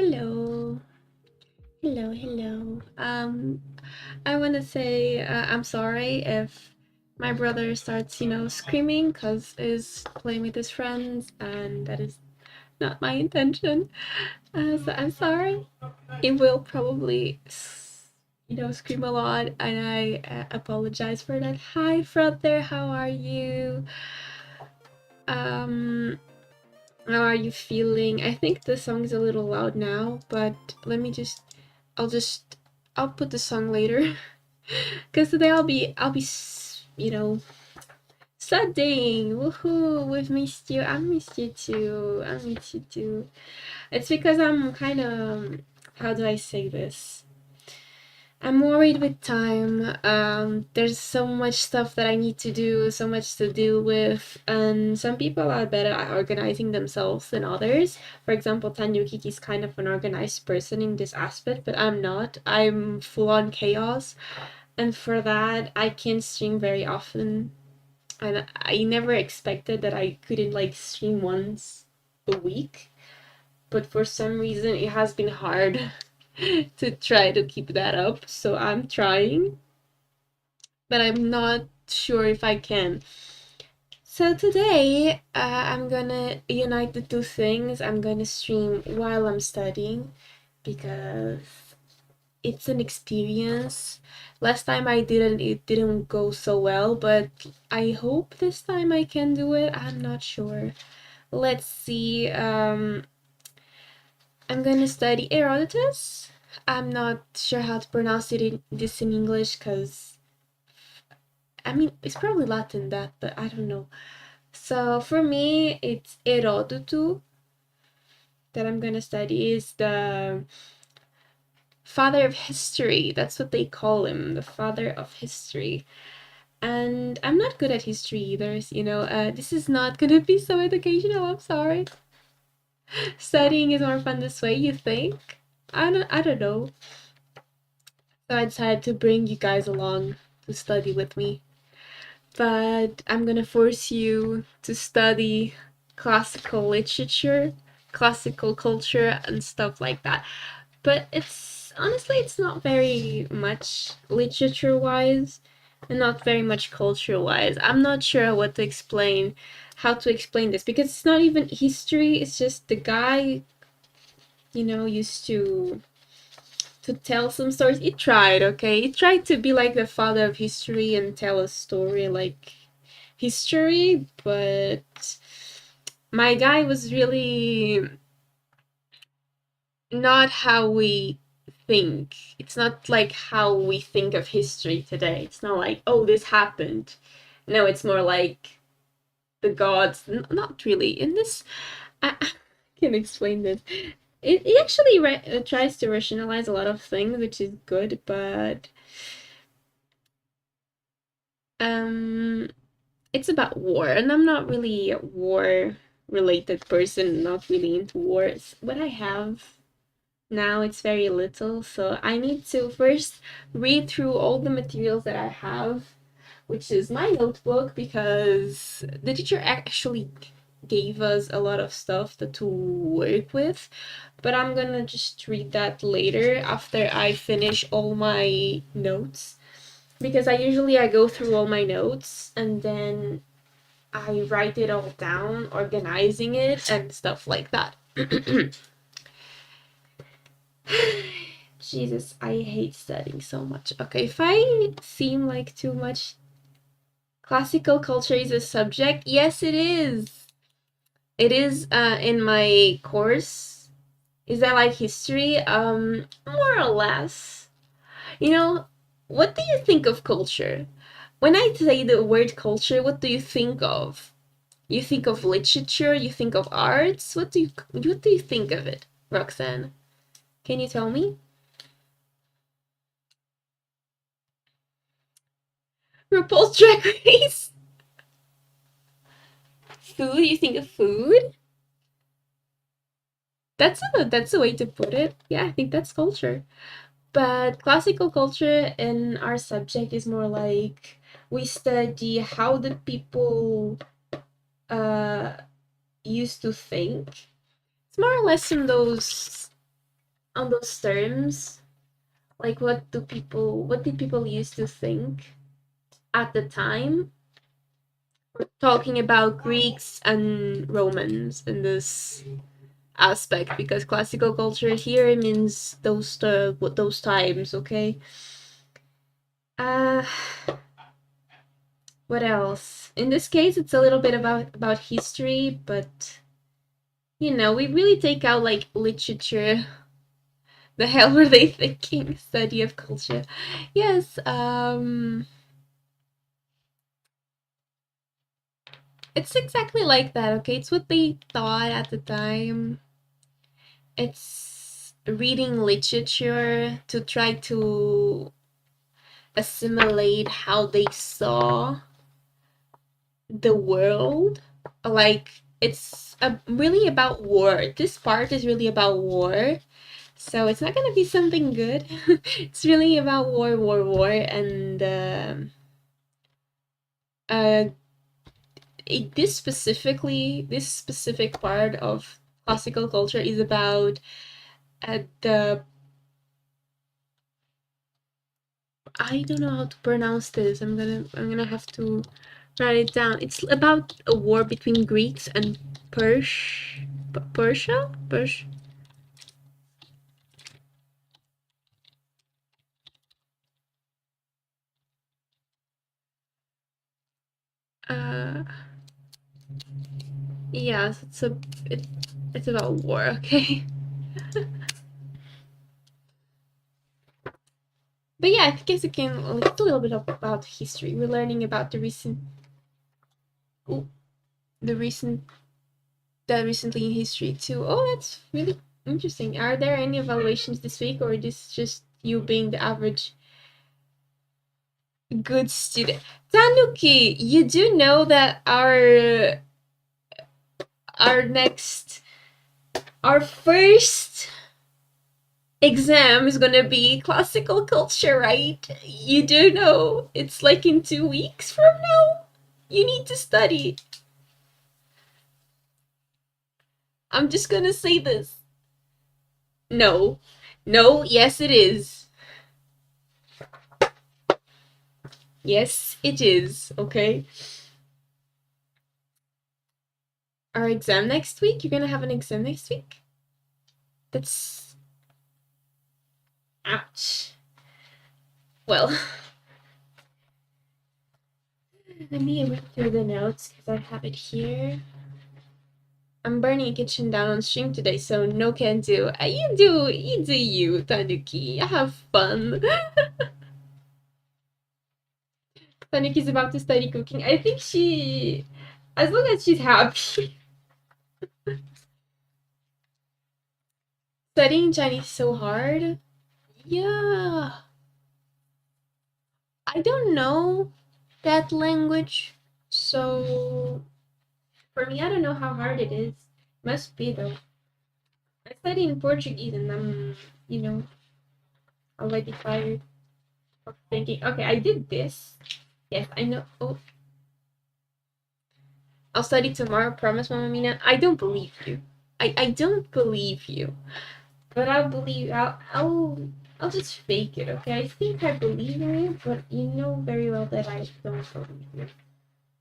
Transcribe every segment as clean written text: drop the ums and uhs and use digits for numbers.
Hello. Hello. I want to say I'm sorry if my brother starts, screaming because he's playing with his friends, and that is not my intention. So I'm sorry. He will probably, scream a lot, and I apologize for that. Hi, brother. How are you? Um, how are you feeling? I think the song's a little loud now, but let me just I'll just I'll put the song later because today I'll be studying. Woohoo! We've missed you. I missed you too. I missed you too. It's because I'm kind of, how do I say this? I'm worried with time. There's so much stuff that I need to do, so much to deal with, and some people are better at organizing themselves than others. For example, Tanyuki is kind of an organized person in this aspect, but I'm not. I'm full on chaos, and for that, I can't stream very often. And I never expected that I couldn't like stream once a week, but for some reason, it has been hard to try to keep that up. So I'm trying, but I'm not sure if I can. So today, I'm gonna unite the two things. I'm gonna stream while I'm studying because it's an experience. Last time I didn't, it didn't go so well, but I hope this time I can do it. I'm not sure. Let's see. I'm gonna study herodotus. I'm not sure how to pronounce this in English because I mean it's probably Latin that, but I don't know. So for me, it's herodotus that I'm gonna study. Is the father of history. That's what they call him, the father of history. And I'm not good at history either. This is not gonna be so educational. I'm sorry. Studying is more fun this way. You think? I don't know. So I decided to bring you guys along to study with me. But I'm gonna force you to study classical literature, classical culture, and stuff like that. But it's honestly, it's not very much literature wise, and not very much culture wise. I'm not sure how to explain this because it's not even history, it's just the guy, used to tell some stories. He tried, okay? He tried to be like the father of history and tell a story like history, but my guy was really not how we think. It's not like how we think of history today. It's not like, oh, this happened. No, it's more like the gods. Not really. In this, I can't explain this. It actually tries to rationalize a lot of things, which is good, but um, it's about war, and I'm not really a war related person. Not really into wars. What I have now, it's very little, so I need to first read through all the materials that I have, which is my notebook, because the teacher actually gave us a lot of stuff to work with, but I'm gonna just read that later after I finish all my notes, because I go through all my notes and then I write it all down, organizing it and stuff like that. Jesus, I hate studying so much. Okay, if I seem like too much, classical culture is a subject. Yes, it is. It is in my course. Is that like history? More or less. You know, what do you think of culture? When I say the word culture, what do you think of? You think of literature, you think of arts. What do you think of it, Roxanne? Can you tell me? RuPaul's Drag Race? Food? You think of food? That's a way to put it. Yeah, I think that's culture. But classical culture in our subject is more like we study how the people uh used to think. It's more or less in those on those terms. Like, what did people used to think at the time? We're talking about Greeks and Romans in this aspect because classical culture here means those times. Okay. Uh, what else? In this case, it's a little bit about history, but we really take out like literature. The hell were they thinking? Study of culture. Yes. It's exactly like that. Okay, it's what they thought at the time. It's reading literature to try to assimilate how they saw the world. Like, it's really about war. This part is really about war. So it's not gonna be something good. It's really about war, war, war, and uh, this specific part of classical culture is about the I don't know how to pronounce this. I'm gonna have to write it down. It's about a war between Greeks and Persia. Uh, yes, it's about war. Okay, but yeah, I guess again, like, a little bit about history. We're learning about ooh, the recent, recently in history too. Oh, that's really interesting. Are there any evaluations this week, or this just you being the average good student? Tanuki, you do know that our next our first exam is gonna be classical culture, right? You do know it's like in 2 weeks from now. You need to study. I'm just gonna say this. No. No, yes it is. Yes, it is, okay? Our exam next week? You're gonna have an exam next week? That's ouch. Well, let me read through the notes because I have it here. I'm burning a kitchen down on stream today, so no can do. You, Tanuki. Have fun. Tanuki's about to study cooking. I think as long as she's happy. Studying Chinese is so hard. Yeah. I don't know that language, so for me, I don't know how hard it is. Must be though. I studied in Portuguese and I'm, already tired of thinking, okay, I did this. Yes, I know. Oh, I'll study tomorrow, promise, Mama Mina. I don't believe you. I don't believe you. But I'll just fake it, okay? I think I believe in you, but you know very well that I don't believe you.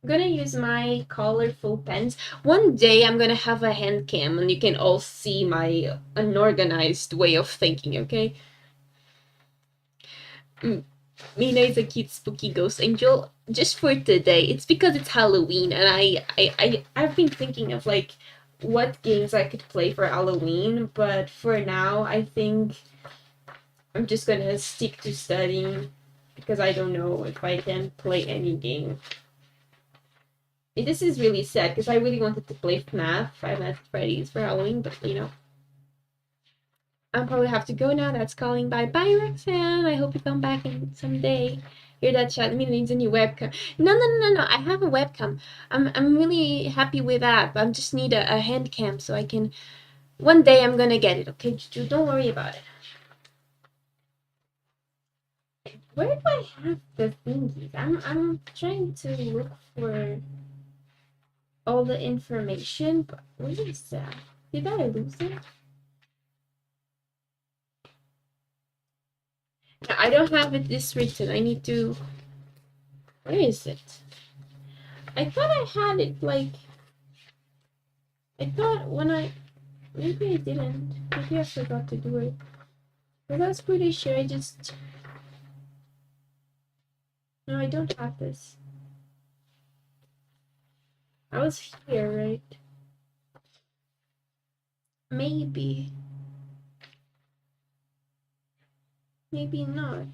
I'm gonna use my colorful pens. One day I'm gonna have a hand cam and you can all see my unorganized way of thinking, okay? Mina is a cute spooky ghost angel just for today. It's because it's Halloween and I've been thinking of like what games I could play for Halloween, but for now I think I'm just gonna stick to studying because I don't know if I can play any game. This is really sad because I really wanted to play FNAF, Five Nights at Freddy's for Halloween, but I'll probably have to go now. That's calling. Bye bye, Roxanne. I hope you come back in someday. Hear that chat? Me needs a new webcam. No, no, no, no. I have a webcam. I'm really happy with that. I just need a hand cam so I can. One day I'm gonna get it. Okay, Juju, don't worry about it. Where do I have the thingies? I'm trying to look for all the information, but where is that? Did I lose it? I don't have this written. I need to. Where is it? I thought I had it like. I thought when I. Maybe I didn't. Maybe I forgot to do it. But I was pretty sure I just. No, I don't have this. I was here, right? Maybe. Maybe not.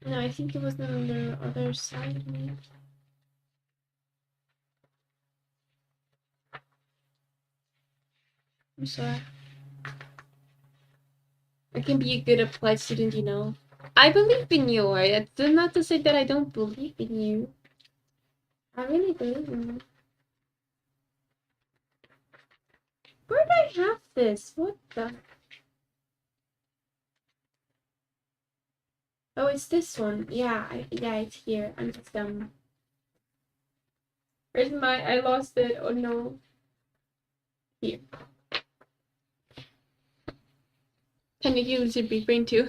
No, I think it was on the other side. Maybe. I'm sorry. I can be a good applied student, you know. I believe in you. It's not to say that I don't believe in you. I really believe in you. Where do I have this? What the? Oh, it's this one. Yeah, yeah, it's here. I'm just dumb. Where's my? I lost it. Oh no. Here. Can you use your big brain too?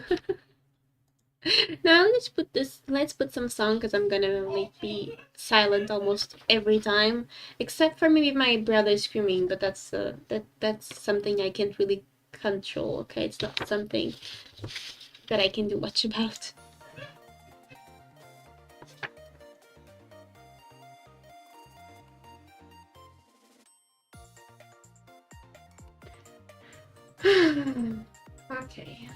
Now let's put this. Let's put some song because I'm gonna like be silent almost every time, except for maybe my brother screaming. But that's something I can't really control. Okay, it's not something that I can do much about. Okay.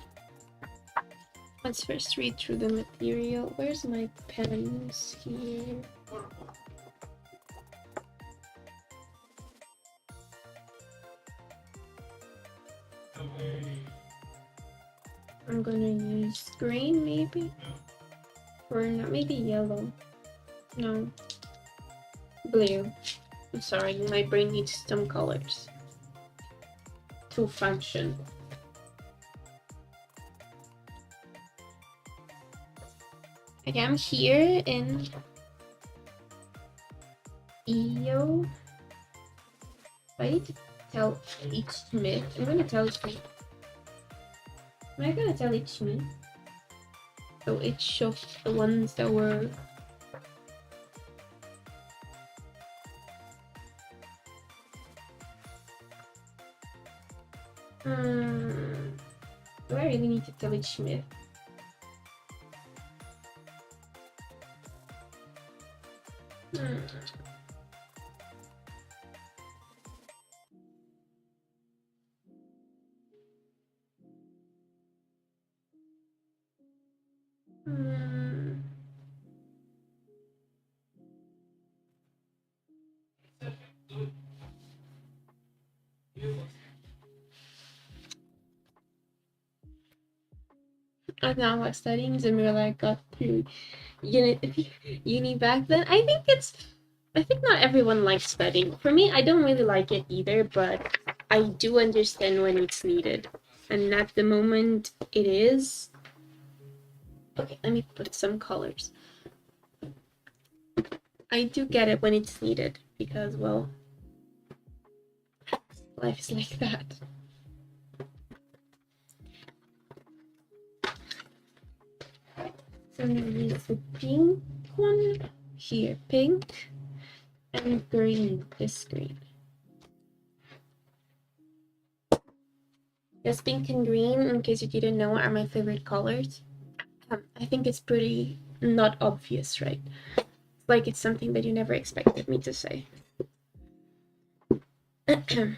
Let's first read through the material. Where's my pens here? I'm gonna use green maybe? Or not, maybe yellow. No. Blue. I'm sorry, my brain needs some colors to function. Okay, I'm here in EO. I need to tell each Smith. I'm gonna tell Smith. Am I gonna tell each Smith? So each of the ones that were. Do I really need to tell each Smith? Now I was studying Zamir, I got through uni back then. I think not everyone likes studying. For me, I don't really like it either, but I do understand when it's needed. And at the moment, it is. Okay, let me put some colors. I do get it when it's needed because, well, life is like that. So I'm gonna use the pink one here, pink, and green, this green. Yes, pink and green, in case you didn't know, are my favorite colors. I think it's pretty not obvious, right? Like it's something that you never expected me to say. I'm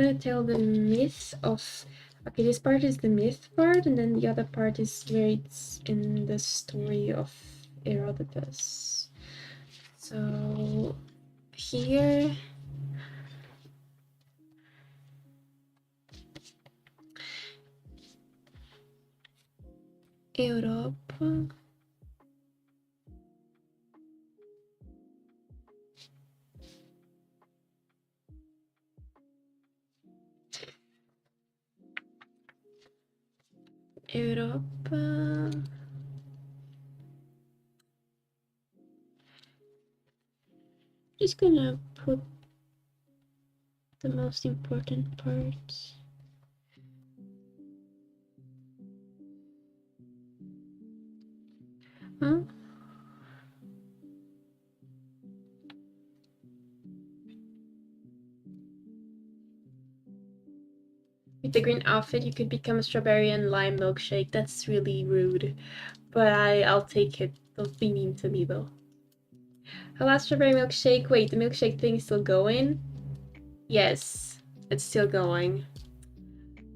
gonna tell the myth of. Okay, this part is the myth part, and then the other part is where it's in the story of Herodotus. So here. Europa. Europa. Just gonna put the most important parts. Huh? With the green outfit, you could become a strawberry and lime milkshake. That's really rude, but I'll take it. Don't be mean to me though. Hello, strawberry milkshake. Wait, the milkshake thing is still going? Yes, it's still going.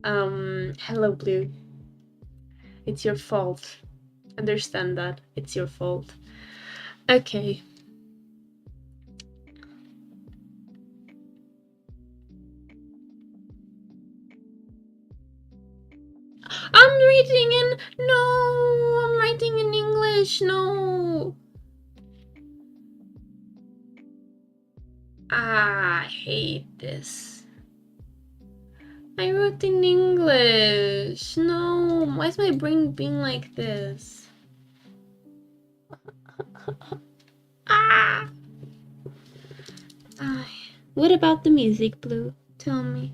Hello, Blue. It's your fault. Understand that. It's your fault. Okay. I'm reading in... No! I'm writing in English. No! I hate this. I wrote in English. No, why is my brain being like this? Ah! What about the music, Blue? Tell me.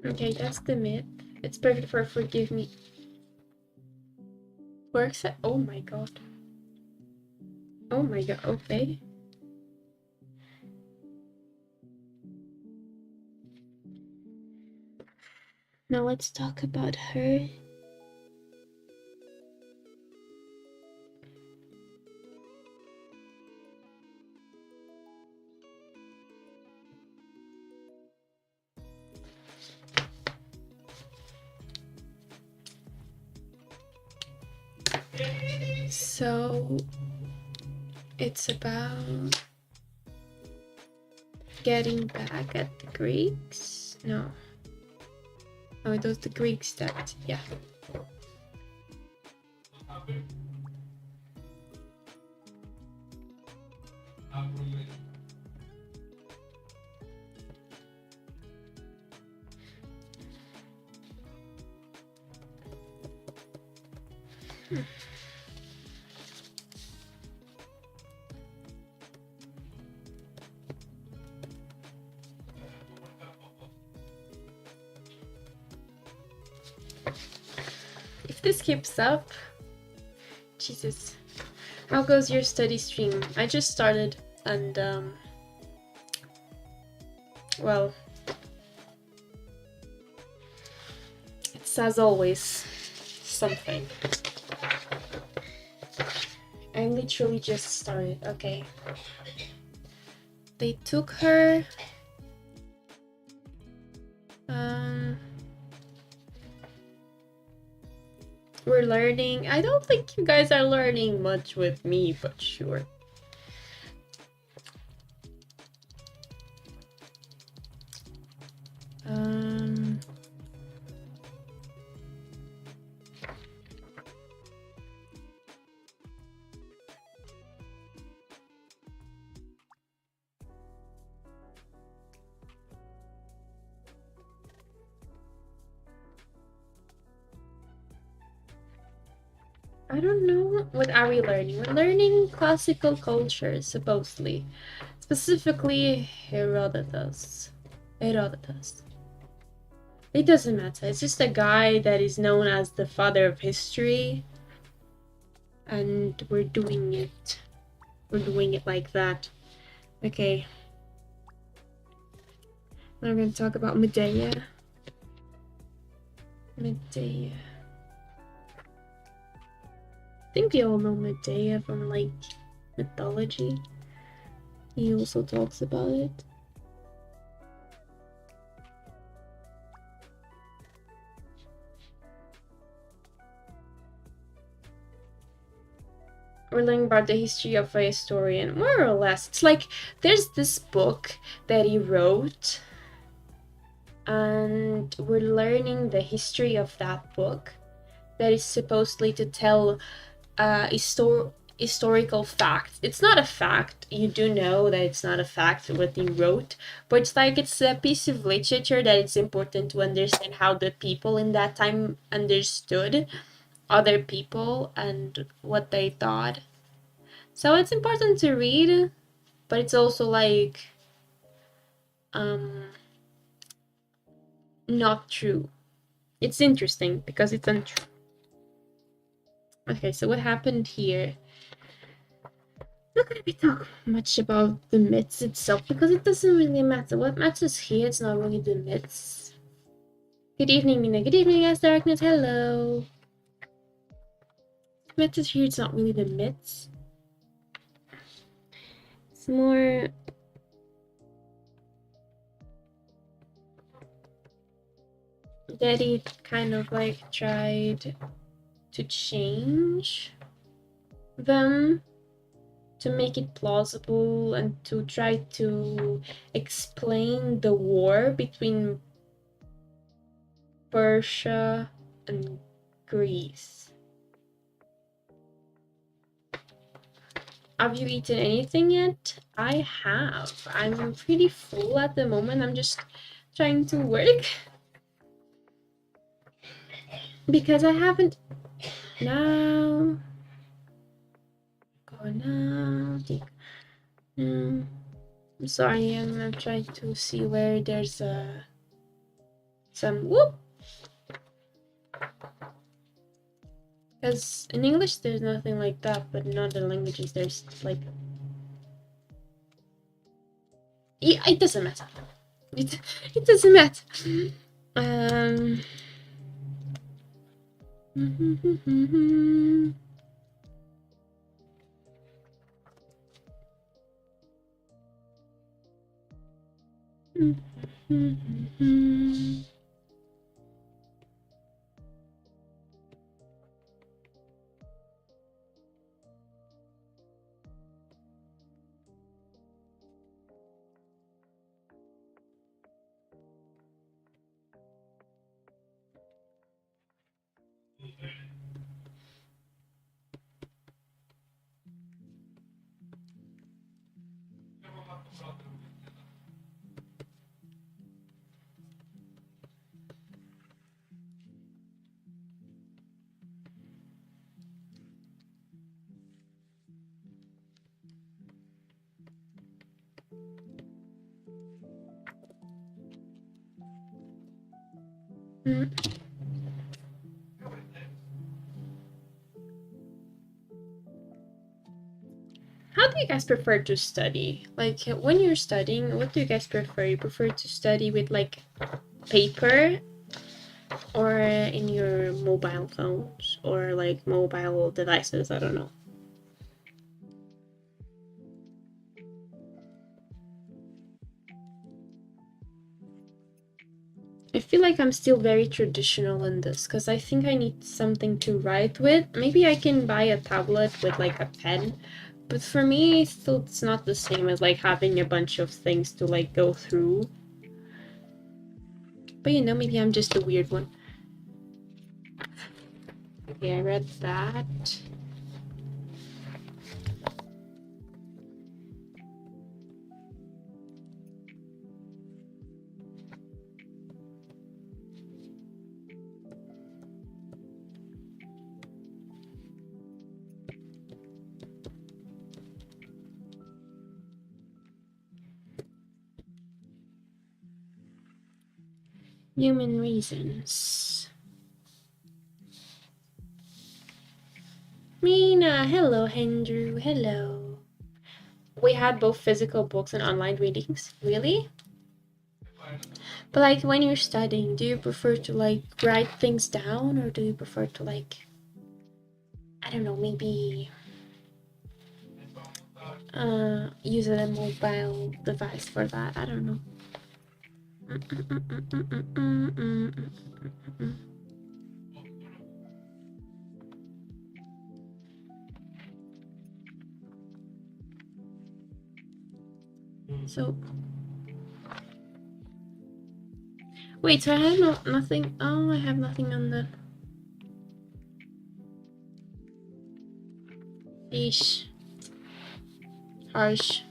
Okay, that's the myth. It's perfect for forgive me. Works at... Oh my god. Oh my god, okay. Now let's talk about her. So it's about getting back at the Greeks. No, it was the Greeks that, yeah. If this keeps up, Jesus. How goes your study stream? I just started and well, it's as always something. I literally just started. Okay. They took her. We're learning. I don't think you guys are learning much with me, but sure. I don't know. What are we learning? We're learning classical culture, supposedly. Specifically, Herodotus. Herodotus. It doesn't matter. It's just a guy that is known as the father of history. And we're doing it. We're doing it like that. Okay. Now we're going to talk about Medea. Medea. I think we all know Medea from, like, mythology. He also talks about it. we're learning about the history of a historian, more or less. It's like there's this book that he wrote, and we're learning the history of that book that is supposedly to tell historical fact. It's not a fact. You do know that it's not a fact what he wrote, but it's like it's a piece of literature that it's important to understand how the people in that time understood other people and what they thought. So it's important to read, but it's also like um not true. It's interesting because it's untrue. Okay, so what happened here? Not gonna be talk much about the myths itself because it doesn't really matter. What matters here is not really the myths. Good evening, Mina. Good evening, yes, Darkness. Hello. What matters here, it's not really the myths. It's more that he kind of like tried to change them to make it plausible and to try to explain the war between Persia and Greece. Have you eaten anything yet? I have. I'm pretty full at the moment. I'm just trying to work because I haven't. Now. Go now. No. I'm sorry. I'm trying to see where there's some whoop. Because in English there's nothing like that, but in other languages there's like. Yeah, it doesn't matter. It doesn't matter. Um. How do you guys prefer to study? Like when you're studying, what do you guys prefer? You prefer to study with like paper or in your mobile phones or like mobile devices? I don't know. I feel like I'm still very traditional in this because I think I need something to write with. Maybe I can buy a tablet with like a pen, but for me, still it's not the same as like having a bunch of things to like go through. But you know, maybe I'm just a weird one. Okay, I read that. Human reasons. Mina, hello, Andrew, hello. We had both physical books and online readings. Really? But like when you're studying, do you prefer to like write things down or do you prefer to like I don't know, maybe use a mobile device for that? I don't know. So wait, so I have nothing. Oh, I have nothing on the fish. Harsh.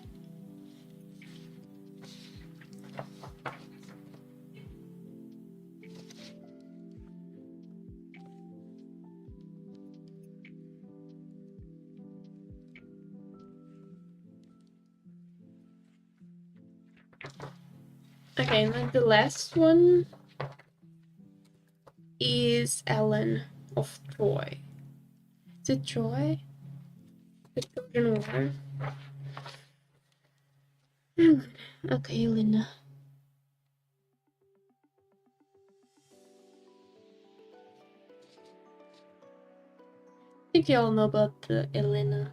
Okay, and then the last one is Ellen of Troy. Is it Troy? The Trojan War? Okay, Elena. I think you all know about Elena.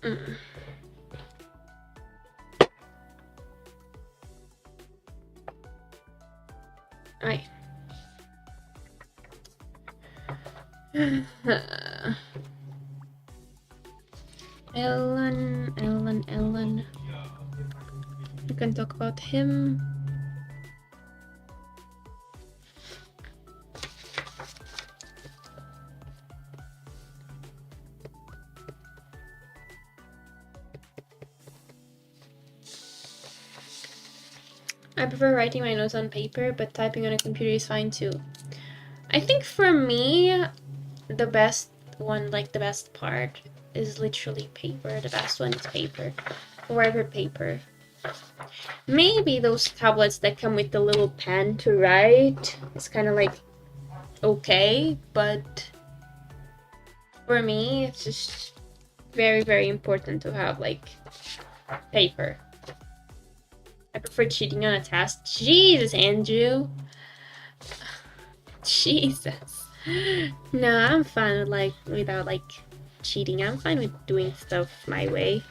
Mm. Right. Ellen. We can talk about him. I prefer writing my notes on paper, but typing on a computer is fine too. I think for me, the best one, like the best part, is literally paper. The best one is paper. Whatever paper. Maybe those tablets that come with the little pen to write, it's kind of like okay, but for me, it's just very, very important to have like paper. I prefer cheating on a test. Jesus, Andrew. Jesus. No, I'm fine with like without like cheating. I'm fine with doing stuff my way.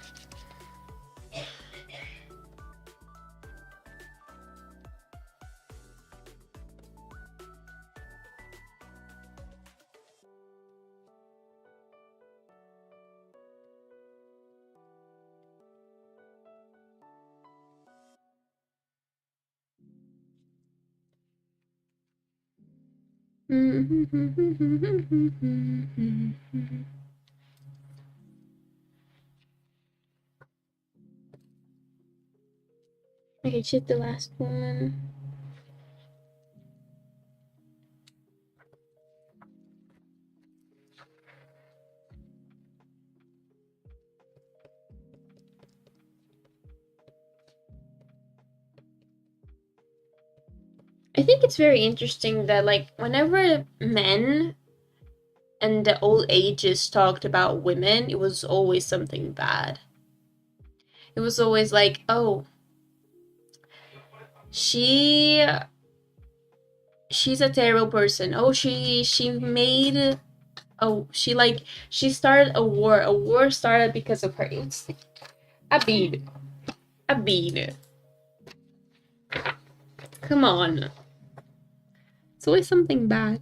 Okay, choose the last one. I think it's very interesting that like whenever men and the old ages talked about women, it was always something bad. It was always like, oh, she she's a terrible person. Oh, she made she started a war. A war started because of her. It's a bead. A bead. Come on. It's always something bad.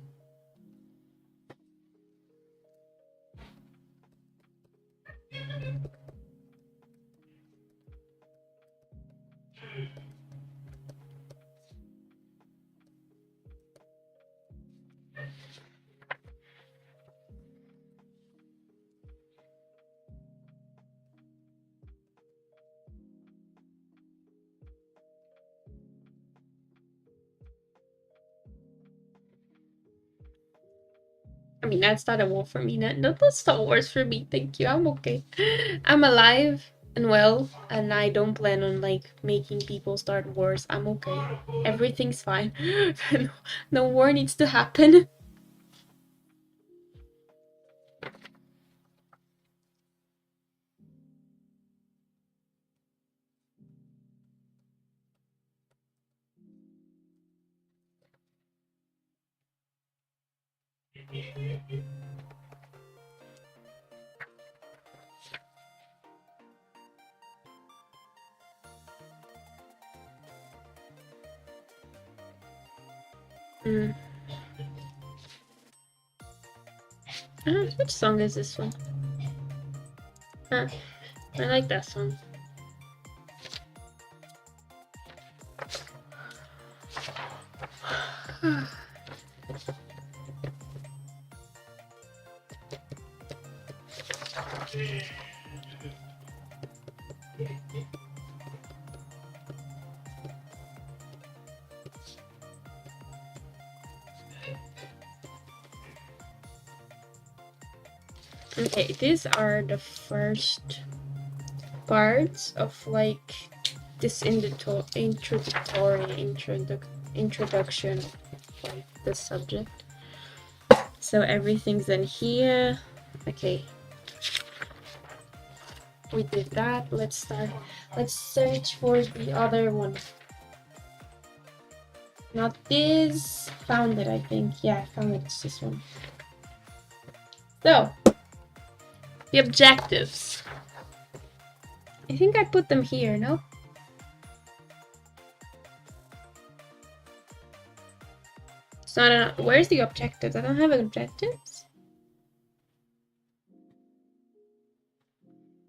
I mean, that's not a war for me. That's not wars for me. Thank you. I'm okay. I'm alive and well, and I don't plan on like making people start wars. I'm okay. Everything's fine. No war needs to happen. Mm. Which song is this one? I like that song. Okay, these are the first parts of like this introduction of like the subject. So everything's in here. Okay, we did that. Let's start. Let's search for the other one. Not this. Found it, I think. Yeah, I found it. It's this one. So, the objectives. I think I put them here, no? It's not a, where's the objectives? I don't have objectives.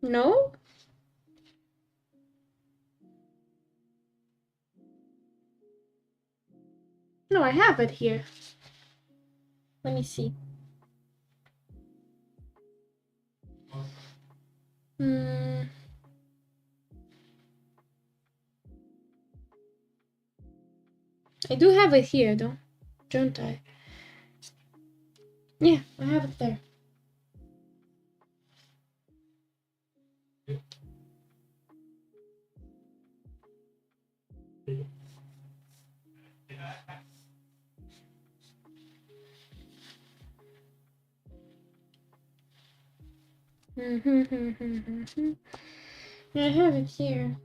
No? No, I have it here. Let me see. I do have it here, though, don't I? Yeah, I have it there. I have it here.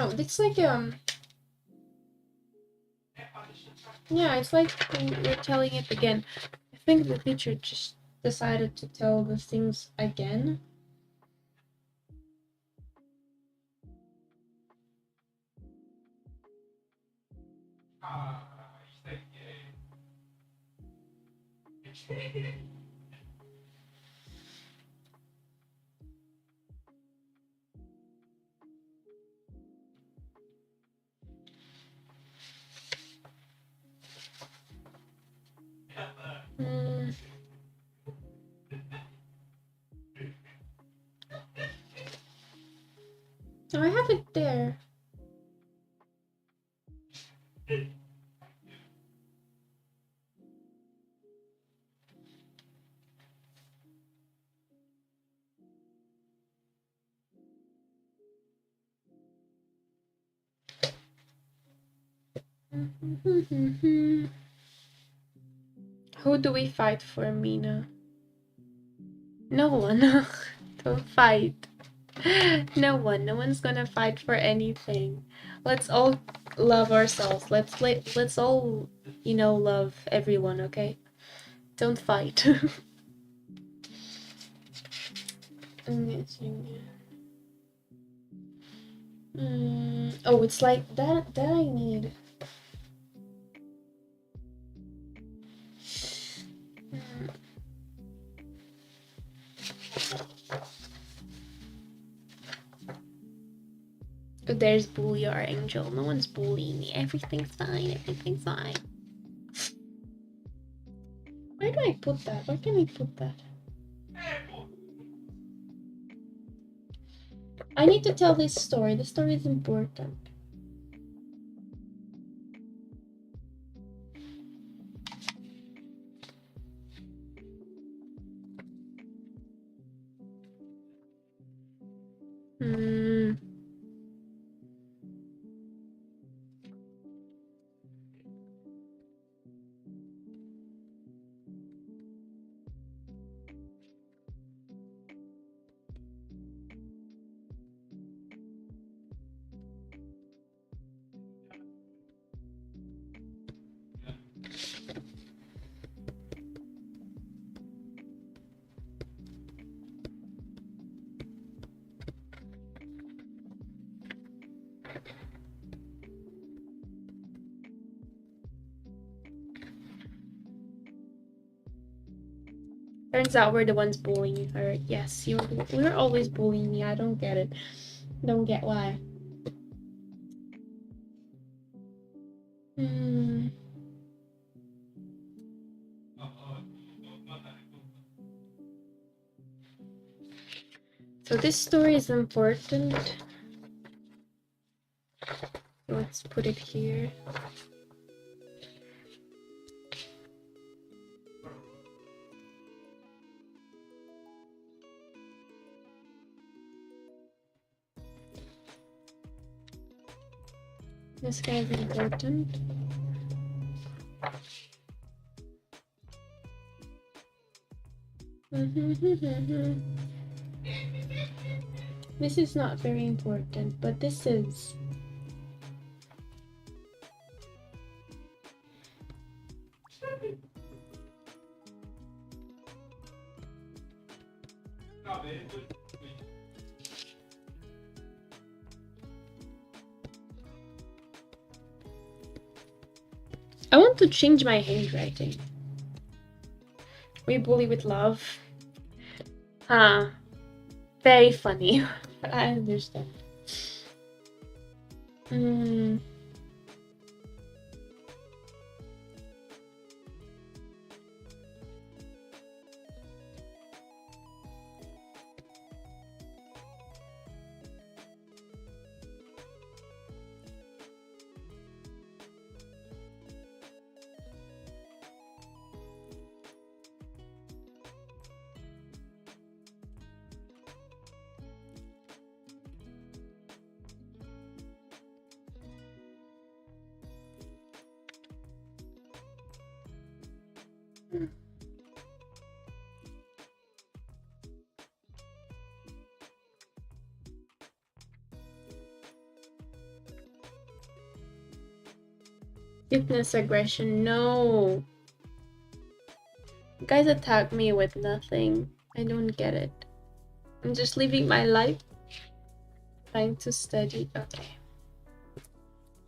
Oh, it's like yeah, it's like we're telling it again. I think the teacher just decided to tell the things again. Oh, I have it there. Who do we fight for, Mina? No one. Don't fight. No one's gonna fight for anything. Let's all love ourselves. Let's all, love everyone, okay? Don't fight. Oh, it's like that I need. There's bully our angel. No one's bullying me. Everything's fine. Everything's fine. Where do I put that? Where can I put that? I need to tell this story. The story is important. Turns out we're the ones bullying her. Yes, we're always bullying me. I don't get it. Don't get why. Hmm. So this story is important. Let's put it here. This guy is important. This is not very important, but this is. I want to change my handwriting. We bully with love. Huh. Very funny. I understand. Weakness, aggression, no. You guys attack me with nothing. I don't get it. I'm just living my life. Trying to study. Okay.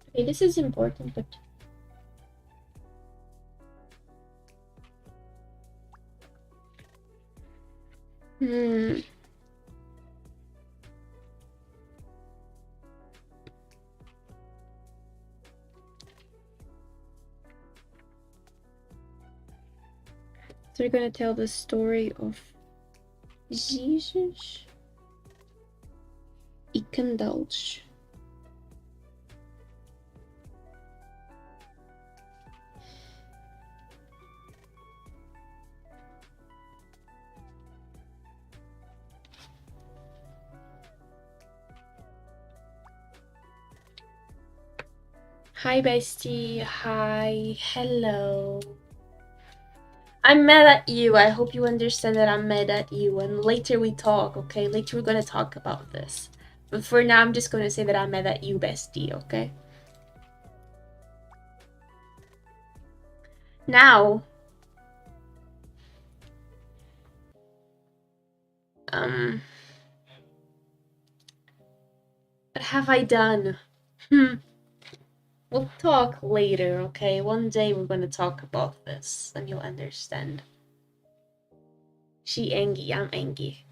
Okay, this is important, but So we're gonna tell the story of Jesus e Candales. Hi bestie, hi, hello. I'm mad at you. I hope you understand that I'm mad at you, and later we talk, okay? Later we're gonna talk about this. But for now, I'm just gonna say that I'm mad at you, bestie, okay? Now, what have I done? We'll talk later, okay? One day we're gonna talk about this, and you'll understand. She angry, I'm angry.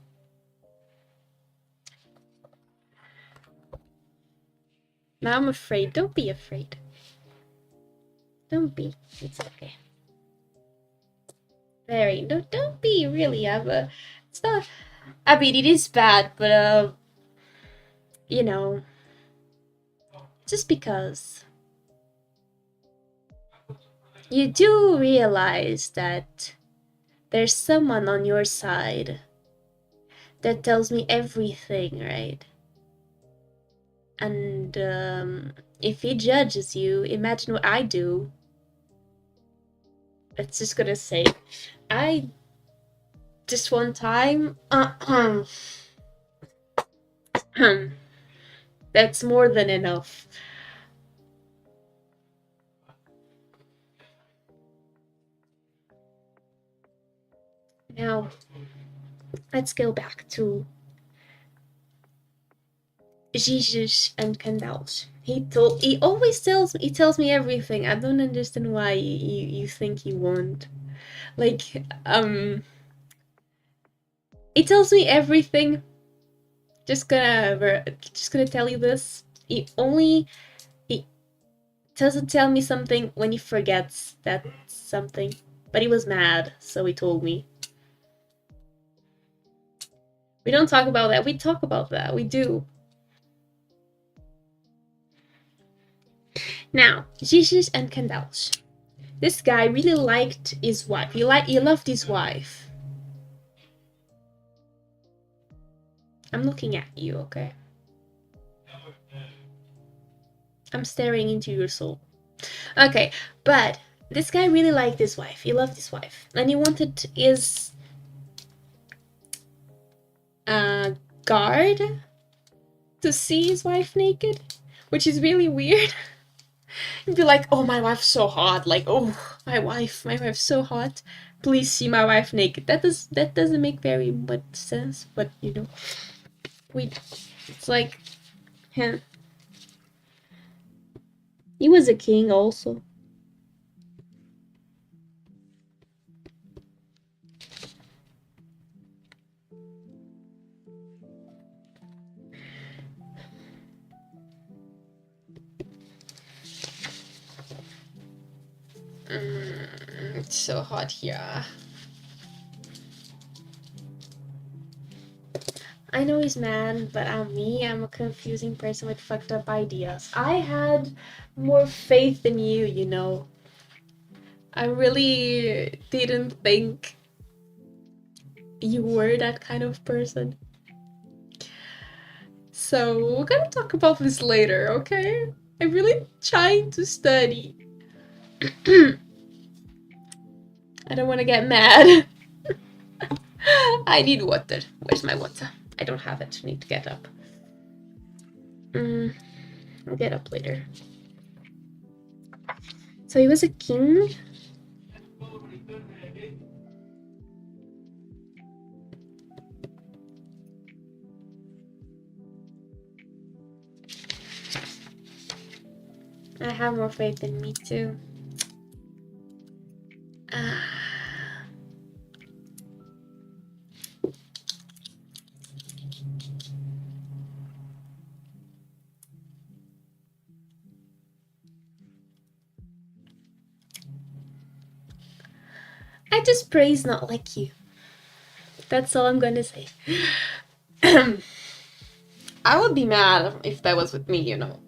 Now I'm afraid. Don't be afraid. Don't be. It's okay. Very. No, don't be, really. It's not... I mean, it is bad, but, you know... Just because... You do realize that there's someone on your side that tells me everything, right? And if he judges you, imagine what I do. It's just gonna say, just one time, that's more than enough. Now, let's go back to Jesus and Candales. He always tells me everything. I don't understand why you think he won't. Like, It tells me everything. Just gonna tell you this. It doesn't tell me something when he forgets that something. But he was mad, so he told me. We don't talk about that. We talk about that. We do. Now, Jesus and Candels. This guy really liked his wife. He loved his wife. I'm looking at you, okay? I'm staring into your soul. Okay, but this guy really liked his wife. He loved his wife. And he wanted his guard to see his wife naked, which is really weird. You'd be like, oh, my wife's so hot. Like, oh, my wife's so hot. Please see my wife naked. That doesn't make very much sense, but you know, it's like, yeah. He was a king also. It's so hot here. I know he's mad, but I'm a confusing person with fucked up ideas. I had more faith in you, you know. I really didn't think you were that kind of person. So we're gonna talk about this later, okay? I'm really trying to study. I don't want to get mad. I need water. Where's my water? I don't have it. I need to get up. I'll get up later. So he was a king. I have more faith in me too. I just pray he's not like you. That's all I'm gonna say. I would be mad if that was with me, you know.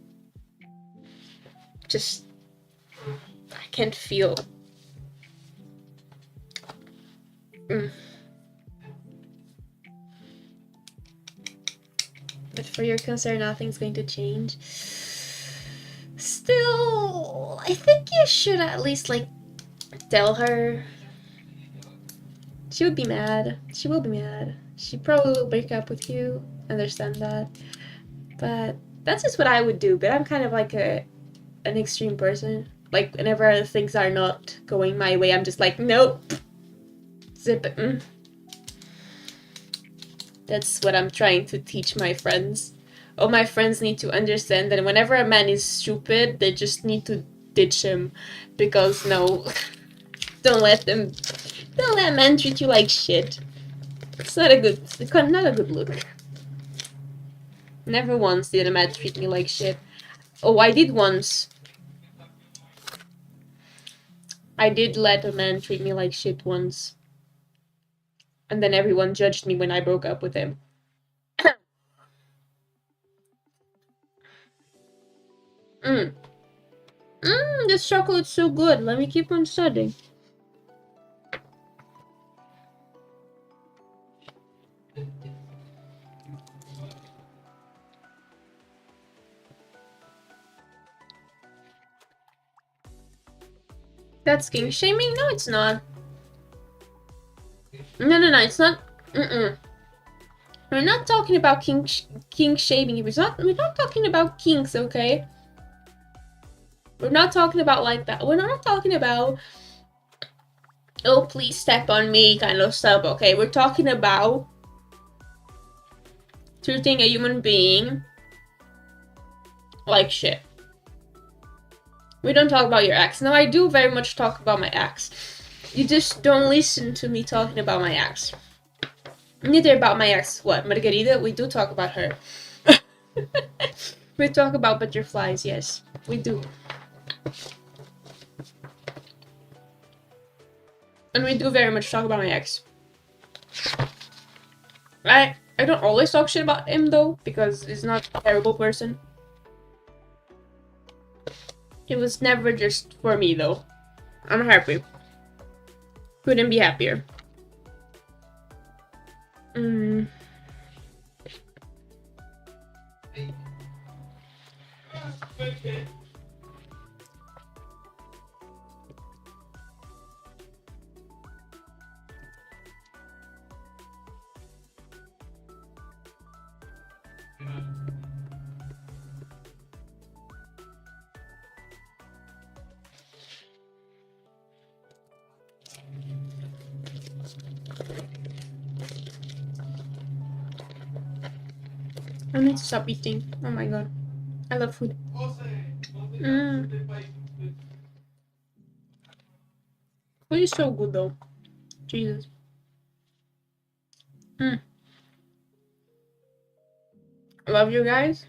Just, I can't feel. But for your concern, nothing's going to change. Still, I think you should at least, like, tell her. She would be mad. She will be mad. She probably will break up with you. Understand that. But that's just what I would do. But I'm kind of like an extreme person. Like, whenever things are not going my way, I'm just like, nope. Zip it. That's what I'm trying to teach my friends. All my friends need to understand that whenever a man is stupid, they just need to ditch him. Because, no, don't let men treat you like shit. It's not a good look. Never once did a man treat me like shit. Oh, I did once. I did let a man treat me like shit once. And then everyone judged me when I broke up with him. This chocolate's so good. Let me keep on studying. That's king shaming? No, it's not. No, it's not. We're not talking about king shaming. We're not talking about kings, okay? We're not talking about like that. We're not talking about, oh, please step on me kind of stuff, okay? We're talking about treating a human being like shit. We don't talk about your ex. Now, I do very much talk about my ex. You just don't listen to me talking about my ex. Neither about my ex. What, Margarita? We do talk about her. We talk about butterflies, yes. We do. And we do very much talk about my ex. I don't always talk shit about him though, because he's not a terrible person. It was never just for me though. I'm happy. Couldn't be happier. I need to stop eating. Oh my god. I love food. Food is so good though. Jesus. I love you guys.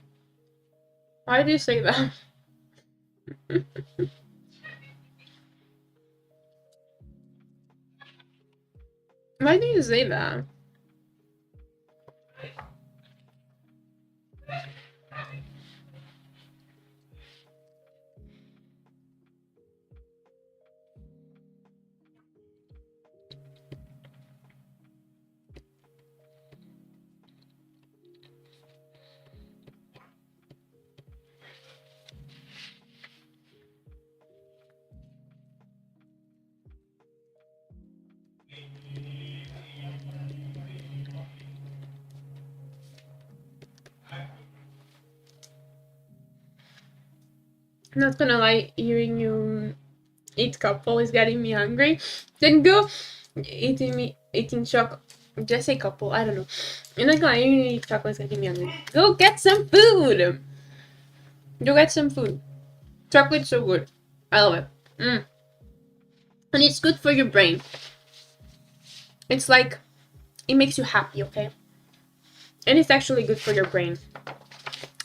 Why do you say that? Why do you say that? I'm not gonna lie, hearing you eat couple is getting me hungry. Then go eating chocolate. Just say couple, I don't know. I'm not gonna lie, hearing you eat chocolate is getting me hungry. Go get some food! Go get some food. Chocolate's so good. I love it. And it's good for your brain. It's like, it makes you happy, okay? And it's actually good for your brain.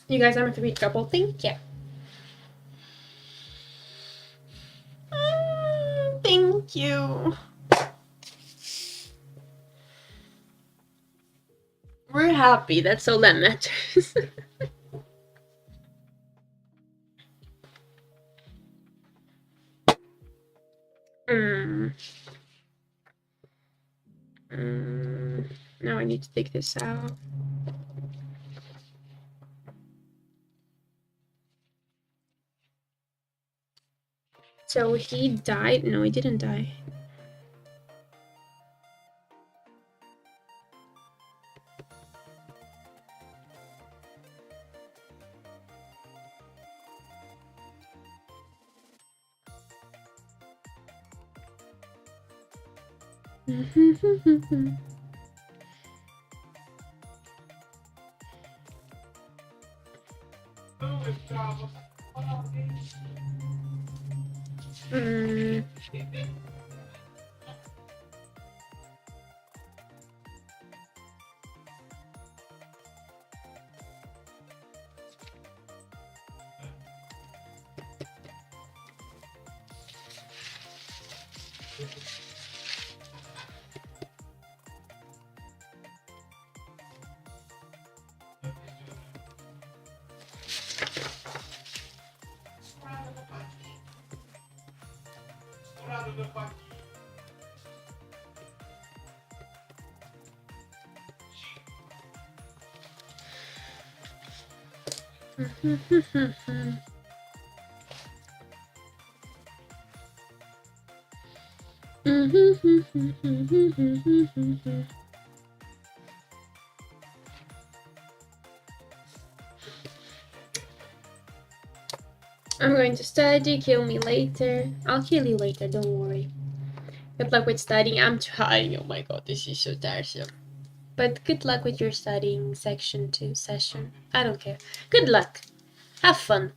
You guys are my favorite couple. Thank you. Thank you. We're happy. That's all that matters. Now I need to take this out. So he died? No, he didn't die. I'm going to study, kill me later. I'll kill you later, don't worry. Good luck with studying. I'm trying. Oh my god, this is so tiresome. But good luck with your studying section 2 session. I don't care. Good luck. Have fun.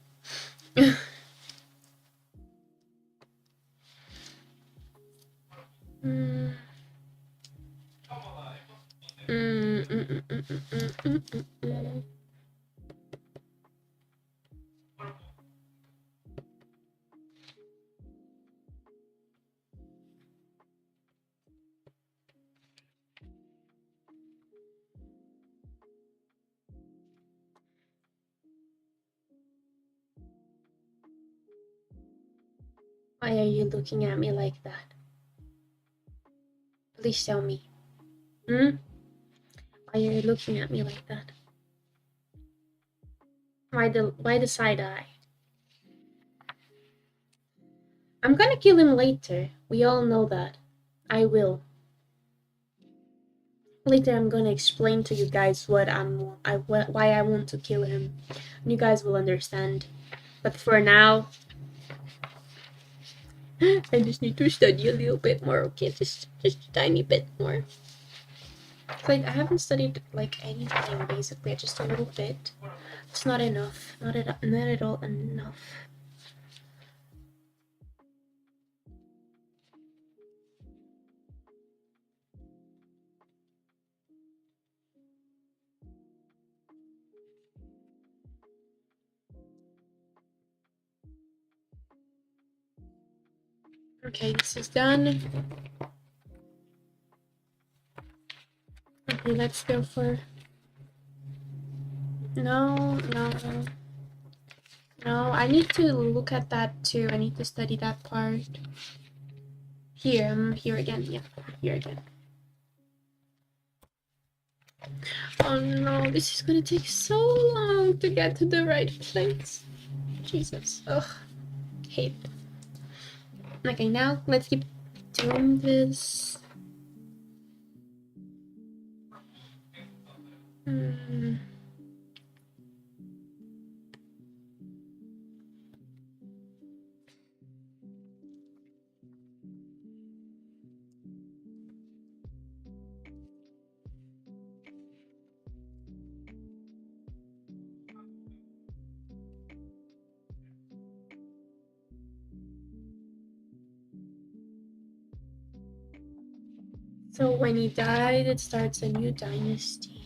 Mm, mm, mm, mm, mm, mm, mm, mm. Why are you looking at me like that? Please tell me. Hmm? Why are you looking at me like that? Why the side eye? I'm gonna kill him later. We all know that. I will. Later I'm gonna explain to you guys why I want to kill him. And you guys will understand. But for now, I just need to study a little bit more, okay? Just a tiny bit more. Like I haven't studied like anything basically, just a little bit. It's not enough. Not at all enough. Okay, this is done. Okay, let's go for... No, no, no. I need to look at that too. I need to study that part. Here, I'm here again. Yeah, here again. Oh no, this is gonna take so long to get to the right place. Jesus. Ugh. Hate. Okay, now let's keep doing this. So when he died, it starts a new dynasty.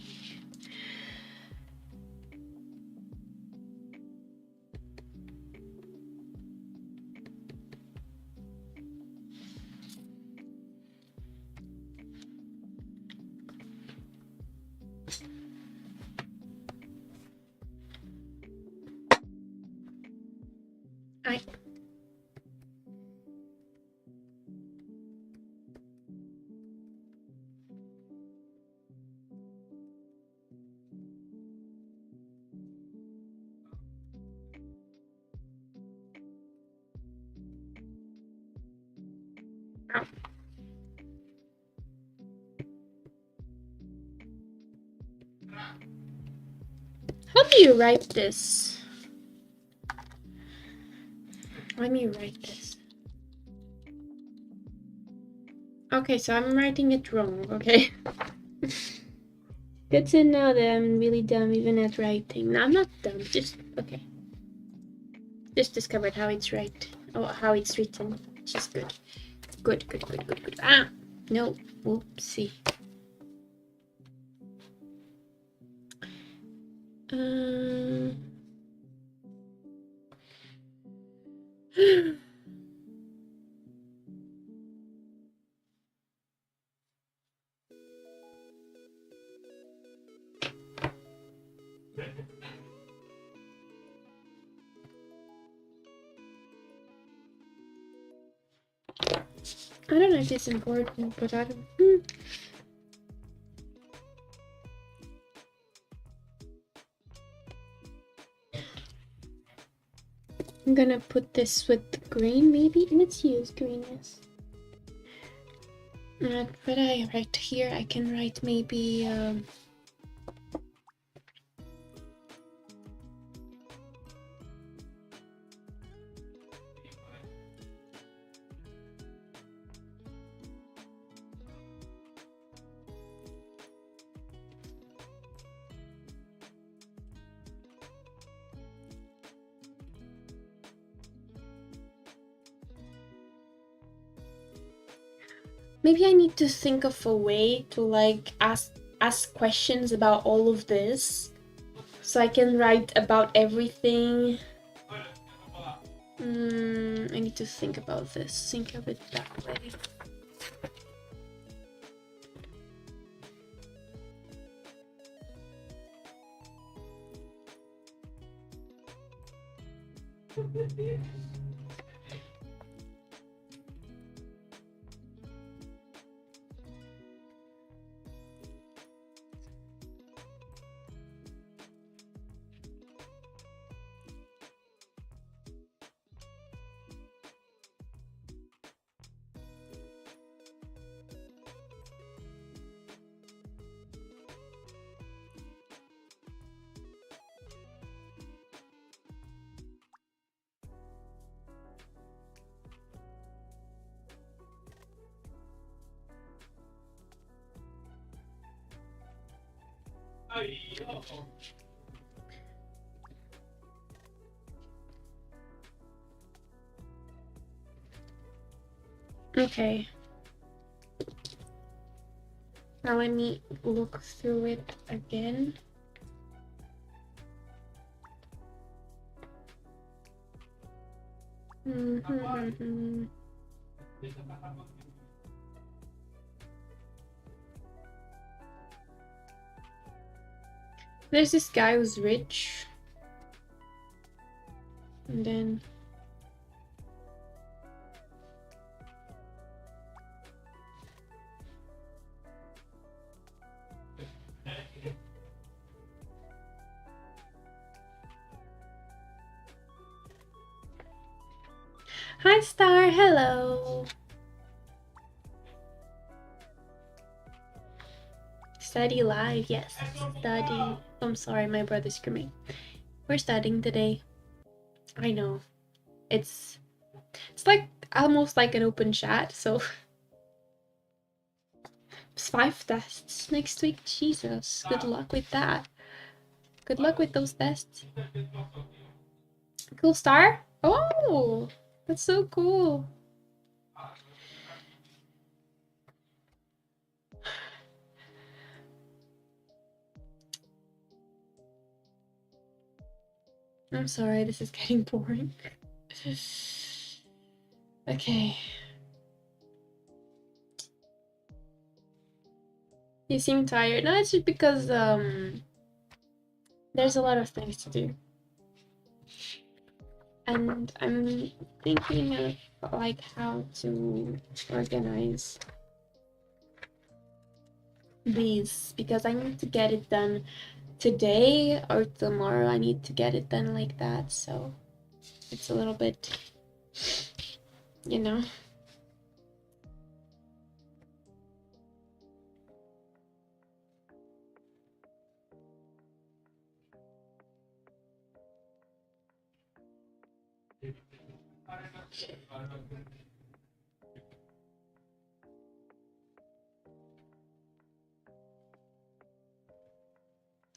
How do you write this? Let me write this. Okay, so I'm writing it wrong, okay? Good to know that I'm really dumb even at writing. No, I'm not dumb, just, okay. Just discovered how it's right. Oh, how it's written, which is good. Good. Ah! No, whoopsie. I don't know if it's important, but I don't... I'm gonna put this with green, maybe? Let's use green, yes. What I write here, I can write maybe... maybe I need to think of a way to like ask questions about all of this so I can write about everything. I need to think about this, think of it that way. Okay. Now let me look through it again. There's this guy who's rich. And then hi Star, hello. Study live, yes. Study. I'm sorry, my brother's screaming. We're studying today. I know. It's like almost like an open chat, so it's 5 tests next week. Jesus, good luck with that. Good luck with those tests. Cool Star? Oh, that's so cool. I'm sorry, this is getting boring. Okay. You seem tired. No, it's just because there's a lot of things to do. And I'm thinking of like how to organize these because I need to get it done today or tomorrow. I need to get it done like that, so it's a little bit, you know.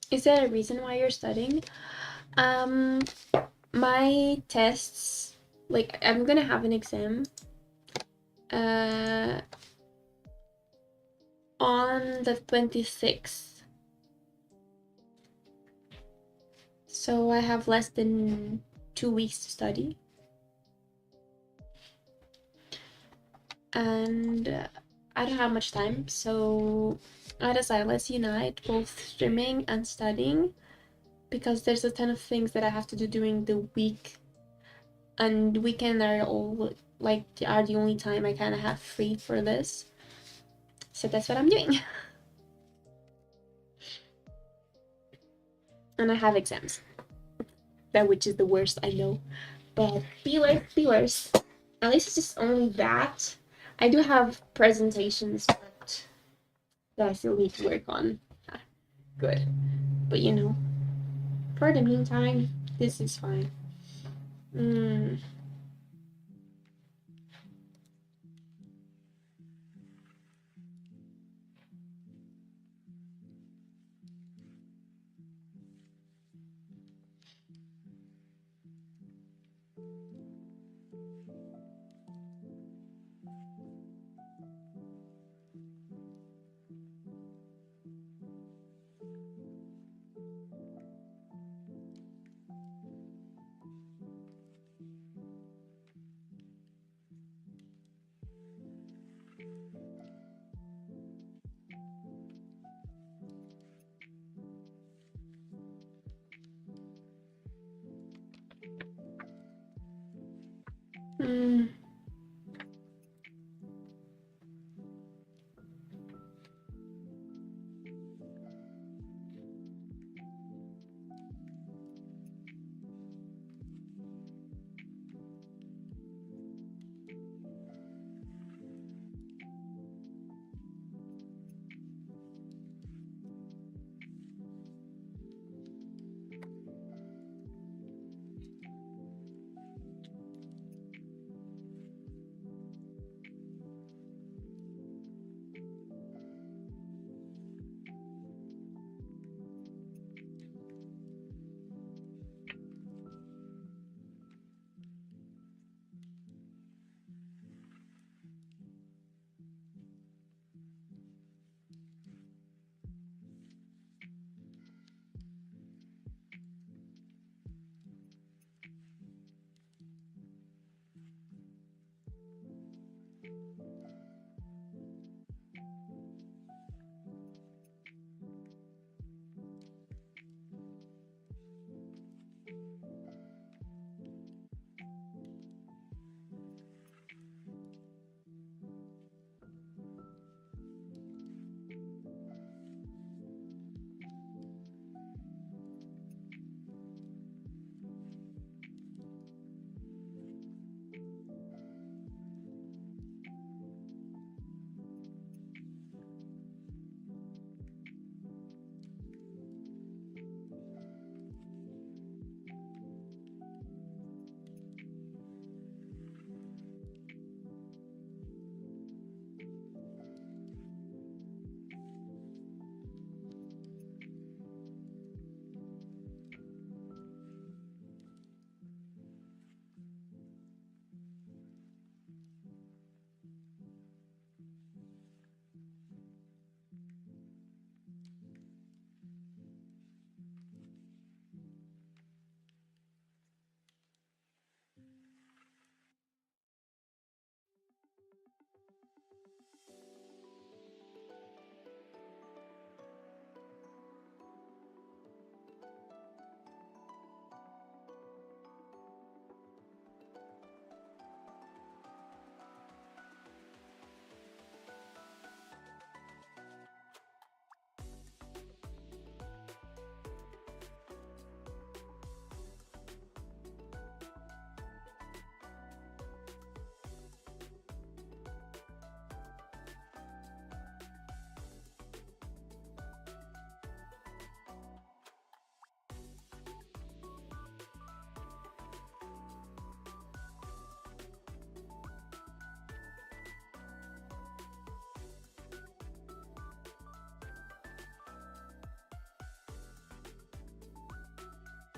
Is there a reason why you're studying? My tests, like I'm gonna have an exam on the 26th. So I have less than 2 weeks to study. And I don't have much time, so I decided let's unite both streaming and studying because there's a ton of things that I have to do during the week, and weekend are all like are the only time I kind of have free for this. So that's what I'm doing. And I have exams. That which is the worst, I know. But be worse. At least it's just only that. I do have presentations that I still need to work on. Good. But you know, for the meantime, this is fine. Mm.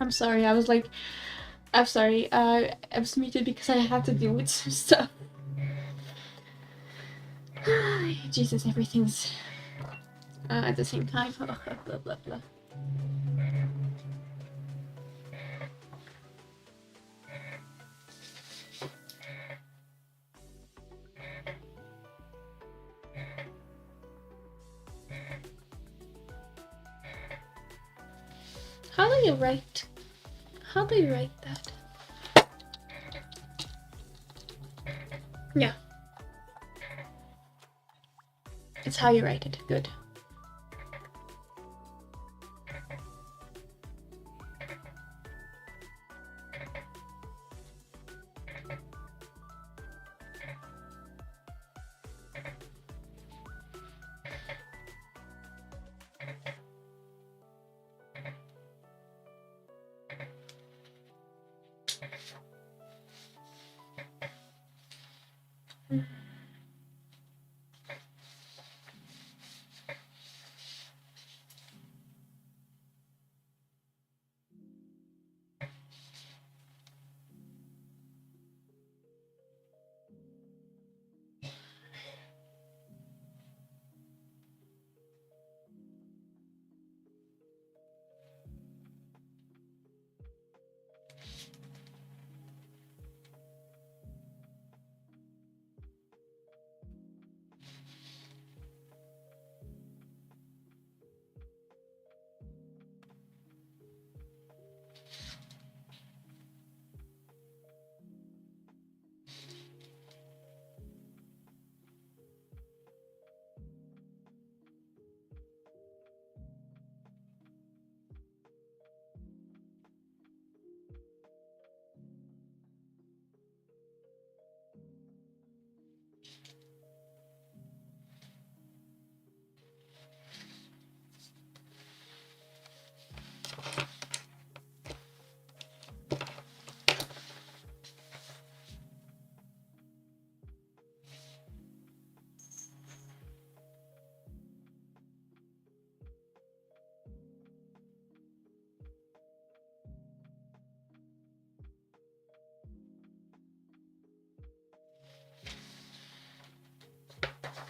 I'm sorry. I'm sorry. I was muted because I had to deal with some stuff. Jesus, everything's at the same time. Blah blah blah. How do you write? How do you write that? Yeah. It's how you write it. Good.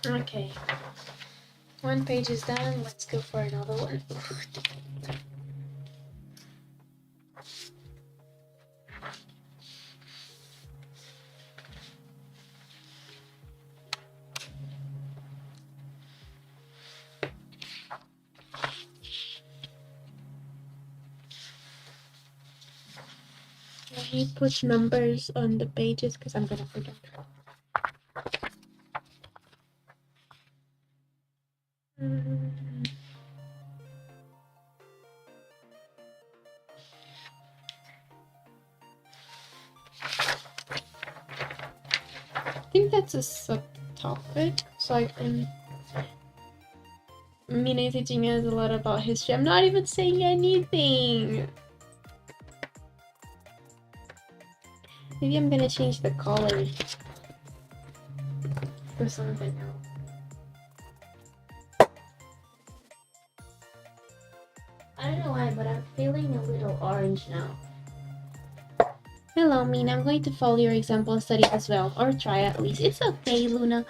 Okay. One page is done. Let's go for another one. Let me put numbers on the pages because I'm gonna forget. I think that's a subtopic, so I can. Mina teaching us a lot about history. I'm not even saying anything. Maybe I'm gonna change the color for something else. I don't know why, but I'm feeling a little orange now. Hello, Mina. I'm going to follow your example and study as well, or try at least. It's okay, Luna.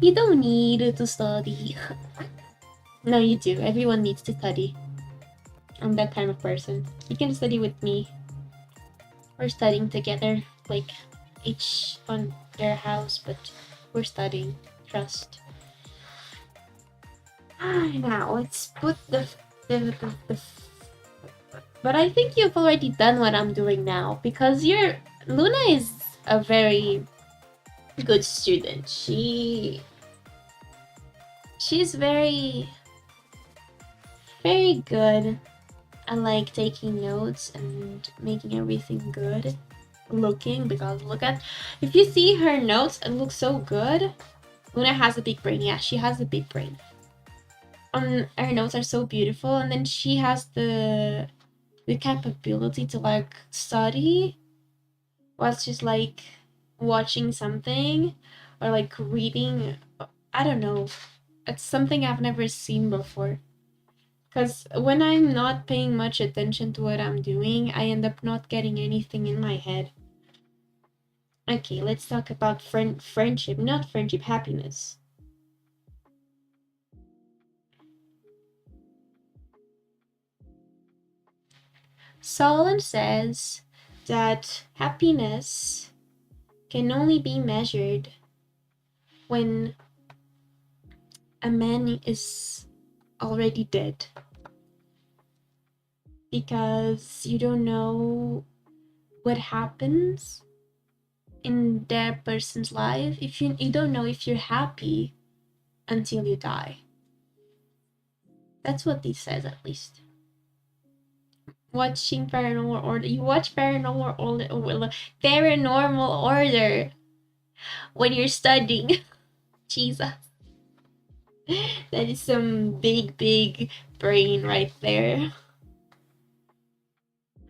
You don't need to study. No, you do. Everyone needs to study. I'm that kind of person. You can study with me. We're studying together, like each on their house, but we're studying. Trust. Now let's put the but I think you've already done what I'm doing now because Luna is a very good student. She's very good. I like taking notes and making everything good looking because if you see her notes, it looks so good. Luna has a big brain. Yeah, she has a big brain. Her notes are so beautiful, and then she has the capability to like study while she's like watching something or like reading. I don't know. It's something I've never seen before. Because when I'm not paying much attention to what I'm doing, I end up not getting anything in my head. Okay, let's talk about friendship, not friendship, happiness. Solon says that happiness can only be measured when a man is already dead. Because you don't know what happens in that person's life. If you don't know if you're happy until you die. That's what this says, at least. Watching Paranormal Order. You watch Paranormal Order when you're studying. Jesus. That is some big brain right there.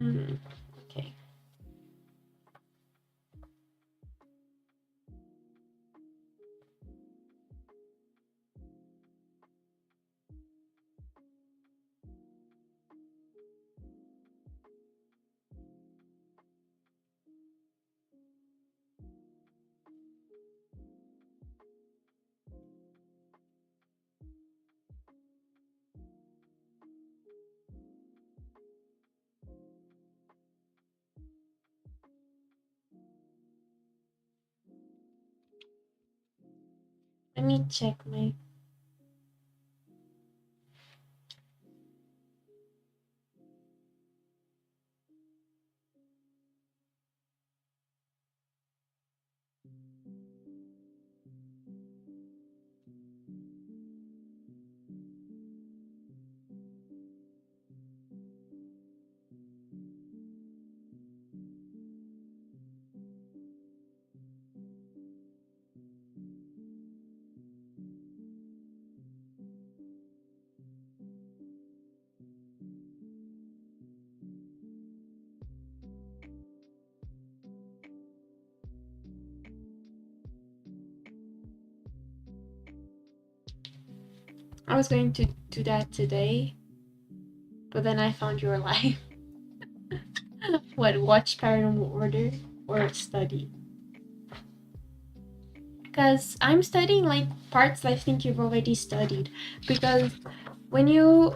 Okay. Let me check my... I was going to do that today, but then I found your live. What, watch Paranormal Order or study? because I'm studying like parts I think you've already studied. Because when you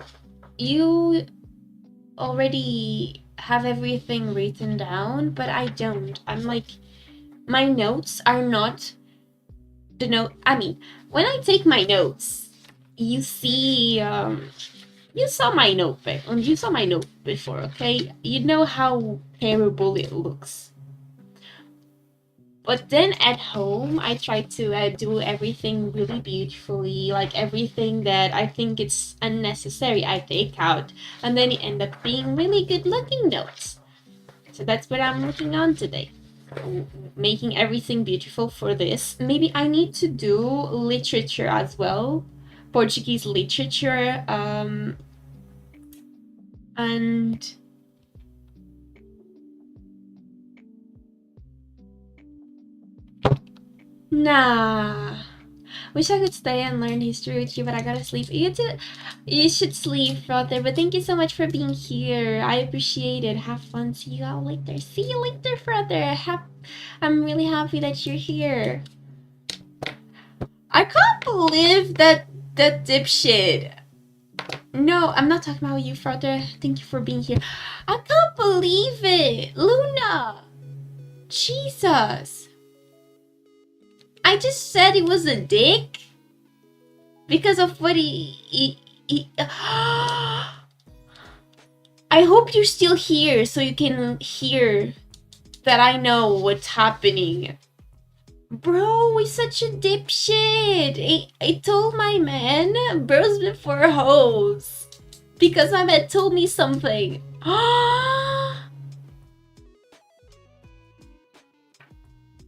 already have everything written down, but I don't. I'm like, my notes are not the note. I mean, when I take my notes, you see, you saw my notebook, and you saw my note before, okay? You know how terrible it looks. But then at home, I try to do everything really beautifully, like everything that I think it's unnecessary, I take out, and then it end up being really good looking notes. So that's what I'm working on today. Making everything beautiful for this. Maybe I need to do literature as well, Portuguese literature, and nah. Wish I could stay and learn history with you, but I gotta sleep. You should sleep, brother. But thank you so much for being here. I appreciate it. Have fun. See you all later. See you later, brother. I'm really happy that you're here. I can't believe that dipshit. No, I'm not talking about you, brother. Thank you for being here. I can't believe it, Luna. Jesus. I just said he was a dick because of what he I hope you're still here so you can hear that I know what's happening. Bro, he's such a dipshit. I told my man bros before hoes because my man told me something.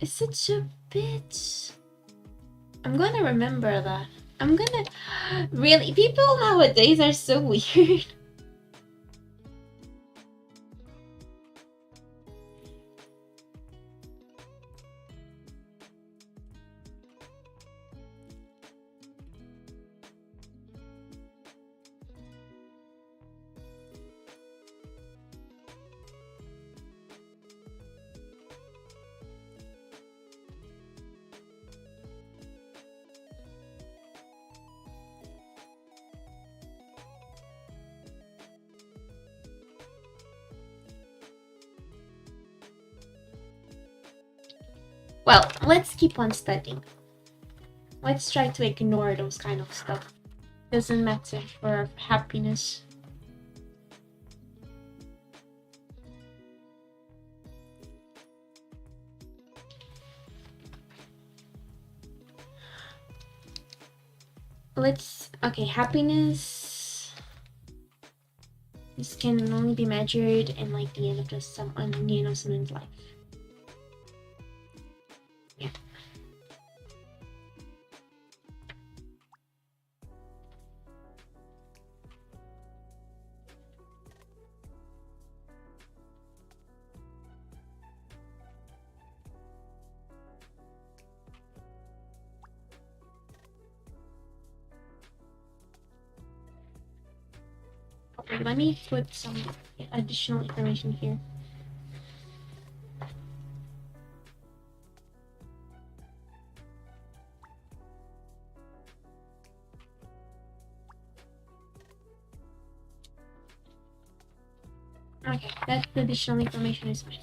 It's such a bitch. I'm gonna remember that. I'm gonna... Really, people nowadays are so weird. Well, let's keep on studying. Let's try to ignore those kind of stuff. Doesn't matter for happiness. Okay, happiness. This can only be measured in like the end of someone's life. Yeah. Okay, let me put some additional information here. Okay, that additional information is fine.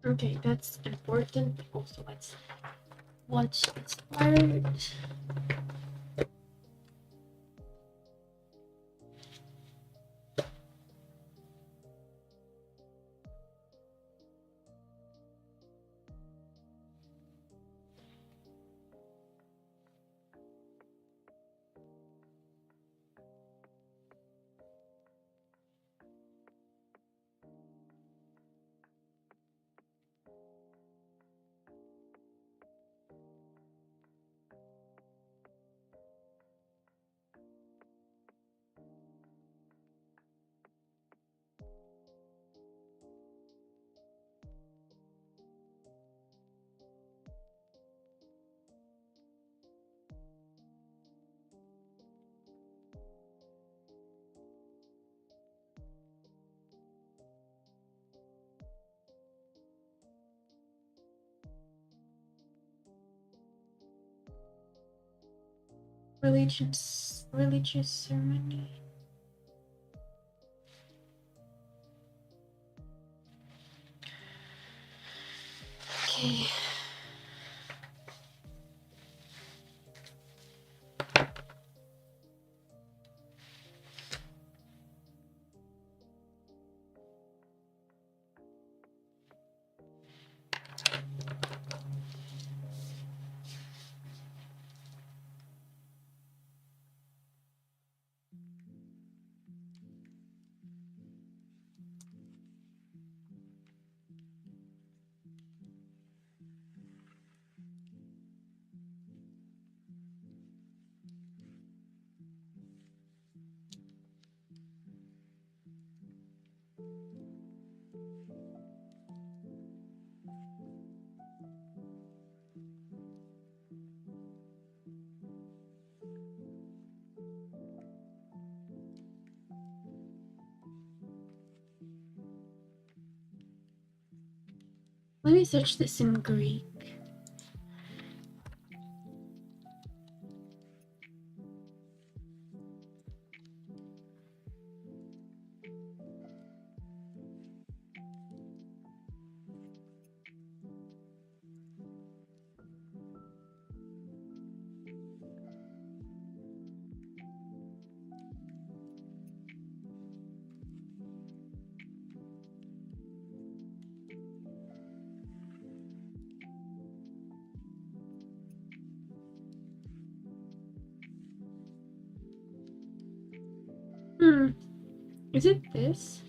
Okay, that's important. Also, let's watch this part. Religious ceremony. Okay. Let me search this in Greek. Hmm. Is it this?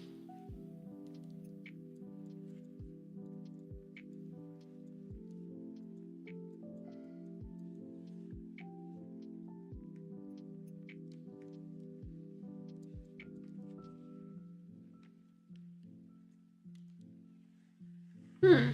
Hmm.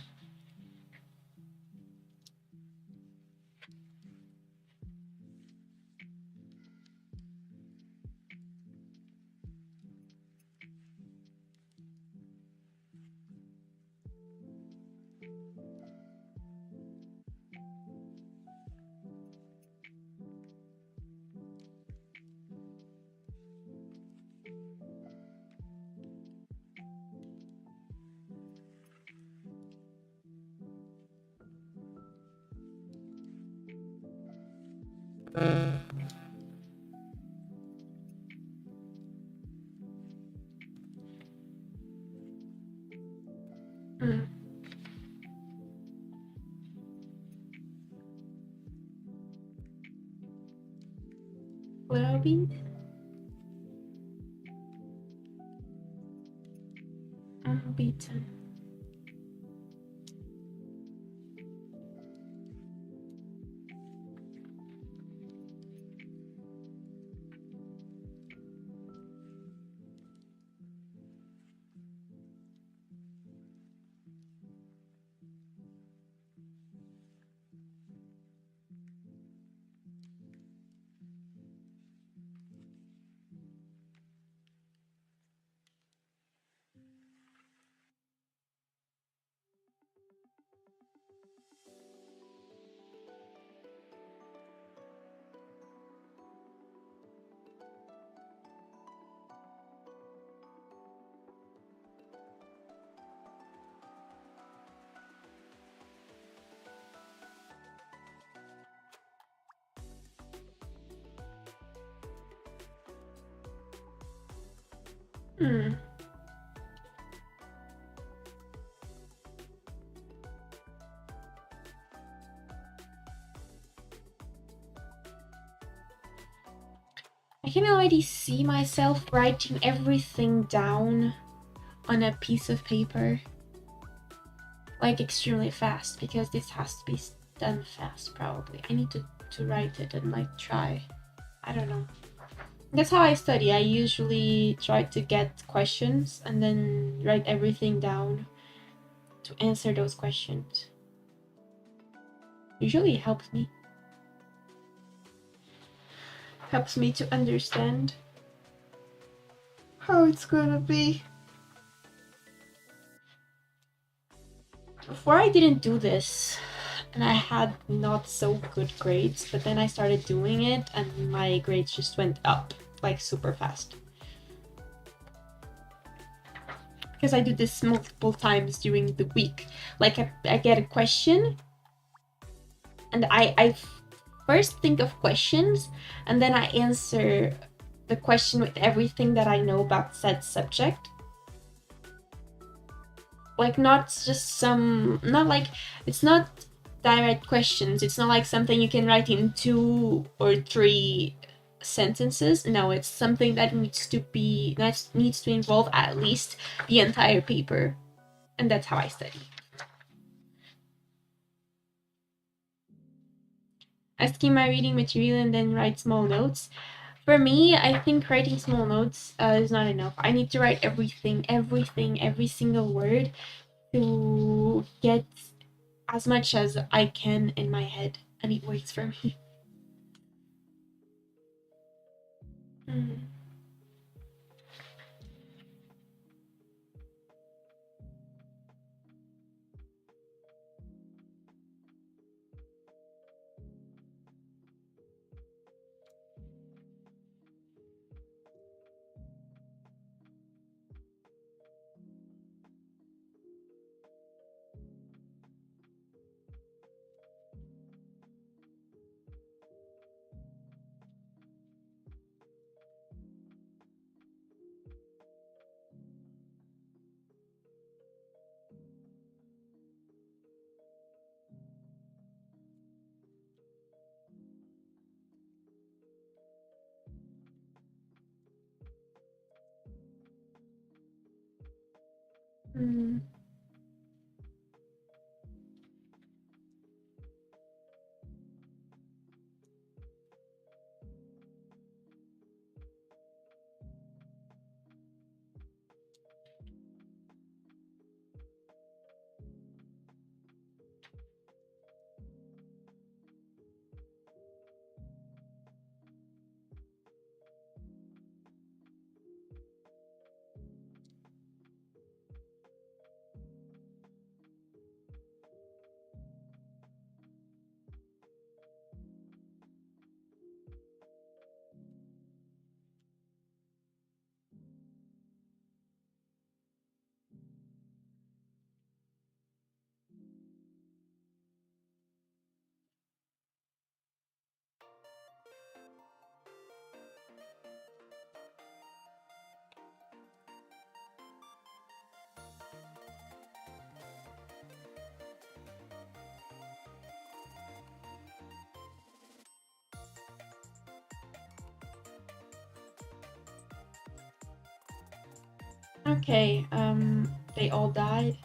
Hmm. Will be unbeaten. Hmm. I can already see myself writing everything down on a piece of paper, like extremely fast, because this has to be done fast probably. I need to write it and like try. I don't know. That's how I study. I usually try to get questions and then write everything down to answer those questions. Usually it helps me. Helps me to understand how it's gonna be. Before I didn't do this and I had not so good grades, but then I started doing it and my grades just went up like super fast. Because I do this multiple times during the week. Like I get a question and I first think of questions and then I answer the question with everything that I know about said subject. Like not just some, not like, it's not direct questions. It's not like something you can write in 2 or 3 sentences. No, it's something that needs to involve at least the entire paper. And that's how I study. I skim my reading material and then write small notes. For me, I think writing small notes is not enough. I need to write everything, every single word to get as much as I can in my head, and it works for me. Mm. Mm. Okay, they all died.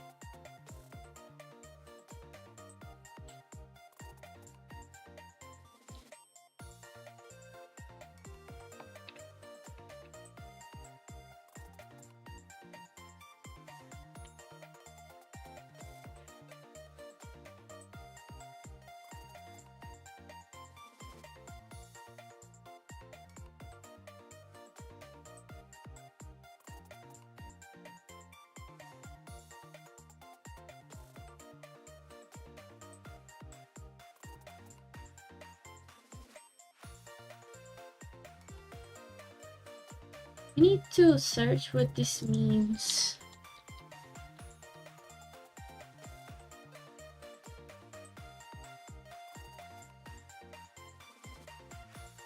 I need to search what this means.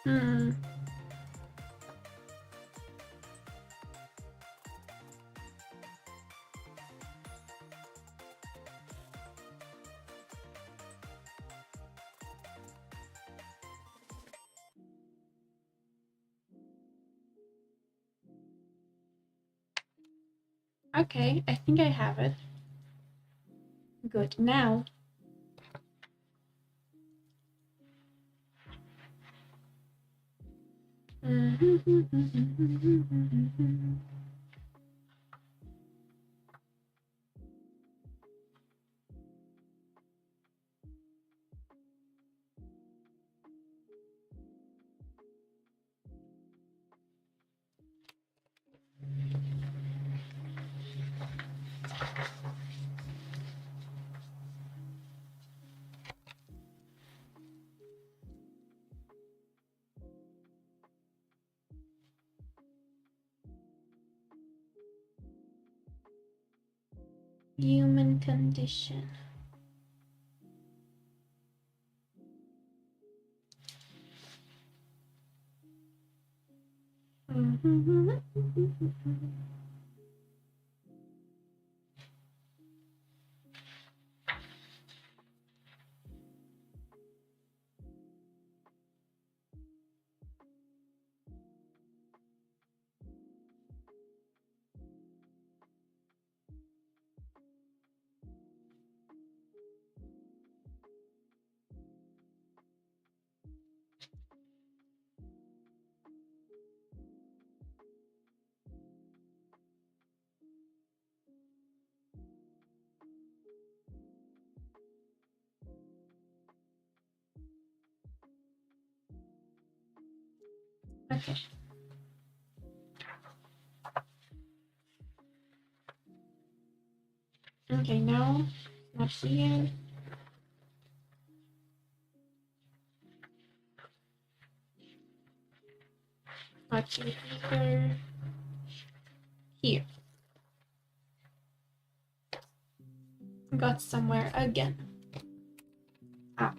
Hmm. Okay, I think I have it. Good. Now, human condition. Okay. Okay, now, not here. Not here either. Here. Got somewhere again. Ah.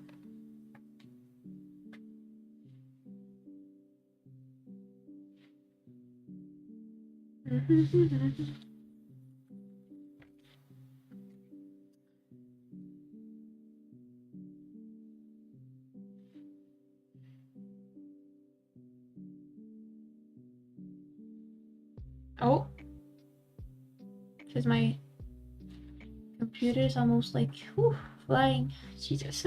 Oh, because my computer is almost like flying. Jesus.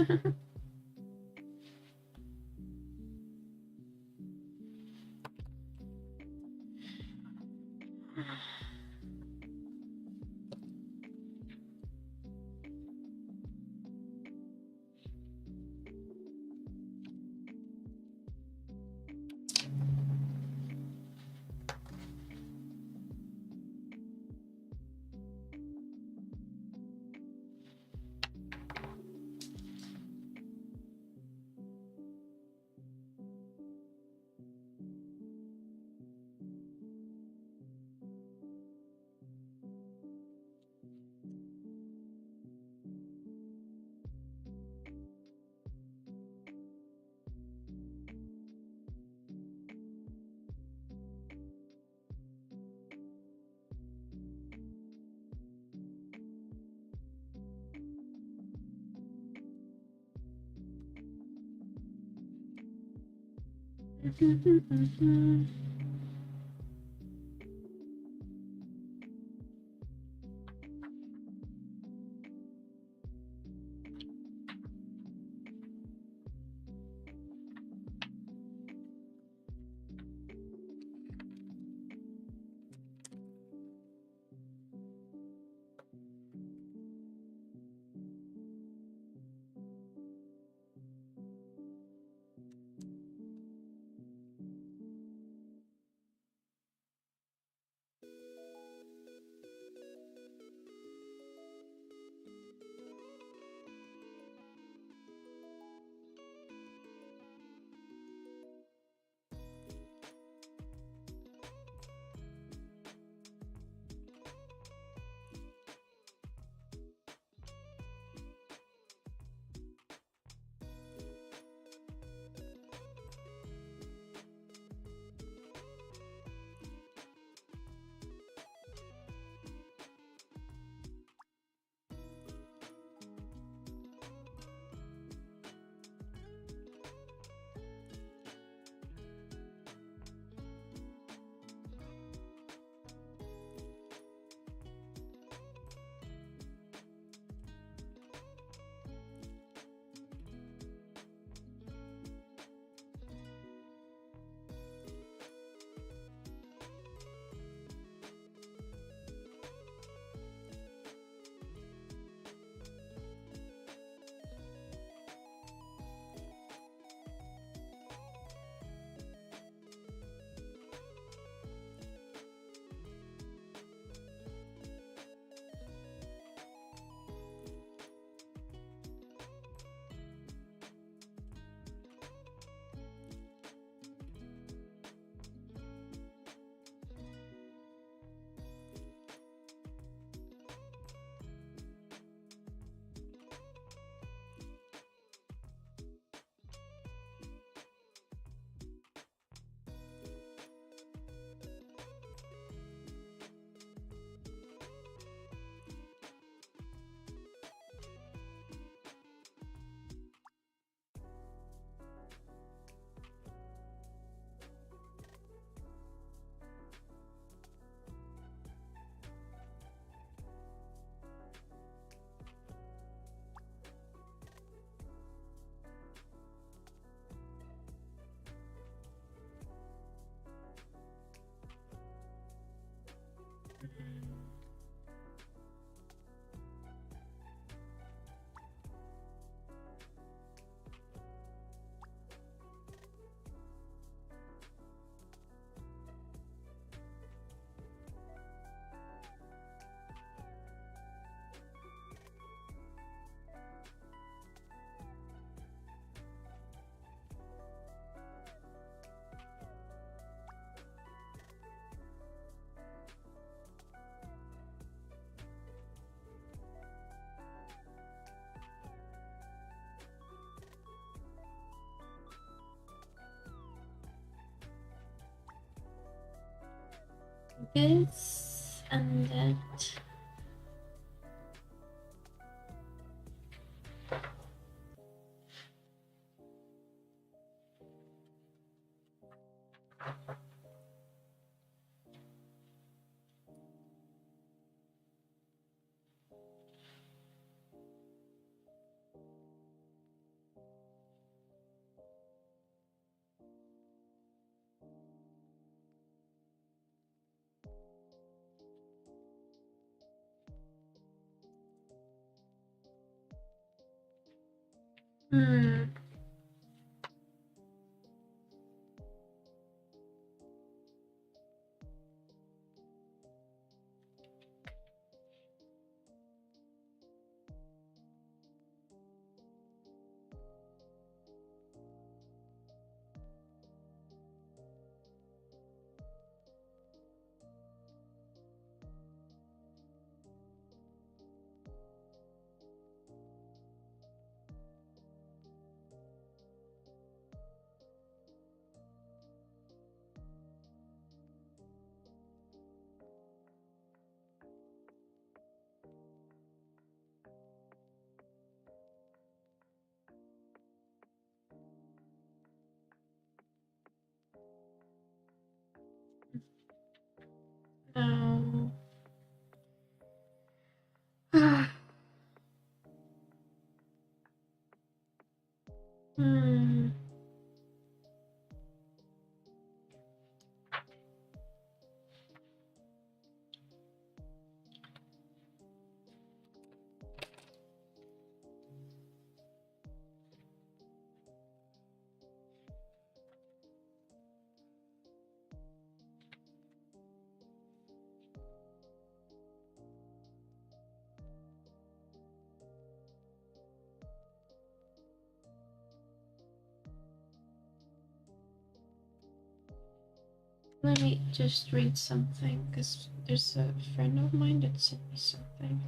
this and that. Hmm. No. Hmm. Let me just read something because there's a friend of mine that sent me something.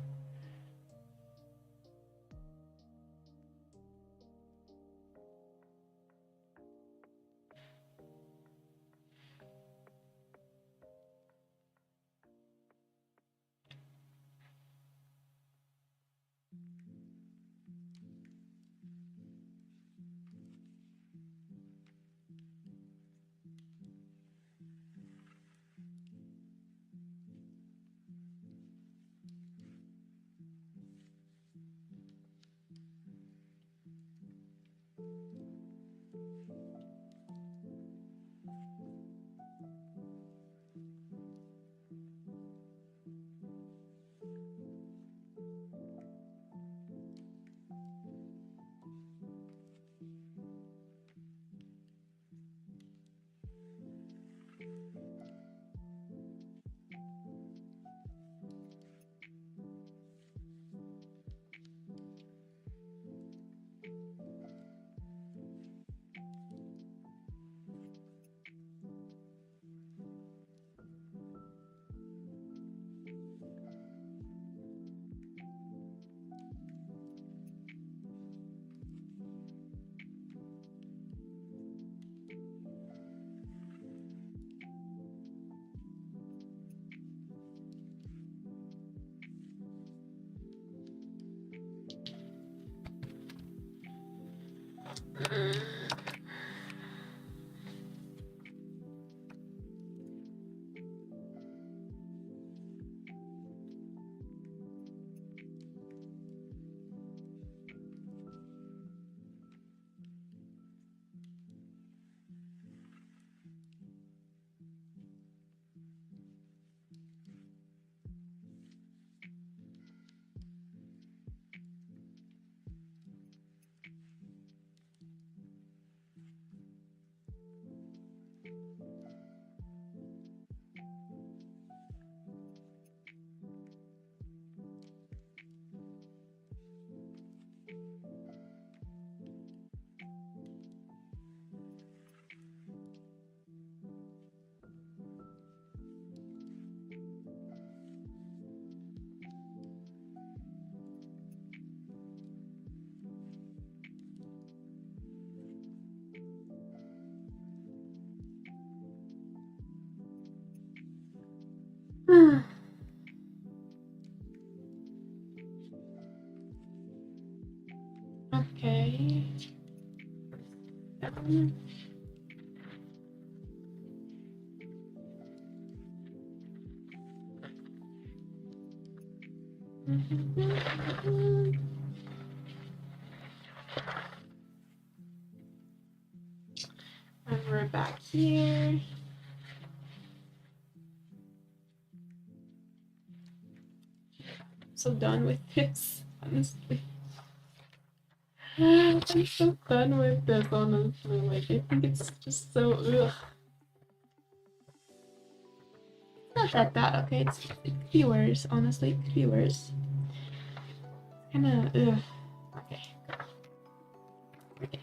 And we're back here. So done with this, honestly. I'm so done with this, honestly. Like, I think it's just so ugh. It's not that bad, okay? It could be worse, honestly. It could be worse. Kinda ugh. Okay. Okay.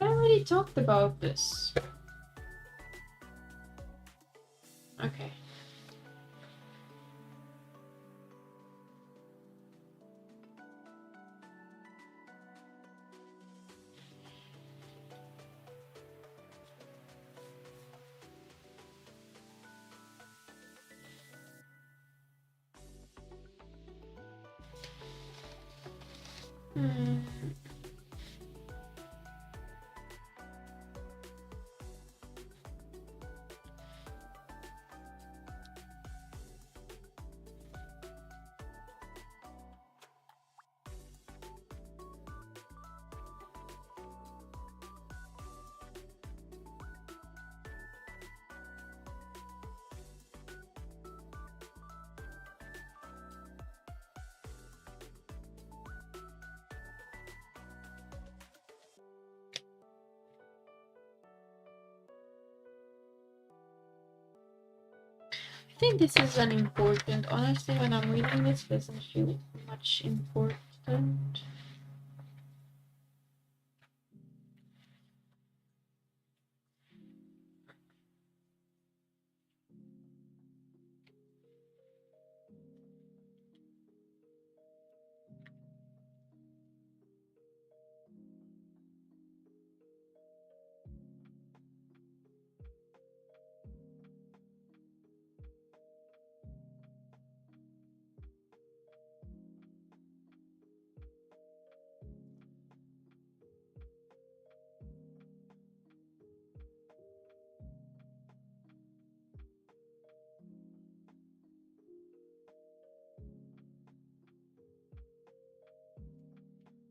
I already talked about this. Okay. I think this is an important. Honestly, when I'm reading this, it doesn't feel much important.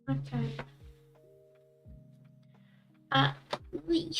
Okay. We.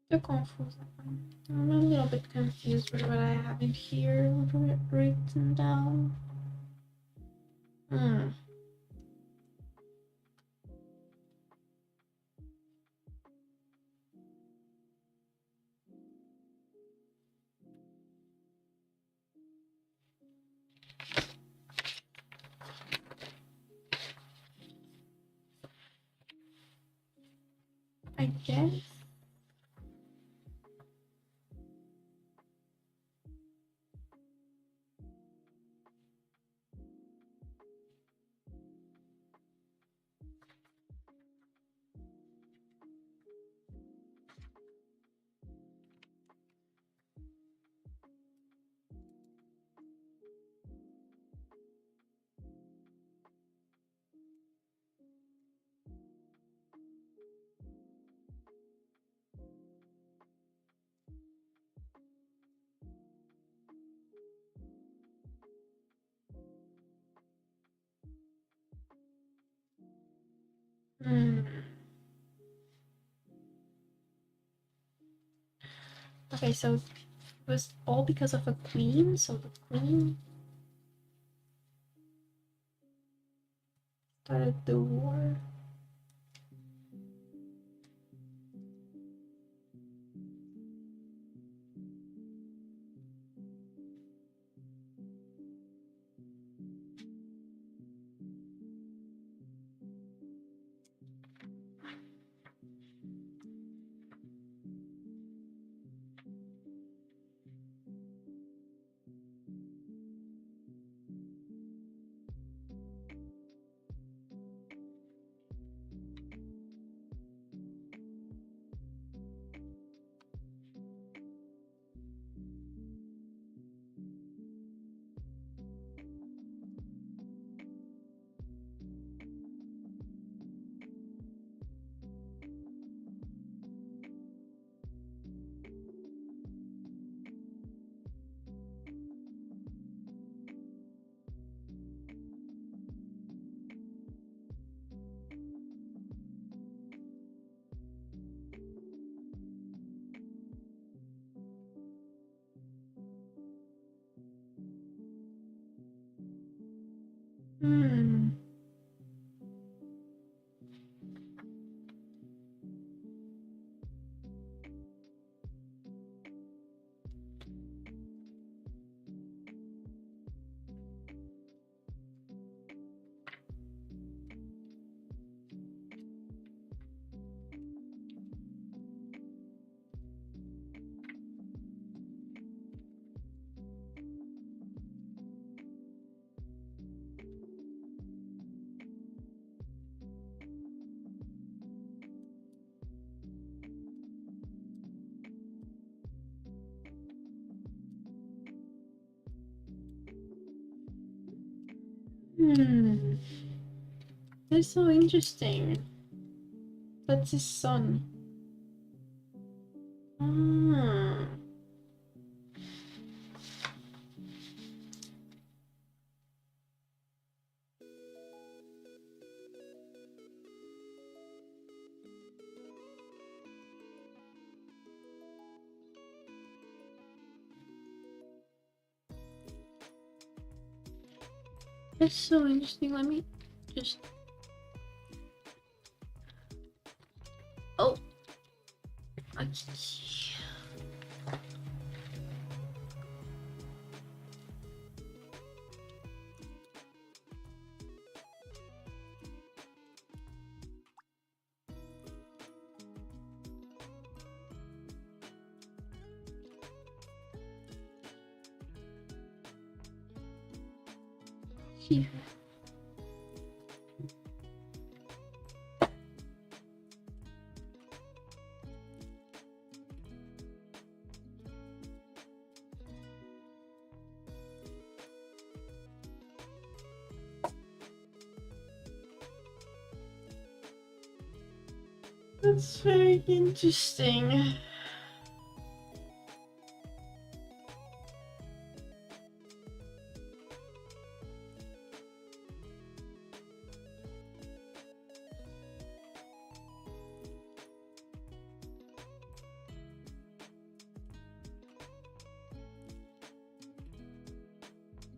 Too confused. I'm a little bit confused with what I have in here written down. Hmm. I guess. Hmm. Okay, so it was all because of a queen. So the queen started the war. Hmm. Hmm. That's so interesting. That's his son. Ah. That's so interesting. Let me just. Oh. Okay. Here. That's very interesting.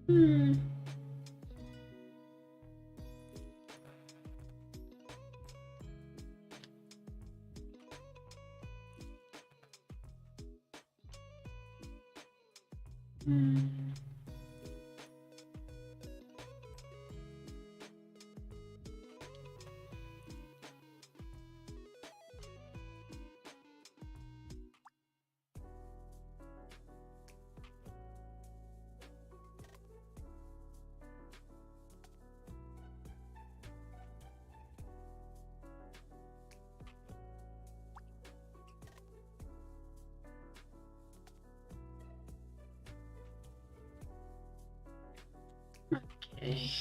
Hmm. Hmm. Okay.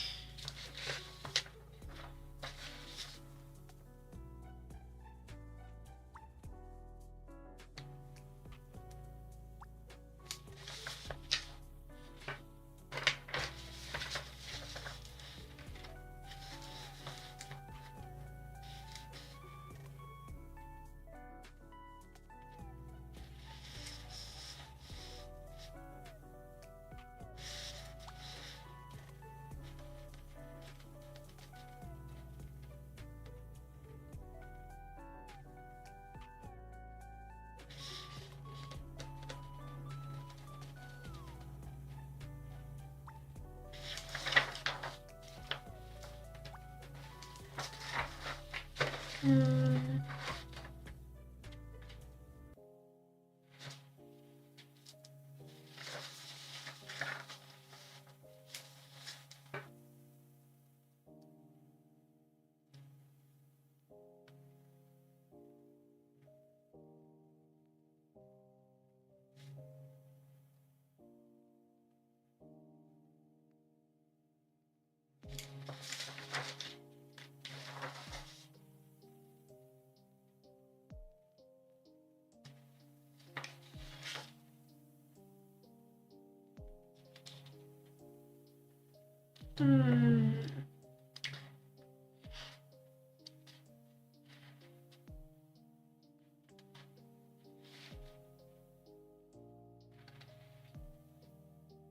Hmm.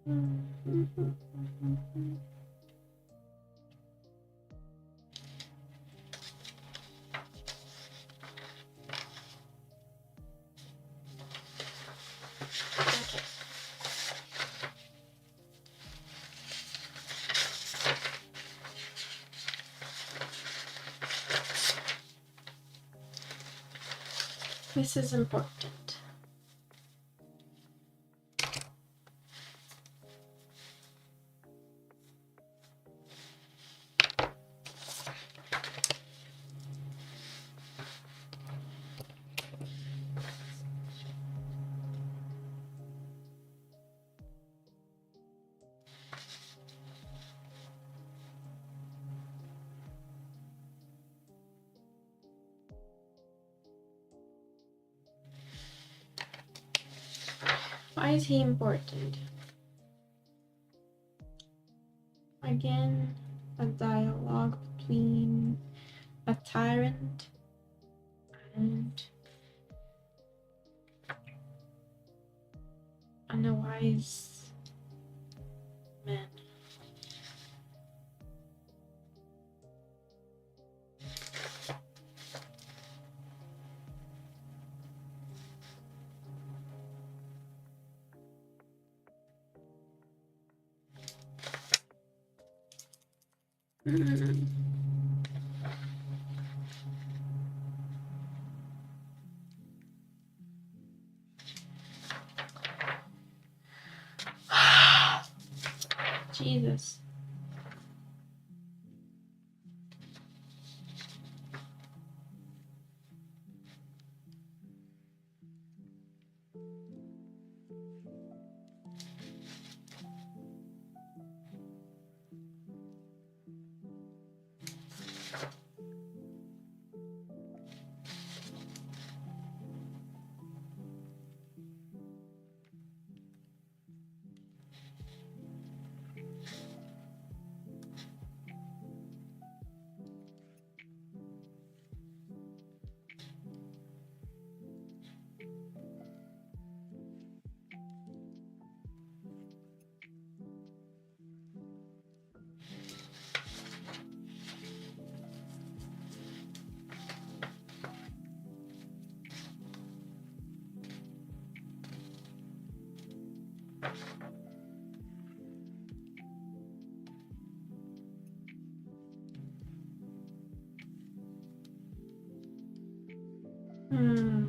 Hmm. This is important. Why is he important? Again, a dialogue between a tyrant and a wise man. Jesus. Hmm.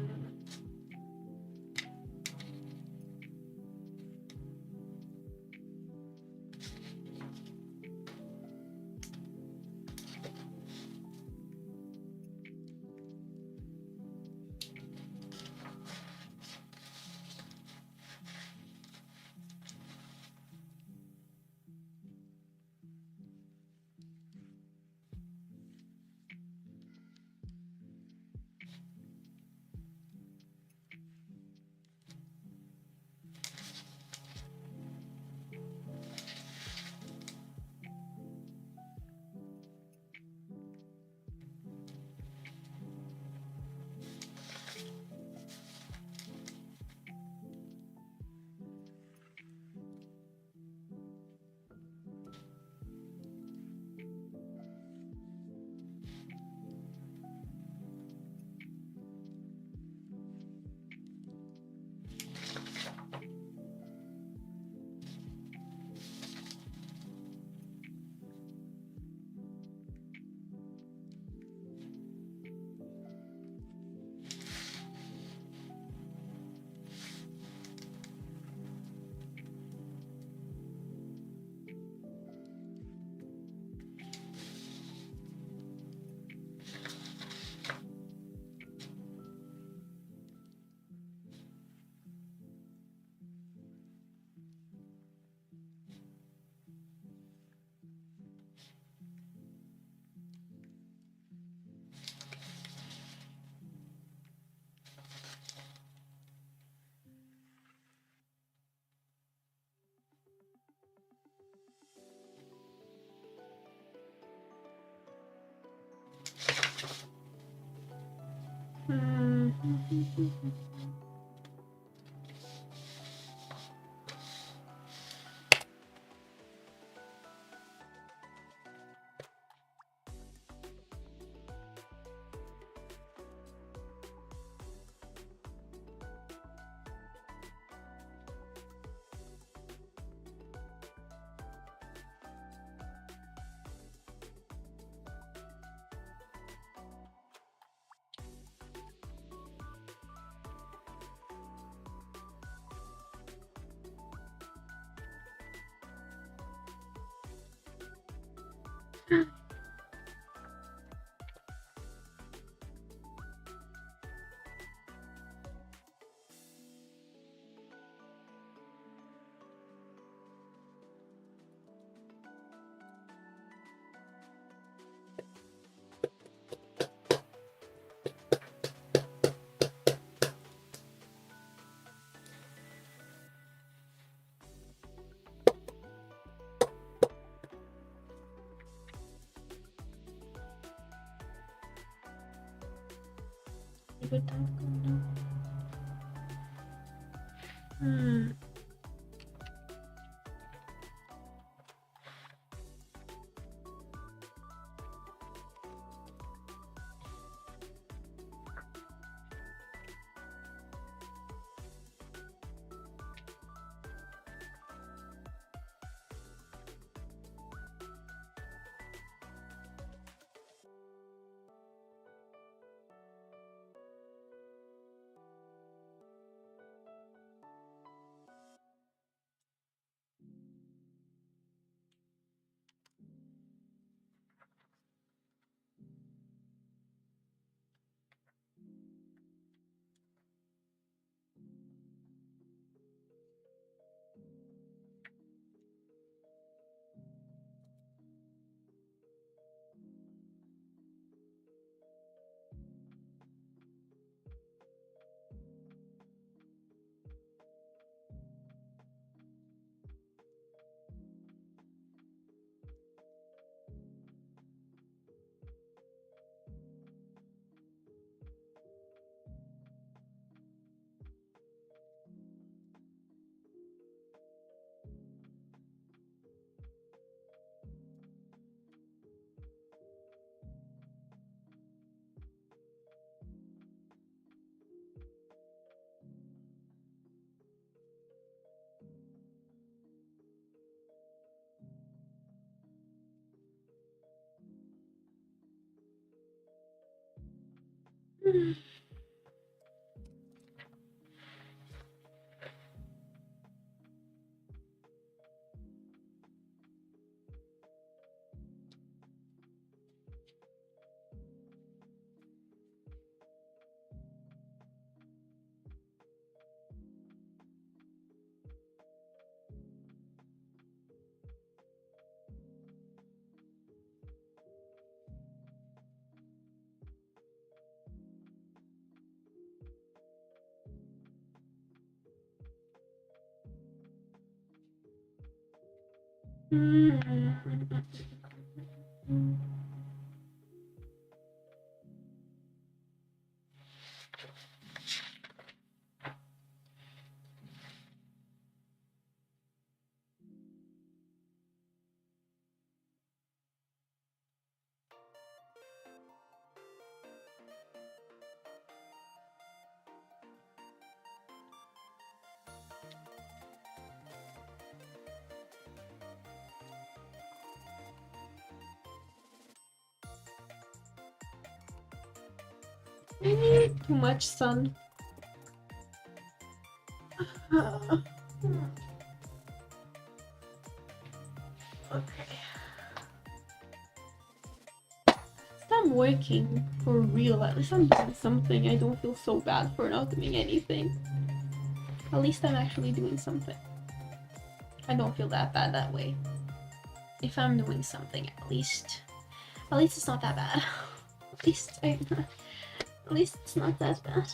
Hmm. Hmm. I need too much sun. Okay. I'm working for real. At least I'm doing something. I don't feel so bad for not doing anything. At least I'm actually doing something. I don't feel that bad that way. If I'm doing something, at least it's not that bad. At least it's not that bad.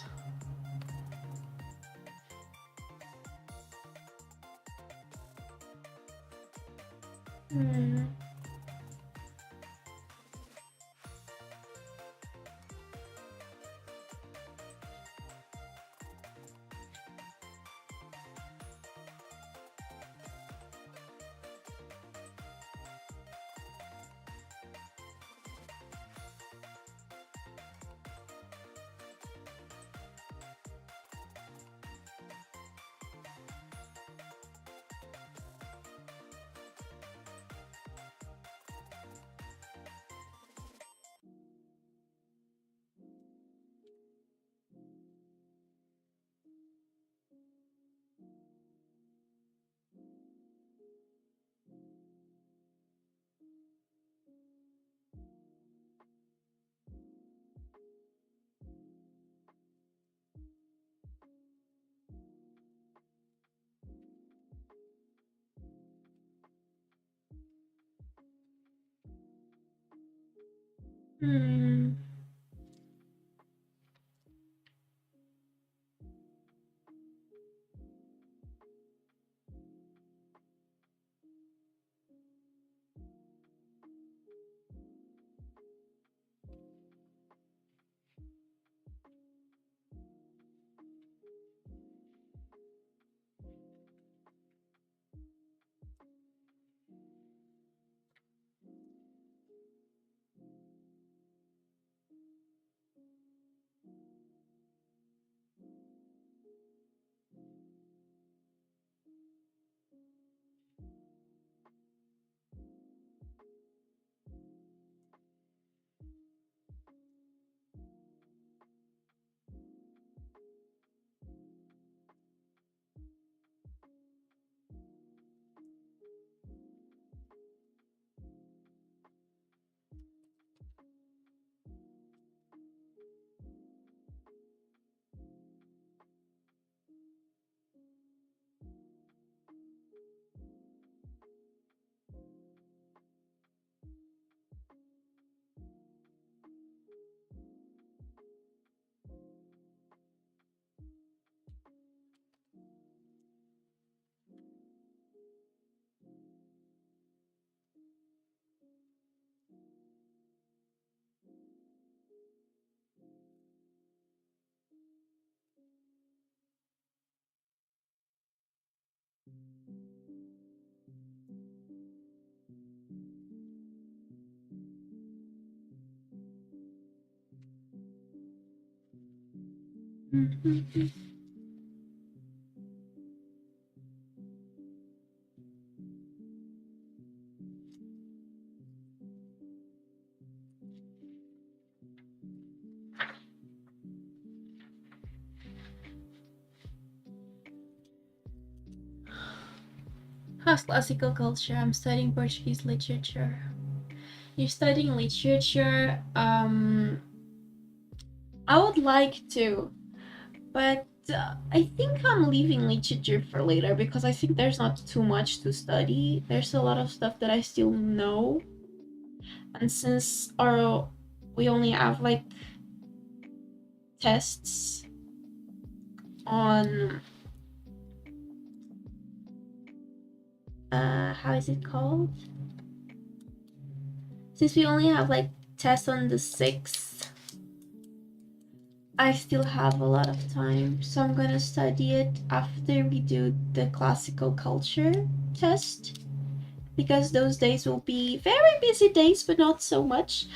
How's classical culture? I'm studying Portuguese literature. You're studying literature? I would like to, but I think I'm leaving literature for later because I think there's not too much to study. There's a lot of stuff that I still know, and since our we only have like tests on how is it called? Since we only have like tests on the 6th, I still have a lot of time, so I'm gonna study it after we do the classical culture test because those days will be very busy days, but not so much.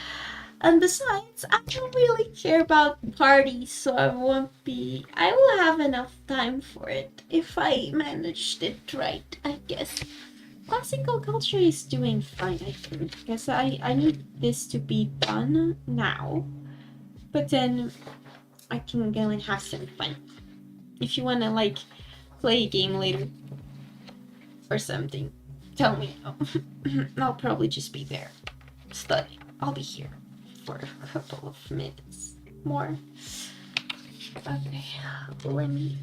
And besides, I don't really care about parties, so I will have enough time for it if I managed it right, I guess. Classical culture is doing fine, I think, because I need this to be done now, but then I can go and have some fun. If you wanna like play a game later or something, tell me. I'll probably just be there studying. I'll be here for a couple of minutes more. Okay, let me.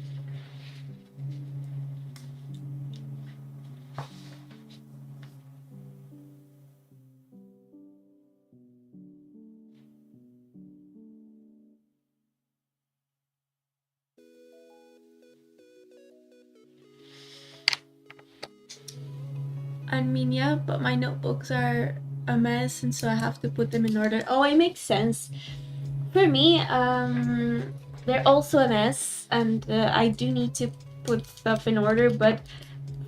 I mean, yeah, but my notebooks are a mess, and so I have to put them in order. Oh, it makes sense. For me, they're also a mess, and I do need to put stuff in order. But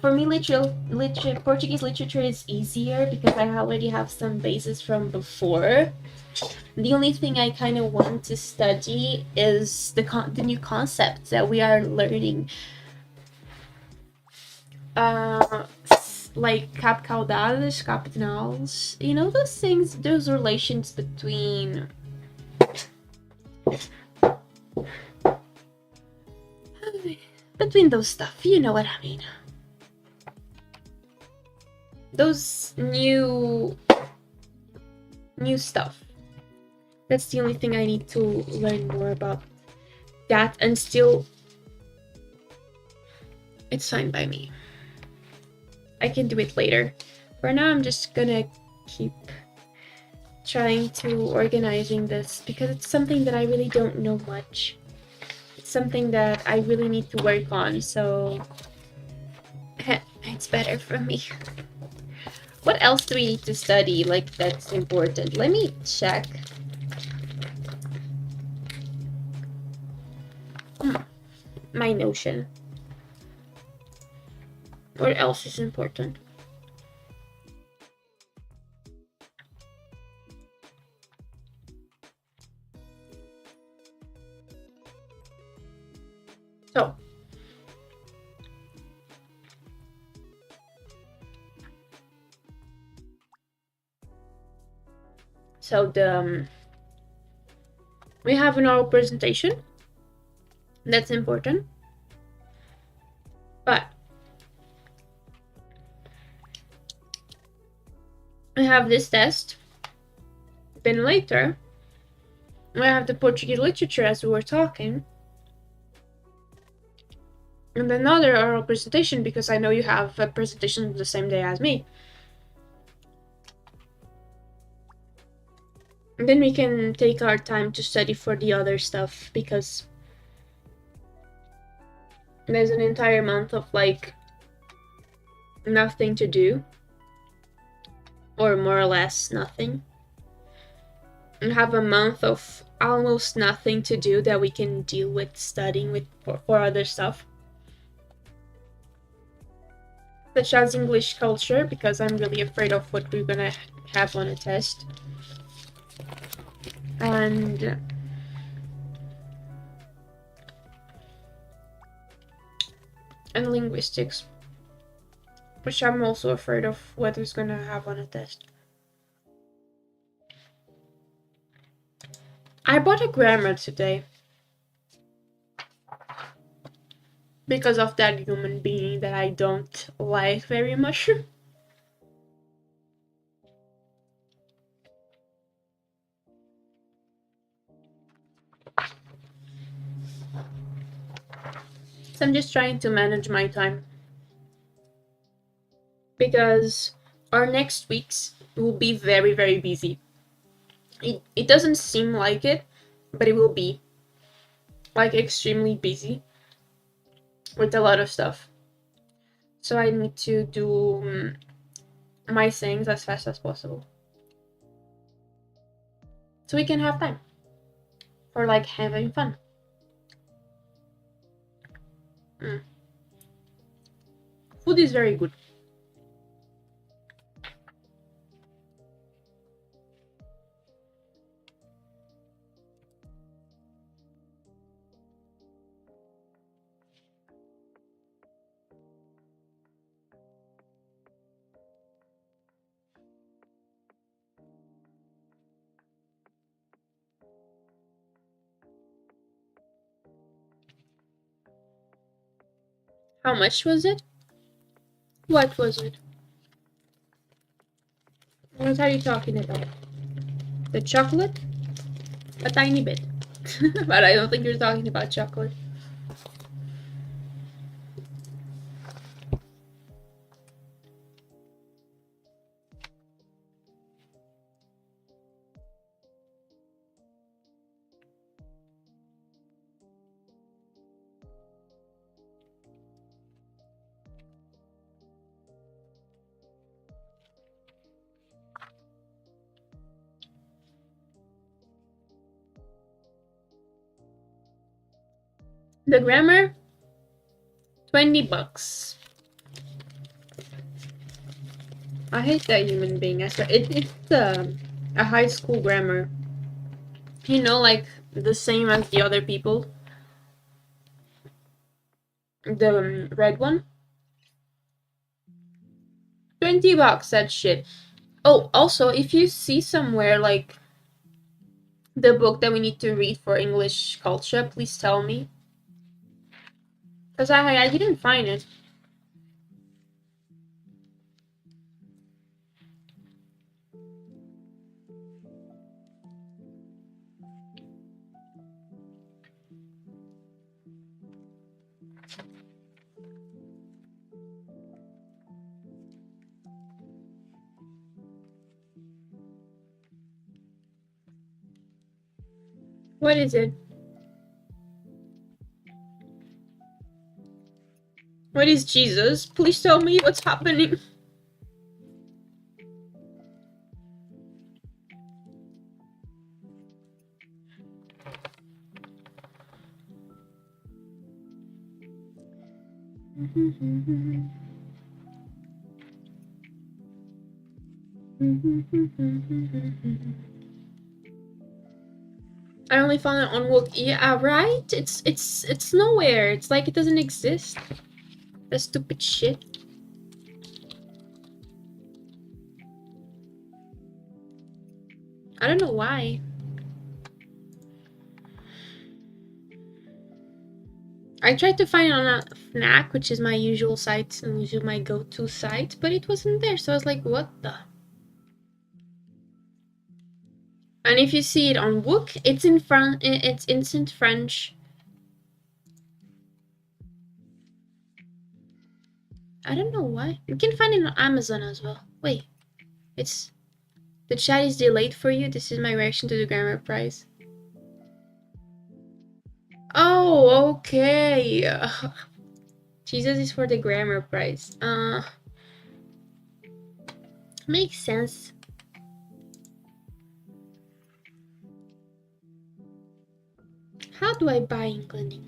for me, Portuguese literature is easier because I already have some bases from before. The only thing I kind of want to study is the new concepts that we are learning, uh, like cap caudales, capitals. You know those things, those relations between those stuff. You know what I mean? Those new stuff. That's the only thing I need to learn more about that, and still, it's fine by me. I can do it later. For now, I'm just gonna keep trying to organizing this because it's something that I really don't know much. It's something that I really need to work on, so it's better for me. What else do we need to study, like, that's important? Let me check. My notion. What else is important? So, the we have an oral presentation. That's important. But we have this test. Then later, we have the Portuguese literature as we were talking. And another oral presentation because I know you have a presentation the same day as me. And then we can take our time to study for the other stuff because there's an entire month of like nothing to do, or more or less nothing, and have a month of almost nothing to do that we can deal with studying with for other stuff, such as English culture, because I'm really afraid of what we're gonna have on a test, and linguistics, which I'm also afraid of what is gonna have on a test. I bought a grammar today. because of that human being that I don't like very much. So I'm just trying to manage my time because our next weeks will be very, very busy. It doesn't seem like it, but it will be like extremely busy with a lot of stuff. So I need to do my things as fast as possible so we can have time for like having fun. Mm. Food is very good. How much was it? What was it? What are you talking about? The chocolate? A tiny bit. But I don't think you're talking about chocolate. The grammar, $20. I hate that human being. I swear. It's a high school grammar. You know, like the same as the other people. The red one. $20, that shit. Oh, also, if you see somewhere like the book that we need to read for English culture, please tell me. Because I didn't find it. What is it? What is Jesus? Please tell me what's happening. I only found it on Wook. Yeah, right? It's nowhere. It's like it doesn't exist. That stupid shit. I don't know why. I tried to find it on a Fnac, which is my usual site and usually my go-to site, but it wasn't there. So I was like, what the? And if you see it on Wook, it's in front. It's instant French. I don't know why. You can find it on Amazon as well. Wait, it's the chat is delayed for you. This is my reaction to the grammar prize. Oh, okay. Jesus is for the grammar prize. Makes sense. How do I buy England?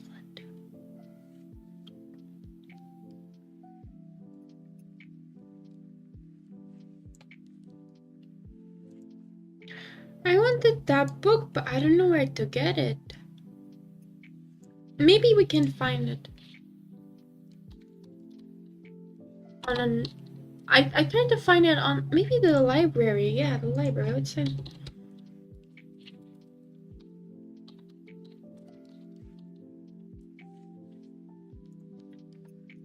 I wanted that book, but I don't know where to get it. Maybe we can find it on an. I tried to find it on maybe the library. Yeah, the library. I would say.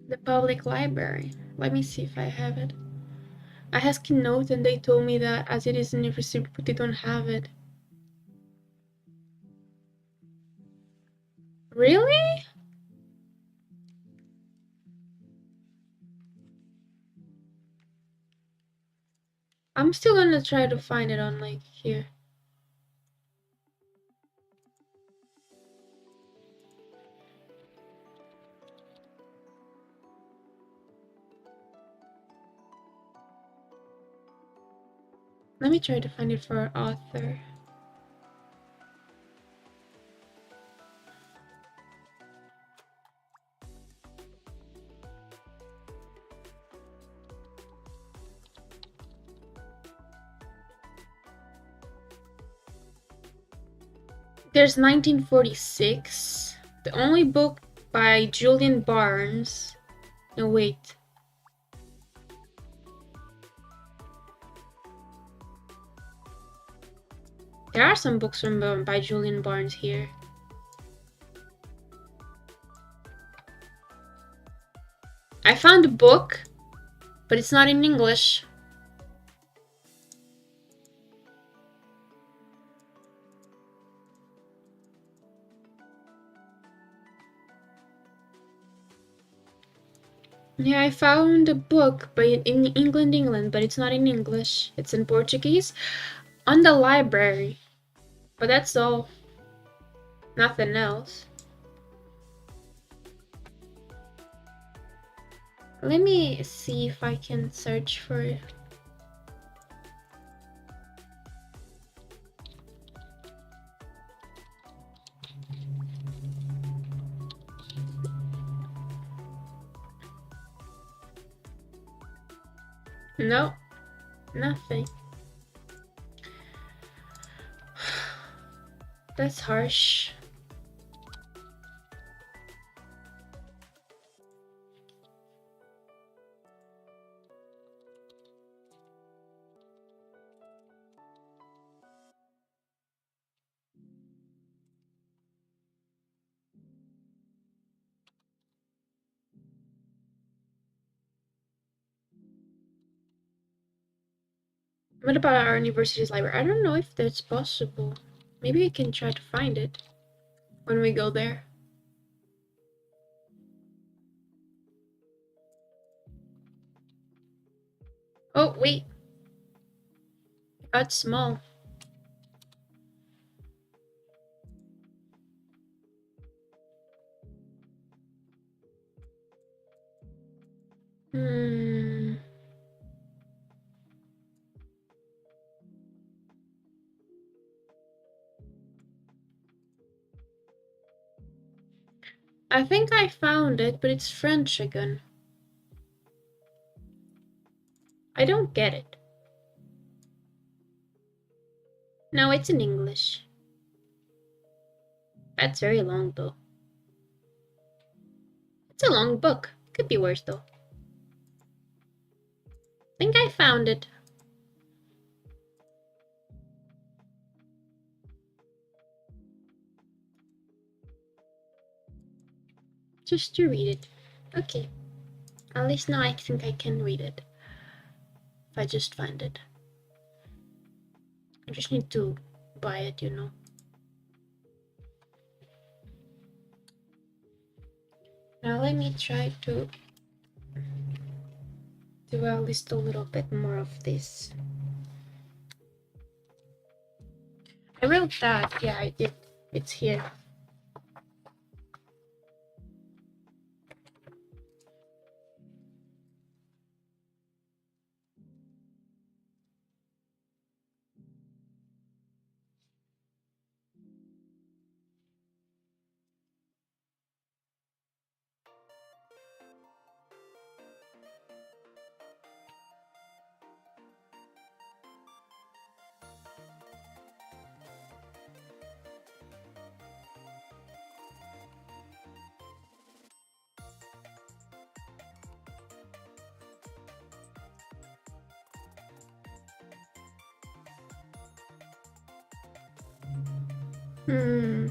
The public library. Let me see if I have it. I asked Note and they told me that as it is in the receipt book, they don't have it. Really? I'm still gonna try to find it on like here. Let me try to find it for author. There's 1946. The only book by Julian Barnes. No, wait. There are some books from by Julian Barnes here. I found a book, but it's not in English. Yeah, I found a book but in England, but it's not in English. It's in Portuguese on the library. But that's all. Nothing else. Let me see if I can search for it. No, nothing. That's harsh. What about our university's library? I don't know if that's possible. Maybe I can try to find it when we go there. Oh, wait. It got small. Hmm. I think I found it, but it's French again. I don't get it. No, it's in English. That's very long though. It's a long book. Could be worse though. Think I found it. Just to read it. Okay. At least now I think I can read it. If I just find it. I just need to buy it, you know. Now let me try to do at least a little bit more of this. I wrote that. Yeah, I did. It's here. Hmm.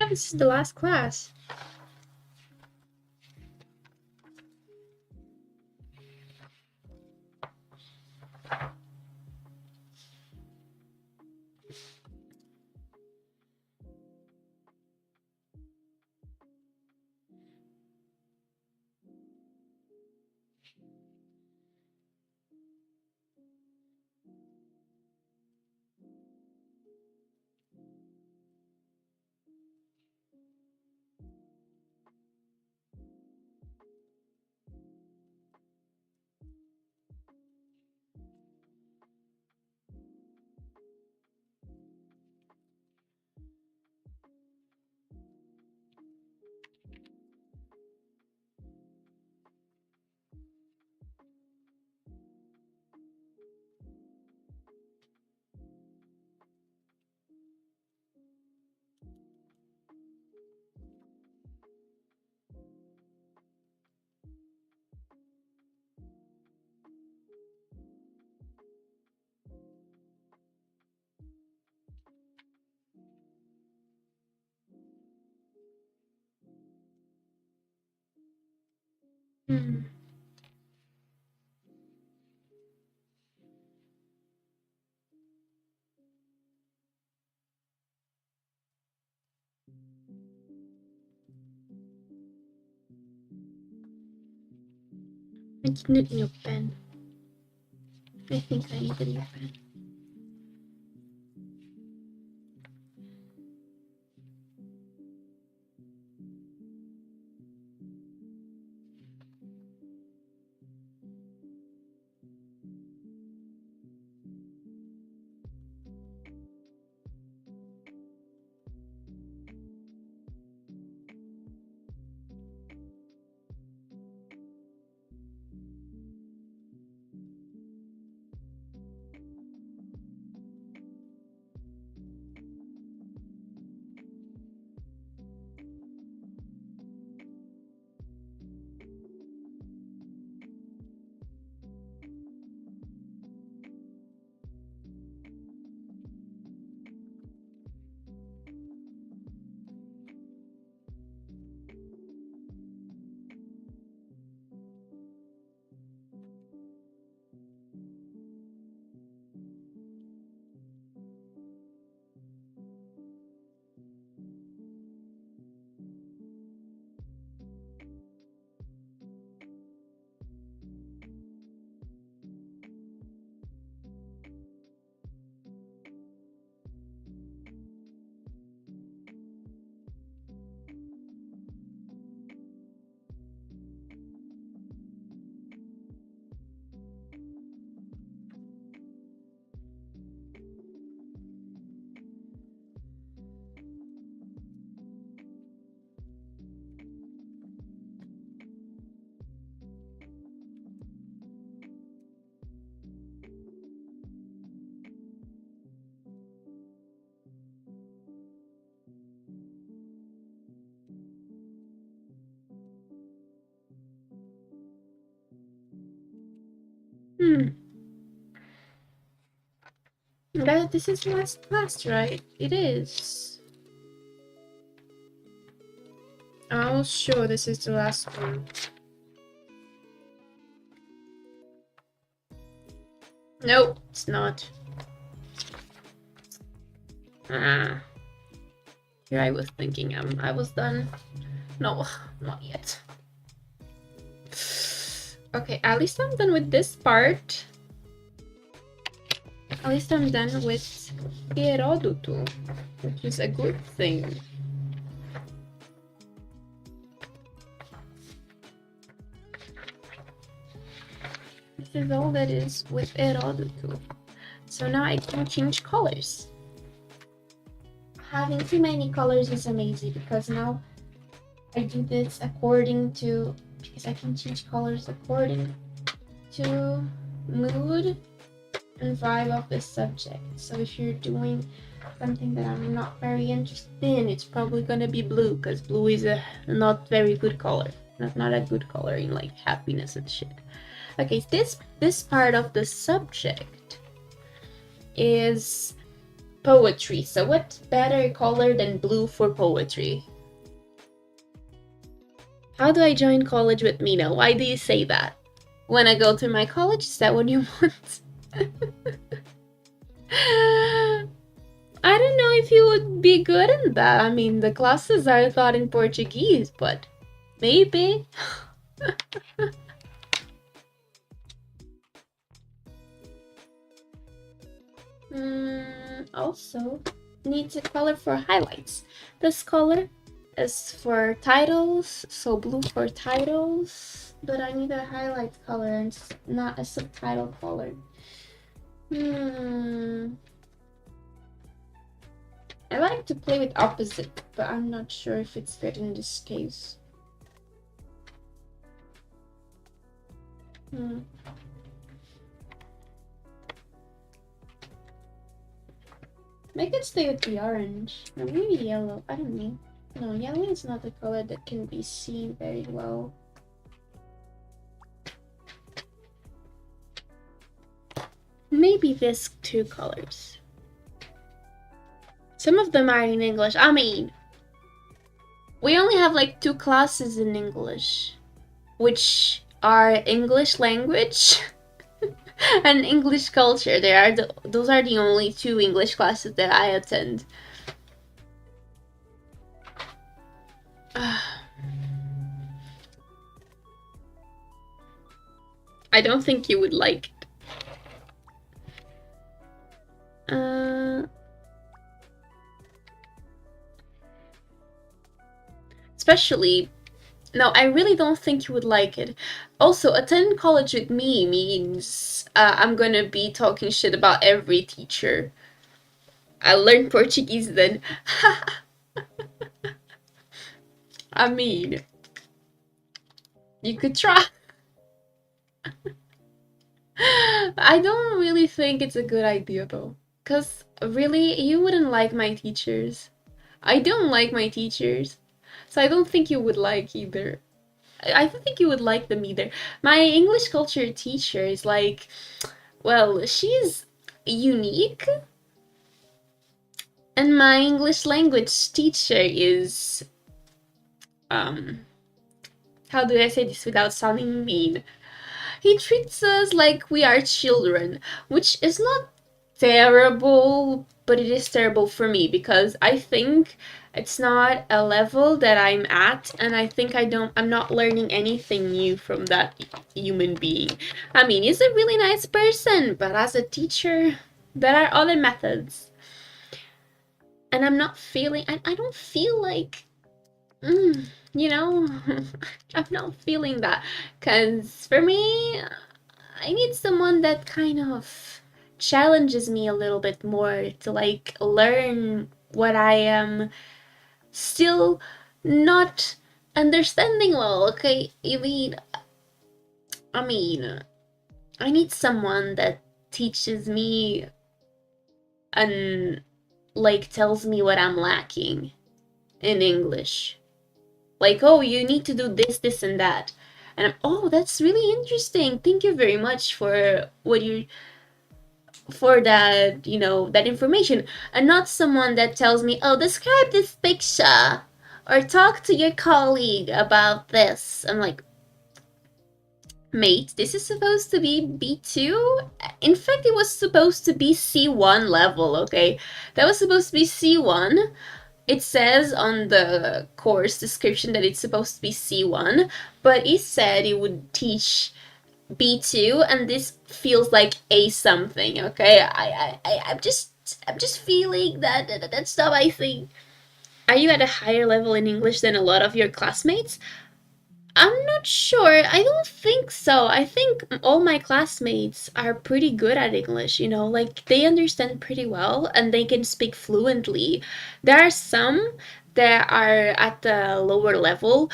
Yeah, this is the last class. Hmm. I need a new pen. I think I need a new pen. This is the last class, right? It is. I'm sure this is the last one. Nope, it's not. Here I was thinking I was done. No, not yet. Okay, at least I'm done with this part. At least I'm done with herodotus, which is a good thing. This is all that is with herodotus. So now I can change colors. Having too many colors is amazing because now I do this according to, because I can change colors according to mood and vibe of the subject. So if you're doing something that I'm not very interested in, it's probably gonna be blue because blue is a not very good color. Not a good color in like happiness and shit. Okay, this part of the subject is Poetry. So what better color than blue for poetry? How do I join college with Mina? Why do you say that? When I go to my college, is that what you want? I don't know if you would be good in that. I mean, the classes are taught in Portuguese, but maybe. Also, needs a color for highlights. This color is for titles, so blue for titles, but I need a highlight color and not a subtitle color. I like to play with opposite, but I'm not sure if it's good in this case. Make it stay with the orange, or maybe yellow. I don't know. No, yellow is not a color that can be seen very well. Maybe these two colors. Some of them are in English. I mean, we only have like 2 classes in English, which are English language and English culture. Those are the only 2 English classes that I attend. I don't think you would like it. Especially, no, I really don't think you would like it. Also, attend college with me means I'm gonna be talking shit about every teacher. I learned Portuguese then. I mean, you could try. I don't really think it's a good idea though. Because really, you wouldn't like my teachers. I don't like my teachers. So I don't think you would like either. I don't think you would like them either. My English culture teacher is like, well, she's unique. And my English language teacher is, how do I say this without sounding mean? He treats us like we are children, which is not terrible, but it is terrible for me because I think it's not a level that I'm at, and I think I'm not learning anything new from that human being. I mean, he's a really nice person, but as a teacher, there are other methods. And I'm not feeling, I don't feel like, you know, I'm not feeling that. Because for me, I need someone that kind of challenges me a little bit more to like learn what I am still not understanding well. Okay, I mean, I need someone that teaches me and like tells me what I'm lacking in English. Like, oh, you need to do this, this, and that. And oh, that's really interesting. Thank you very much for for that, that information. And not someone that tells me, oh, describe this picture or talk to your colleague about this. I'm like, mate, this is supposed to be B2? In fact, it was supposed to be C1 level, okay? That was supposed to be C1. It says on the course description that it's supposed to be C1, but it said it would teach B2, and this feels like A something, okay? I'm just feeling that that's not my thing. Are you at a higher level in English than a lot of your classmates? I'm not sure. I don't think so. I think all my classmates are pretty good at English, like they understand pretty well and they can speak fluently. There are some that are at the lower level,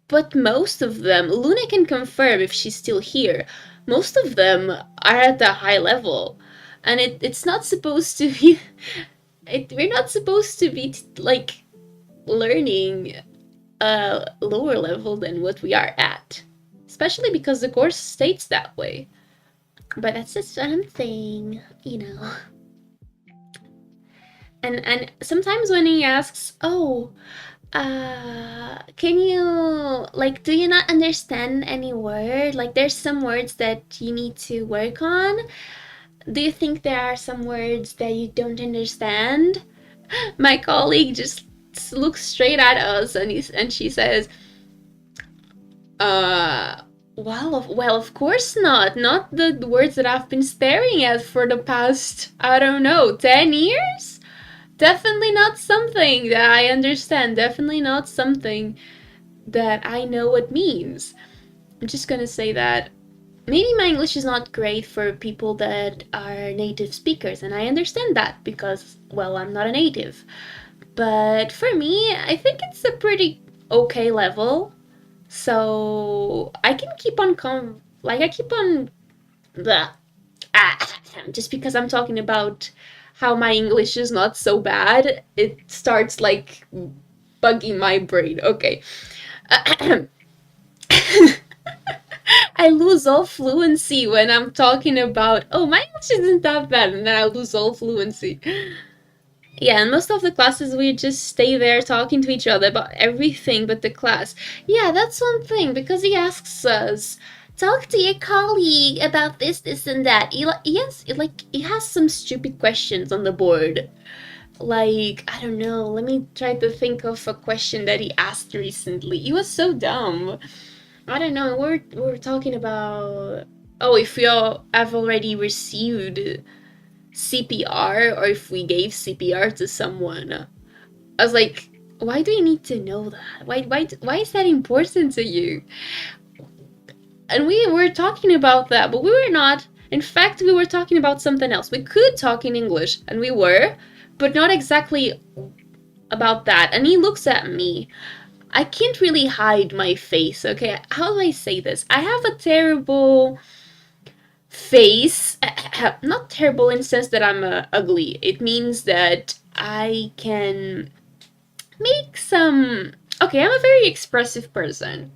but most of them, Luna can confirm if she's still here, most of them are at the high level. And it's not supposed to be, we're not supposed to be like learning a lower level than what we are at, especially because the course states that way. But that's just what I'm saying. And sometimes when he asks, "Oh, can you, like, do you not understand any word? Like, there's some words that you need to work on. Do you think there are some words that you don't understand?" My colleague just looks straight at us, and she says, uh, well, of course not. Not the words that I've been staring at for the past, I don't know, 10 years? Definitely not something that I understand. Definitely not something that I know what means. I'm just gonna say that maybe my English is not great for people that are native speakers, and I understand that because, well, I'm not a native. But for me, I think it's a pretty okay level. So I can keep on like I keep on the just because I'm talking about how my English is not so bad, it starts like bugging my brain. Okay. I lose all fluency when I'm talking about, oh, my English isn't that bad, and then I lose all fluency. Yeah, and most of the classes we just stay there talking to each other about everything but the class. Yeah, that's one thing, because he asks us, talk to your colleague about this, this, and that. He has some stupid questions on the board. Like, I don't know, let me try to think of a question that he asked recently. He was so dumb. I don't know, we're talking about, oh, if we all have already received CPR or if we gave CPR to someone. I was like, why do you need to know that? Why is that important to you? And we were talking about that, but we were not. In fact, we were talking about something else. We could talk in English, and we were, but not exactly about that. And he looks at me. I can't really hide my face, okay? How do I say this? I have a terrible face. Not terrible in the sense that I'm ugly. It means that I can make some. Okay, I'm a very expressive person.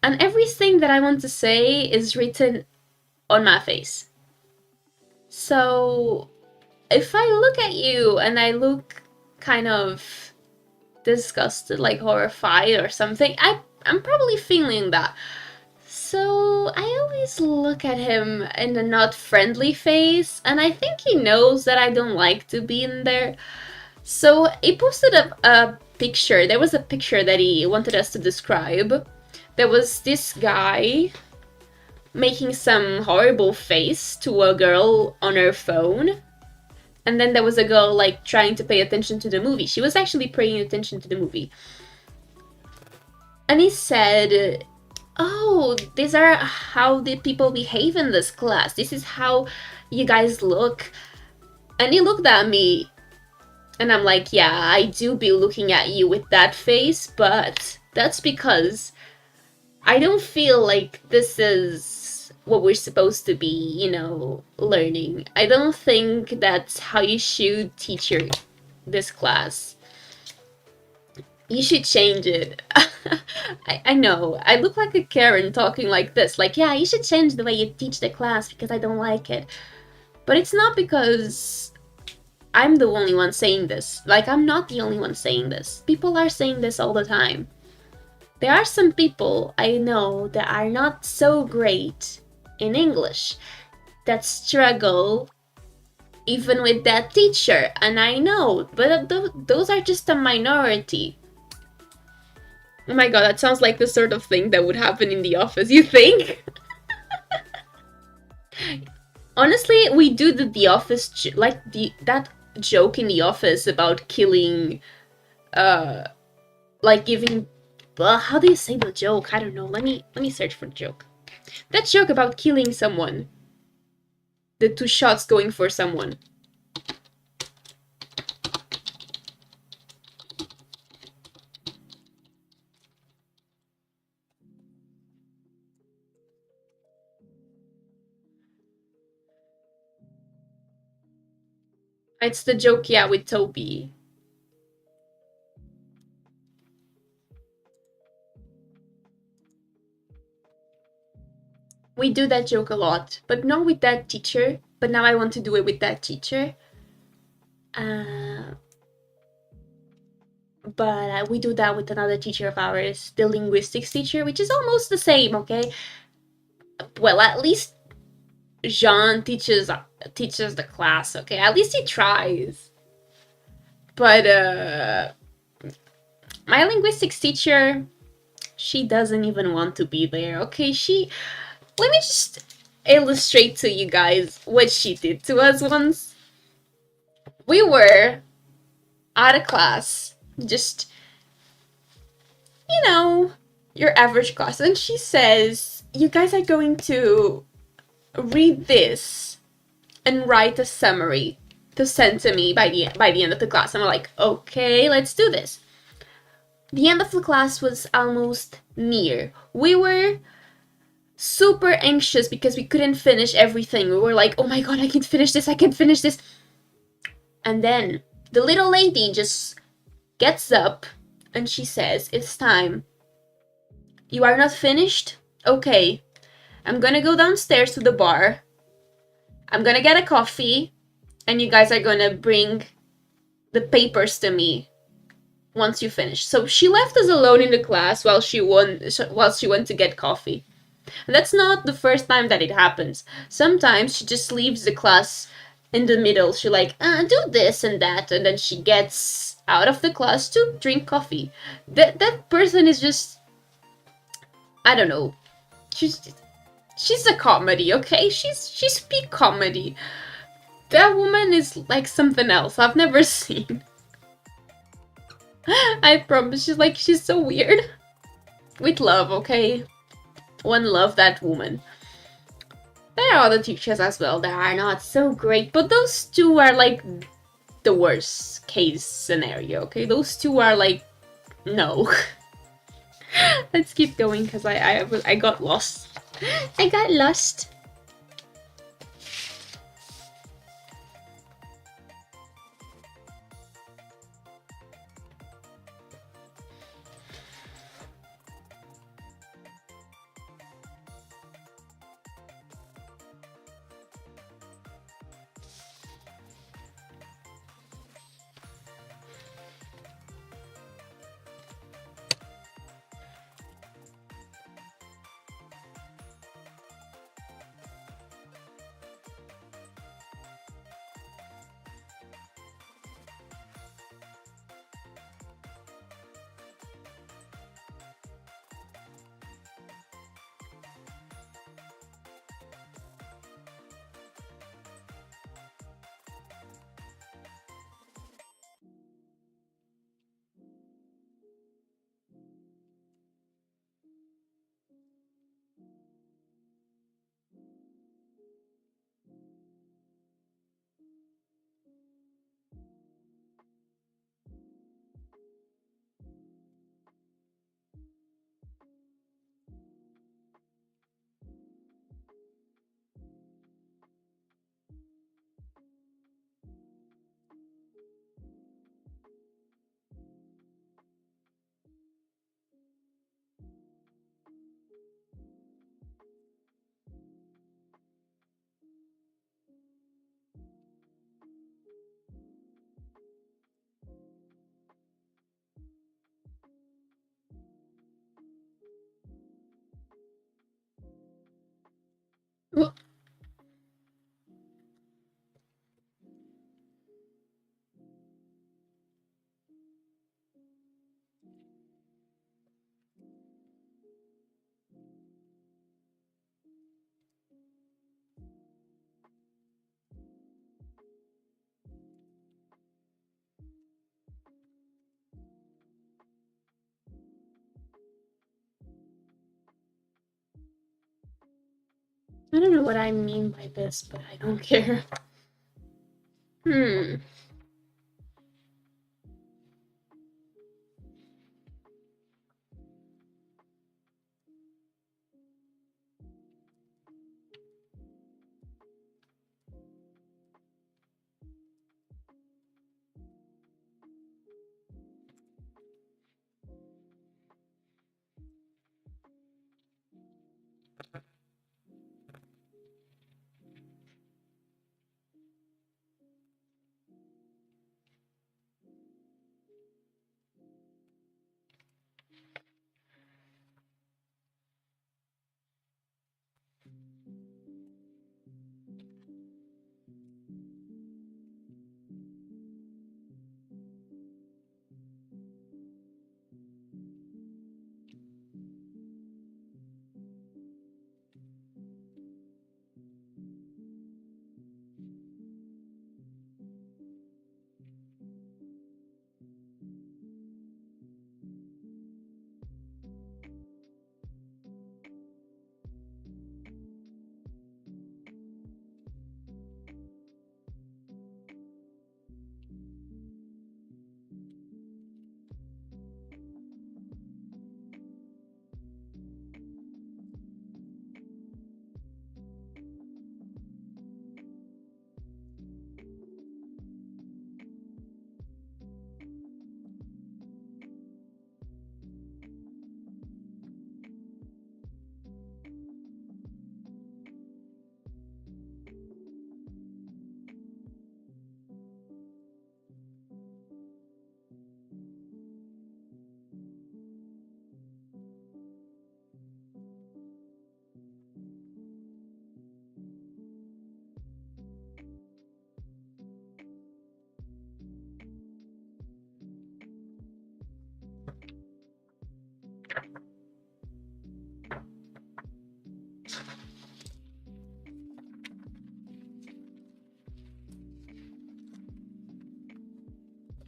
And everything that I want to say is written on my face. So if I look at you and I look kind of disgusted, like horrified or something, I'm probably feeling that. So I always look at him in a not friendly face, and I think he knows that I don't like to be in there. So he posted a picture. There was a picture that he wanted us to describe. There was this guy making some horrible face to a girl on her phone. And then there was a girl like trying to pay attention to the movie. She was actually paying attention to the movie. And he said, "Oh, these are how the people behave in this class. This is how you guys look." And he looked at me, and I'm like, "Yeah, I do be looking at you with that face, but that's because I don't feel like this is what we're supposed to be, learning. I don't think that's how you should teach this class. You should change it." I know. I look like a Karen talking like this. Like, yeah, you should change the way you teach the class because I don't like it. But it's not because I'm the only one saying this. Like, I'm not the only one saying this. People are saying this all the time. There are some people I know that are not so great in English that struggle even with that teacher. And I know, but those are just a minority. Oh my god, that sounds like the sort of thing that would happen in the office, you think? Honestly, we do the office, like that joke in the office about killing, uh, like giving, how do you say the joke? I don't know. Let me search for the joke. That joke about killing someone. The two shots going for someone. It's the joke, yeah, with Toby. We do that joke a lot, but not with that teacher. But now I want to do it with that teacher. but we do that with another teacher of ours, the linguistics teacher, which is almost the same. Okay, well, at least Jean teaches the class. Okay, at least he tries. But my linguistics teacher, she doesn't even want to be there. Okay, she. Let me just illustrate to you guys what she did to us once. We were out of class, just, you know, your average class, and she says, "You guys are going to read this and write a summary to send to me by the end of the class." And I'm like, "Okay, let's do this." The end of the class was almost near. We were super anxious because we couldn't finish everything. We were like, "Oh my god, I can finish this, I can finish this." And then the little lady just gets up and she says, "It's time. You are not finished? Okay. I'm gonna go downstairs to the bar. I'm gonna get a coffee, and you guys are gonna bring the papers to me once you finish." So she left us alone in the class while she went to get coffee. And that's not the first time that it happens. Sometimes she just leaves the class in the middle. She like, do this and that, and then she gets out of the class to drink coffee. That person is just, I don't know. She's a comedy, okay? She's peak comedy. That woman is like something else I've never seen. I promise. She's so weird. With love, okay? One love that woman. There are other teachers as well that are not so great, but those two are like the worst case scenario, okay? Those two are like, no. Let's keep going because I got lost. I got lost. Well, I don't know what I mean by this, but I don't care. Hmm.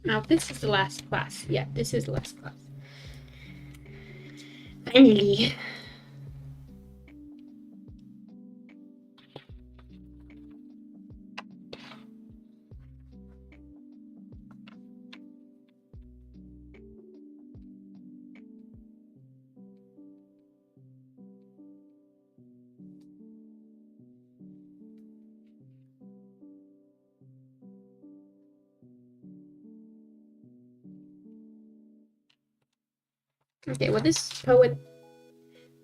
Now this is the last class. Yeah, this is the last class. Finally. Okay, what this poet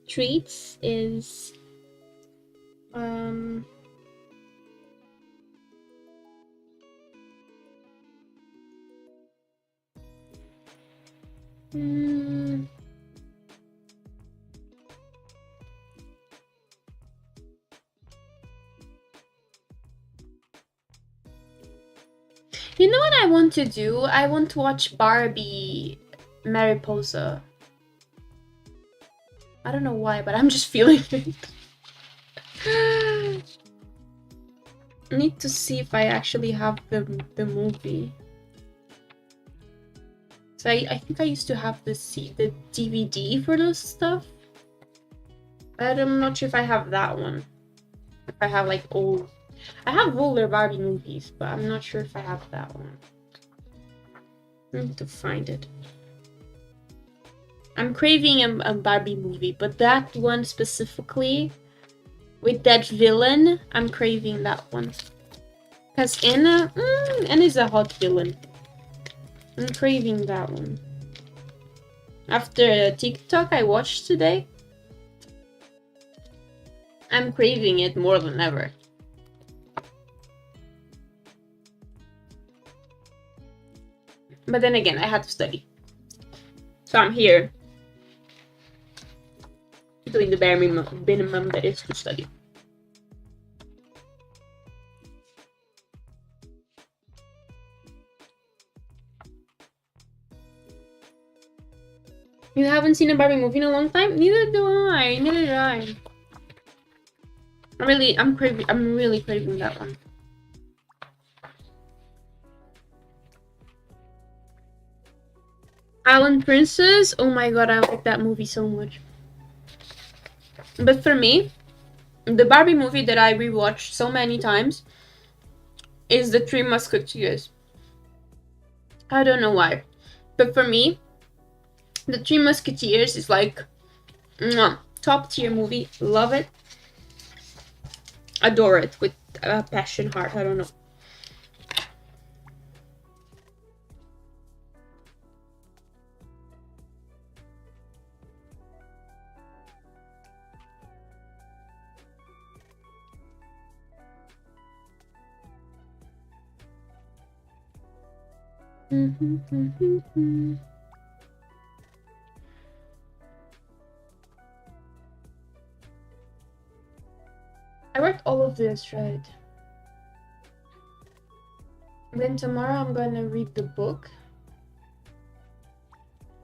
treats is mm, you know what I want to do? I want to watch Barbie Mariposa. I don't know why, but I'm just feeling it. I need to see if I actually have the movie. So I think I used to have the DVD for those stuff. But I'm not sure if I have that one. If I have like old... I have older Barbie movies, but I'm not sure if I have that one. I need to find it. I'm craving a Barbie movie, but that one specifically, with that villain, I'm craving that one. Because Anna is a hot villain. I'm craving that one. After a TikTok I watched today, I'm craving it more than ever. But then again, I had to study. So I'm here doing the bare minimum that is to study. You haven't seen a Barbie movie in a long time? Neither do I. Neither do I. I'm really craving that one. Island Princess? Oh my god, I like that movie so much. But for me, the Barbie movie that I rewatched so many times is The Three Musketeers. I don't know why. But for me, The Three Musketeers is like top tier movie. Love it. Adore it with a passion heart. I don't know. I worked all of this, right? Then tomorrow I'm gonna read the book.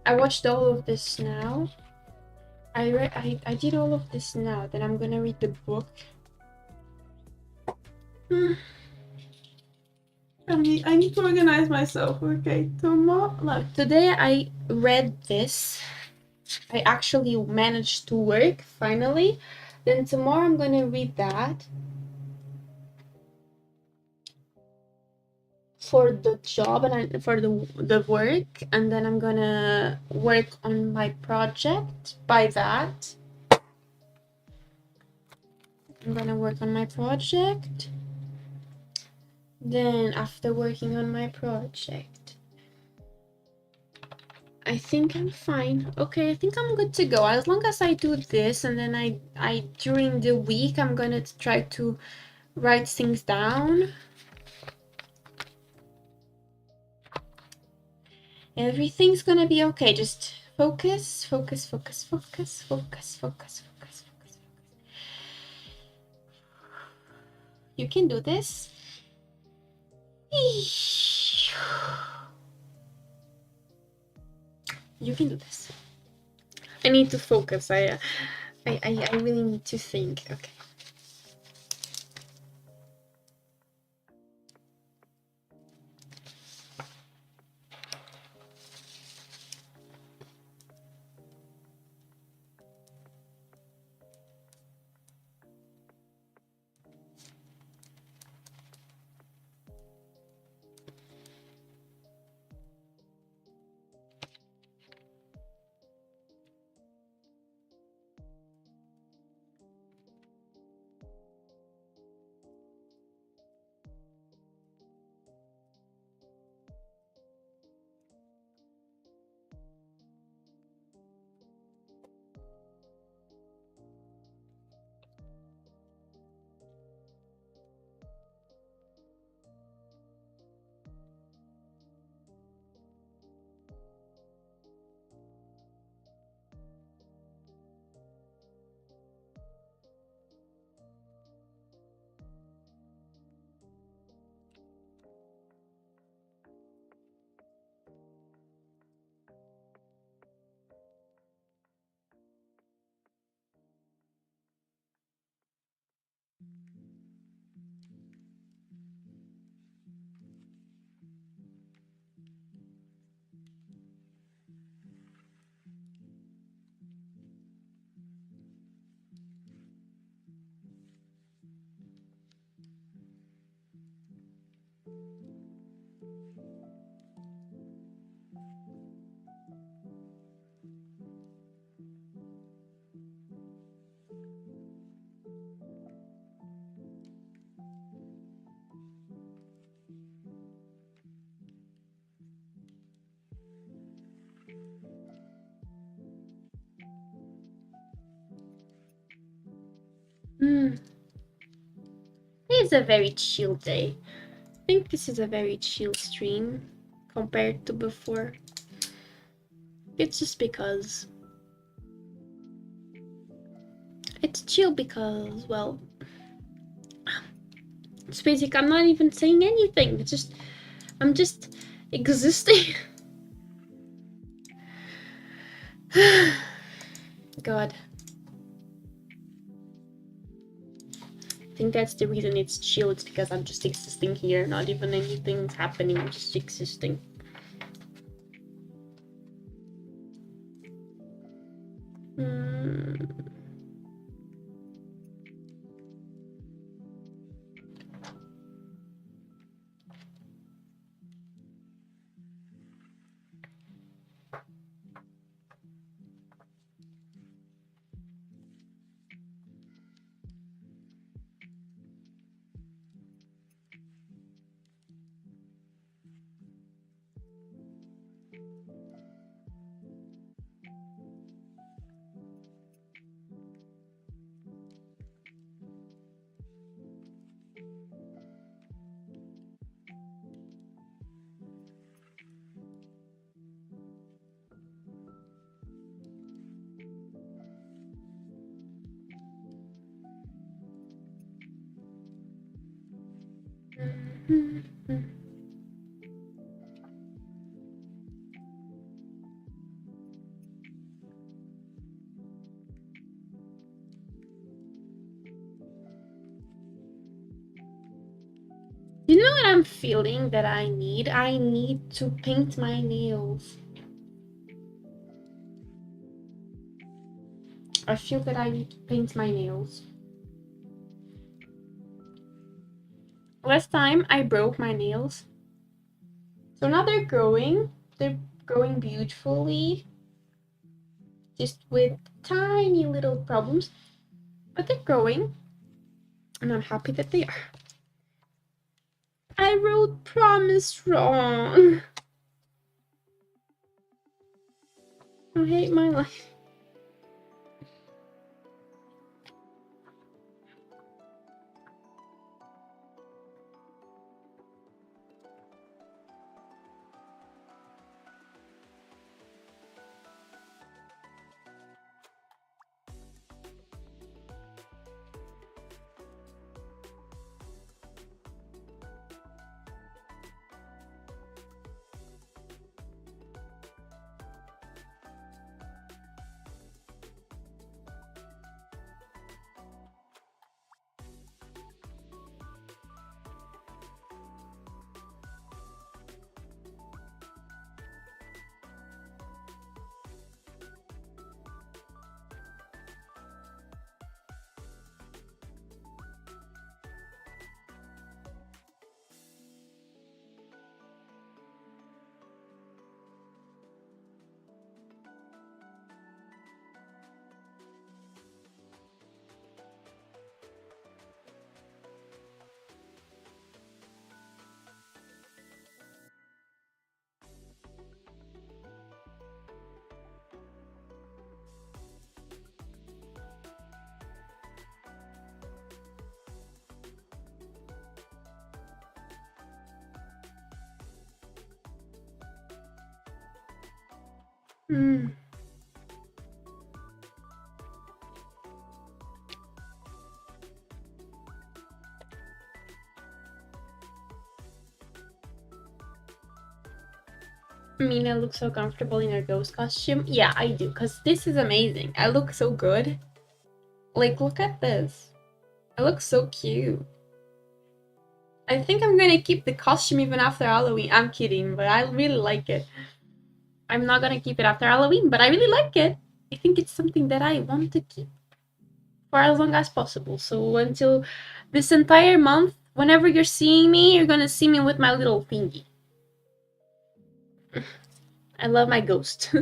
I watched all of this now. I did all of this now. Then I'm gonna read the book. I need to organize myself. Okay, tomorrow. Look, today I read this. I actually managed to work finally. Then tomorrow I'm gonna read that for the job and for the work, and then I'm gonna work on my project. By that, I'm gonna work on my project. Then after working on my project, I think I'm fine. Okay, I think I'm good to go. As long as I do this, and then I during the week I'm gonna try to write things down. Everything's gonna be okay. Just focus, focus, focus, focus, focus, focus, focus, focus. You can do this. You can do this. I need to focus. I really need to think. Okay. It's a very chill day. I think this is a very chill stream compared to before. It's just because it's chill because, well, it's basic. I'm not even saying anything. It's just I'm just existing. God. I think that's the reason it's chill. It's because I'm just existing here. Not even anything's happening. I'm just existing. You know what I'm feeling that I need? I need to paint my nails. I feel that I need to paint my nails. Last time I broke my nails. So now they're growing. They're growing beautifully. Just with tiny little problems. But they're growing. And I'm happy that they are. I wrote promise wrong. I hate my life. Mina looks so comfortable in her ghost costume. Yeah, I do, because this is amazing. I look so good. Like, look at this. I look so cute. I think I'm gonna keep the costume even after Halloween. I'm kidding, but I really like it. I'm not gonna keep it after Halloween, but I really like it. I think it's something that I want to keep for as long as possible. So until this entire month, whenever you're seeing me, you're gonna see me with my little thingy. I love my ghost.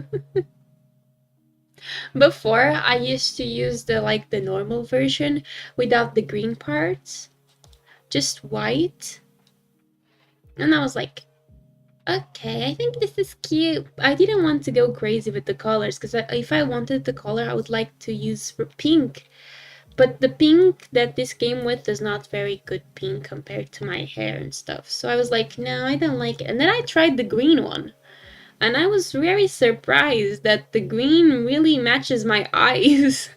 Before, I used to use the normal version without the green parts, just white. And I was like, okay, I think this is cute. I didn't want to go crazy with the colors because if I wanted the color, I would like to use pink. But the pink that this came with is not very good pink compared to my hair and stuff. So I was like, no, I don't like it. And then I tried the green one. And I was very surprised that the green really matches my eyes.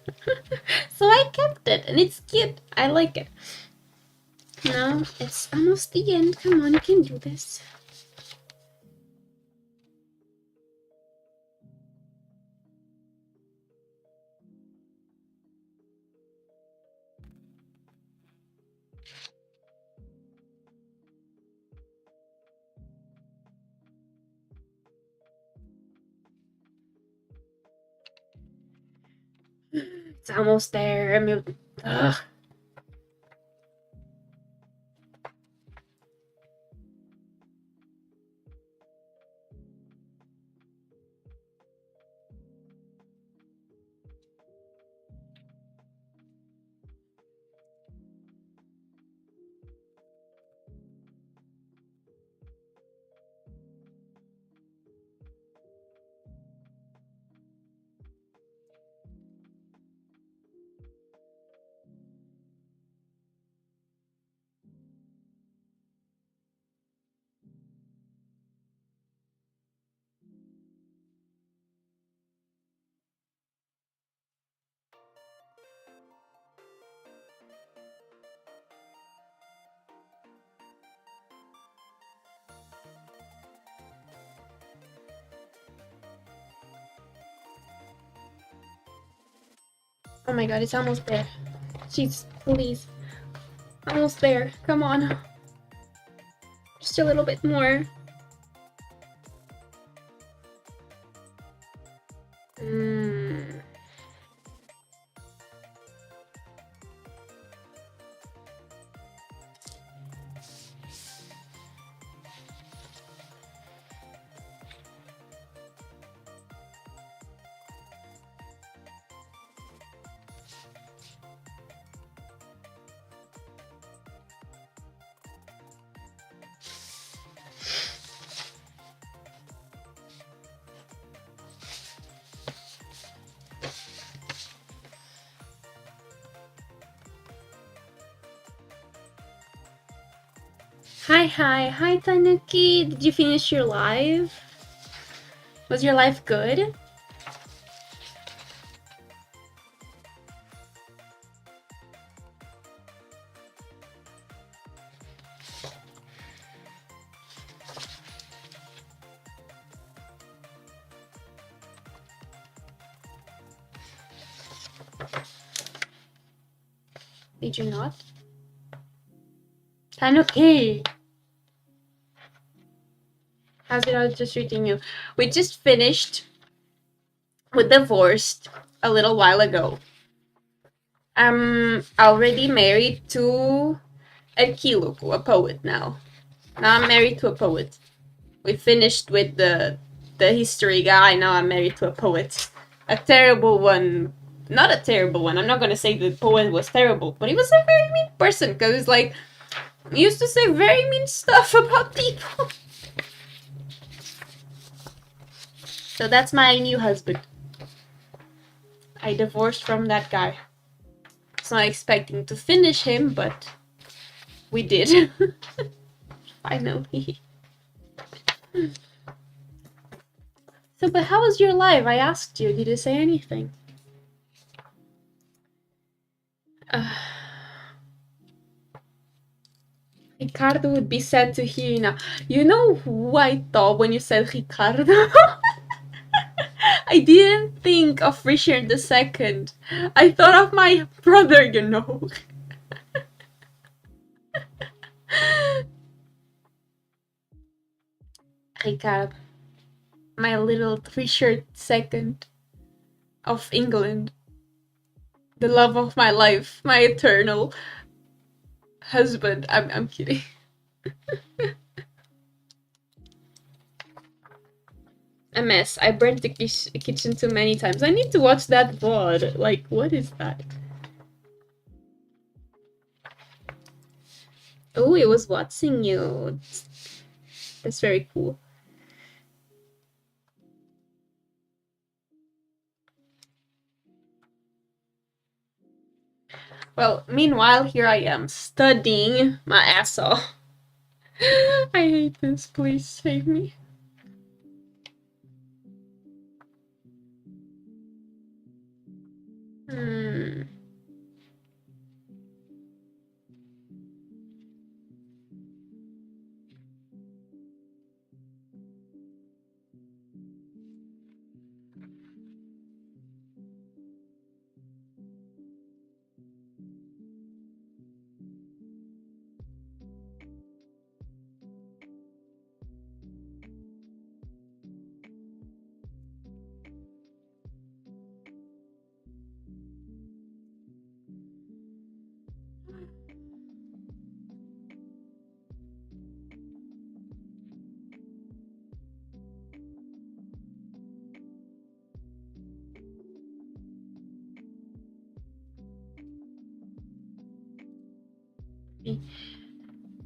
So I kept it, and it's cute. I like it. Now it's almost the end. Come on, you can do this. It's almost there. I mean, ugh. Oh my god, it's almost there. Jeez, please. Almost there. Come on. Just a little bit more. Mm. Hi, Tanuki. Did you finish your live? Was your life good? Did you not? Tanuki! How's it all just treating you? We just finished with Divorced a little while ago. I'm already married to a Kiluku, a poet now. Now I'm married to a poet. We finished with the history guy, now I'm married to a poet. A terrible one. Not a terrible one. I'm not gonna say the poet was terrible, but he was a very mean person because like he used to say very mean stuff about people. So that's my new husband. I divorced from that guy. I was not expecting to finish him, but we did. Finally. So, but how was your life? I asked you. Did you say anything? Ricardo would be sad to hear now. You know who I thought when you said Ricardo? I didn't think of Richard II. I thought of my brother, you know. I got my little 3 short second of England, the love of my life, my eternal husband. I'm kidding. A mess. I burned the kitchen too many times. I need to watch that VOD. Like, what is that? Oh, it was watching you. That's very cool. Well, meanwhile, here I am studying my ass off. I hate this. Please save me. Hmm.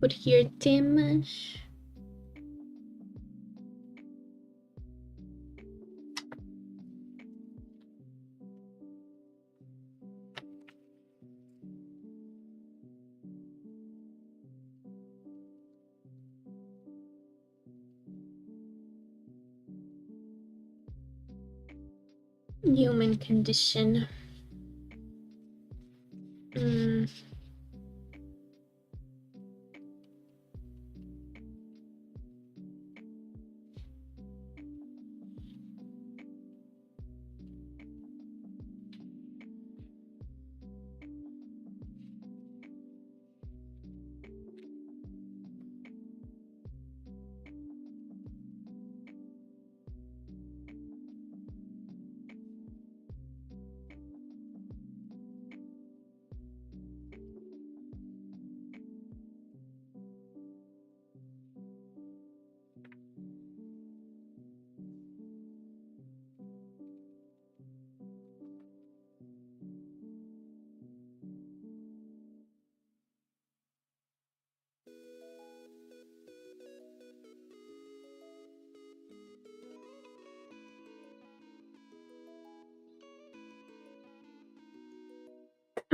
Put here damage. Human condition. Mm.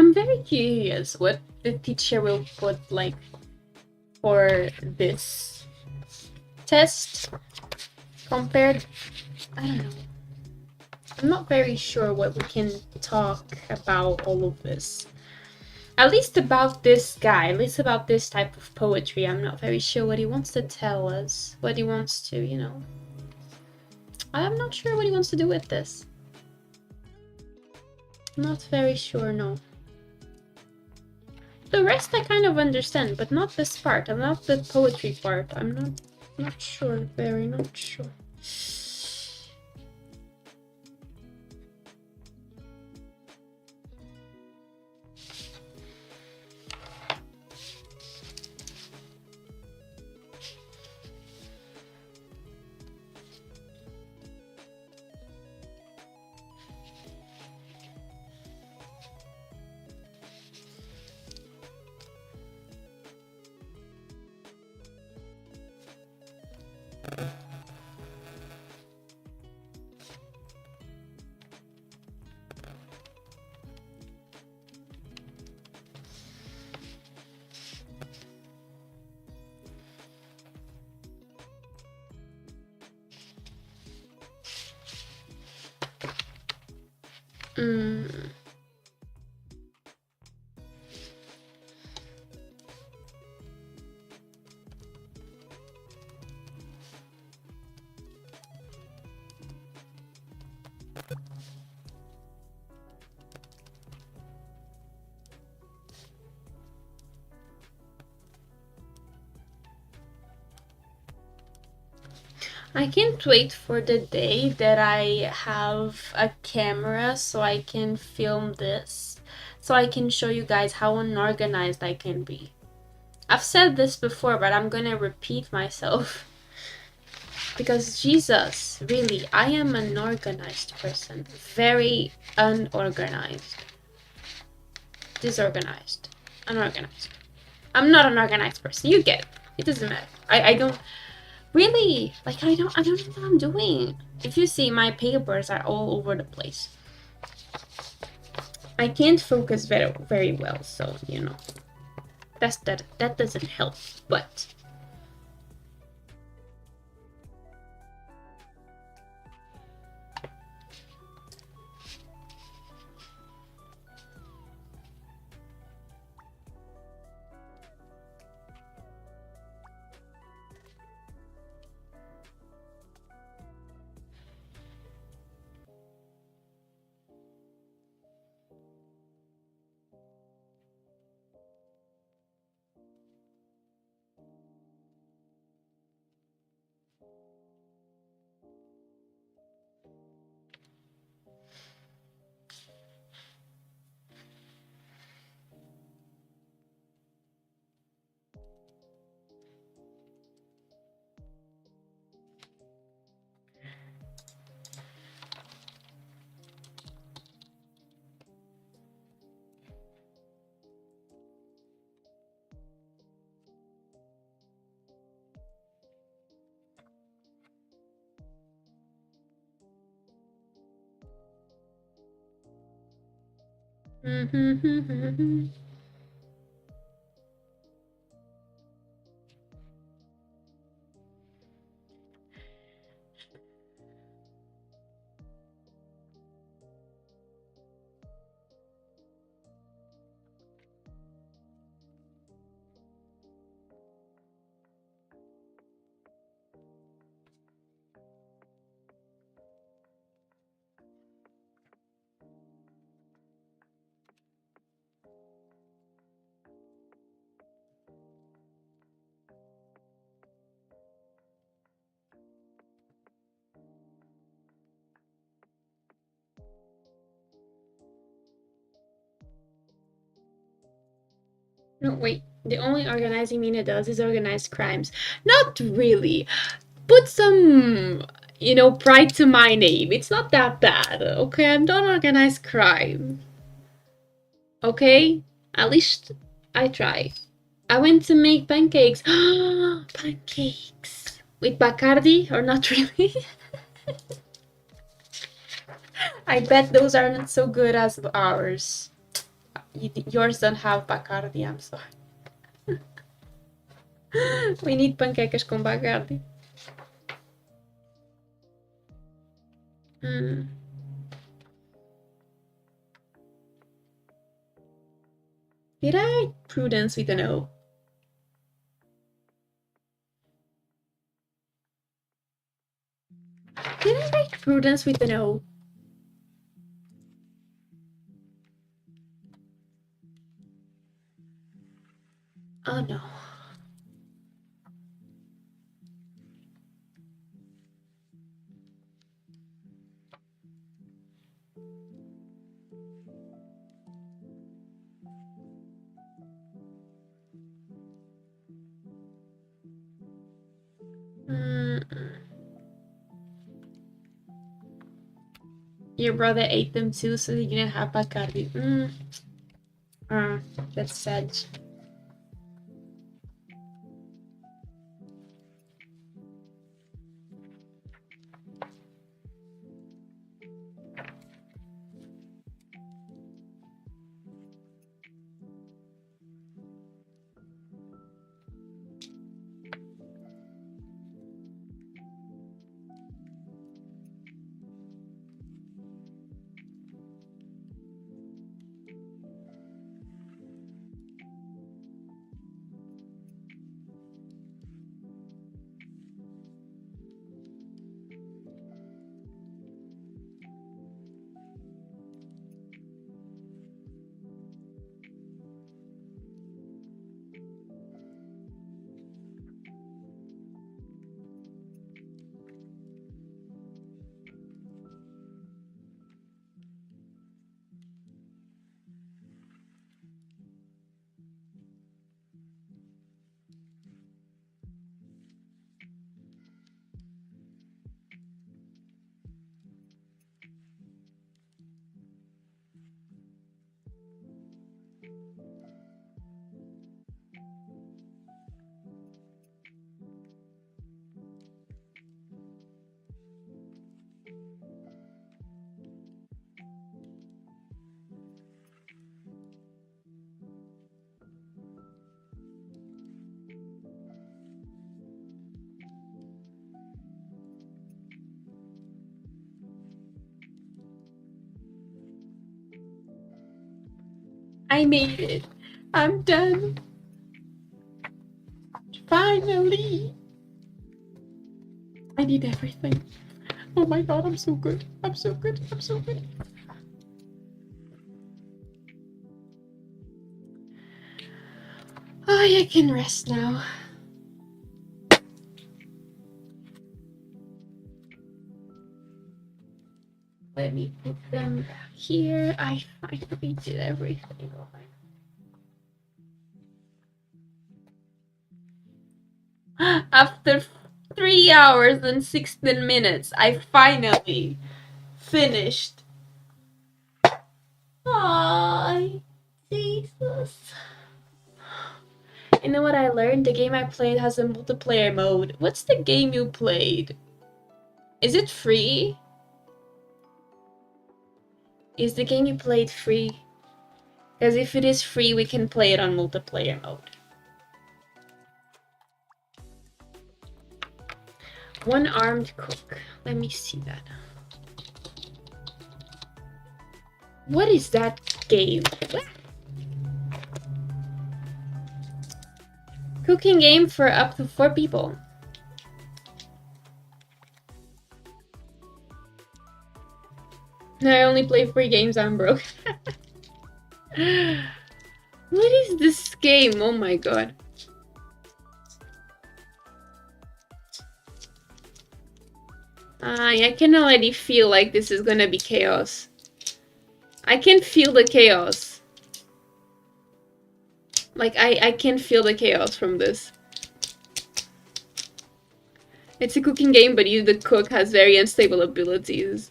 I'm very curious what the teacher will put like for this test compared. I don't know. I'm not very sure what we can talk about all of this. At least about this guy, at least about this type of poetry. I'm not very sure what he wants to tell us, what he wants to, I'm not sure what he wants to do with this. I'm not very sure, no. The rest I kind of understand, but not this part. I'm not the poetry part. I'm not sure, very not sure. Mm. I can't wait for the day that I have a camera so I can film this, so I can show you guys how unorganized I can be. I've said this before, but I'm gonna repeat myself. Because Jesus, really, I am an organized person. Very unorganized. Disorganized. Unorganized. I'm not an organized person. You get it. It doesn't matter. I don't really like I don't know what I'm doing. If you see, my papers are all over the place. I can't focus very well, so you know. That doesn't help. But no, wait. The only organizing Mina does is organized crimes. Not really. Put some, pride to my name. It's not that bad. Okay, I'm not organized crime. Okay? At least I try. I went to make pancakes. Pancakes. With Bacardi or not really? I bet those aren't so good as ours. Yours don't have Bacardi, I'm sorry. We need panquecas com Bacardi. Mm. Did I prudence with an O? Did I write prudence with an O? Oh no. Mm. Your brother ate them too, so you didn't have Bacardi. That's sad. I made it. I'm done. Finally. I did everything. Oh my god, I'm so good. I'm so good. I'm so good. Oh, I can rest now. Let me put them back here. I finally did everything. After 3 hours and 16 minutes, I finally finished. Hi, Jesus. You know what I learned? The game I played has a multiplayer mode. What's the game you played? Is it free? Is the game you played free? Because if it is free, we can play it on multiplayer mode. One armed cook. Let me see that. What is that game? What? Cooking game for up to 4 people. I only play free games, I'm broke. What is this game? Oh my god. I can already feel like this is gonna be chaos. I can feel the chaos. Like, I can feel the chaos from this. It's a cooking game, but you, the cook, has very unstable abilities.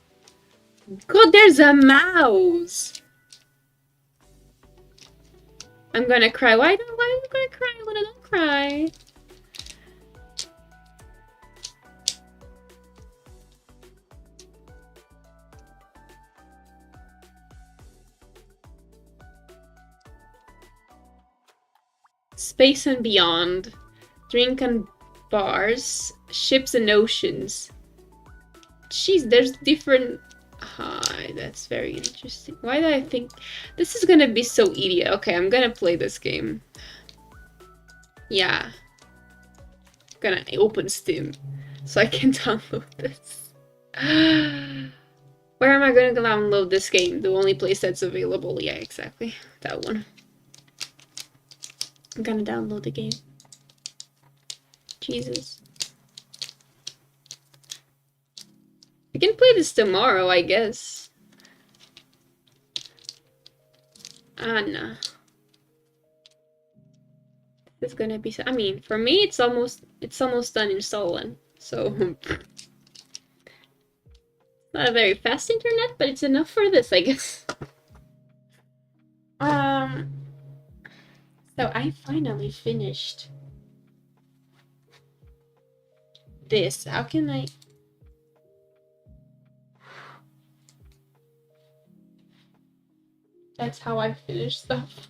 God, there's a mouse! I'm gonna cry. Why am I gonna cry? Luna, don't cry. Space and beyond. Drink and bars. Ships and oceans. Jeez, there's different... Hi, that's very interesting. Why do I think... This is gonna be so idiot. Okay, I'm gonna play this game. Yeah. I'm gonna open Steam so I can download this. Where am I gonna download this game? The only place that's available. Yeah, exactly. That one. I'm gonna download the game. Jesus. We can play this tomorrow, I guess. Ah, nah. It's gonna be... I mean, for me, it's almost done installing. So... not a very fast internet, but it's enough for this, I guess. So I finally finished this. How can I... That's how I finish stuff.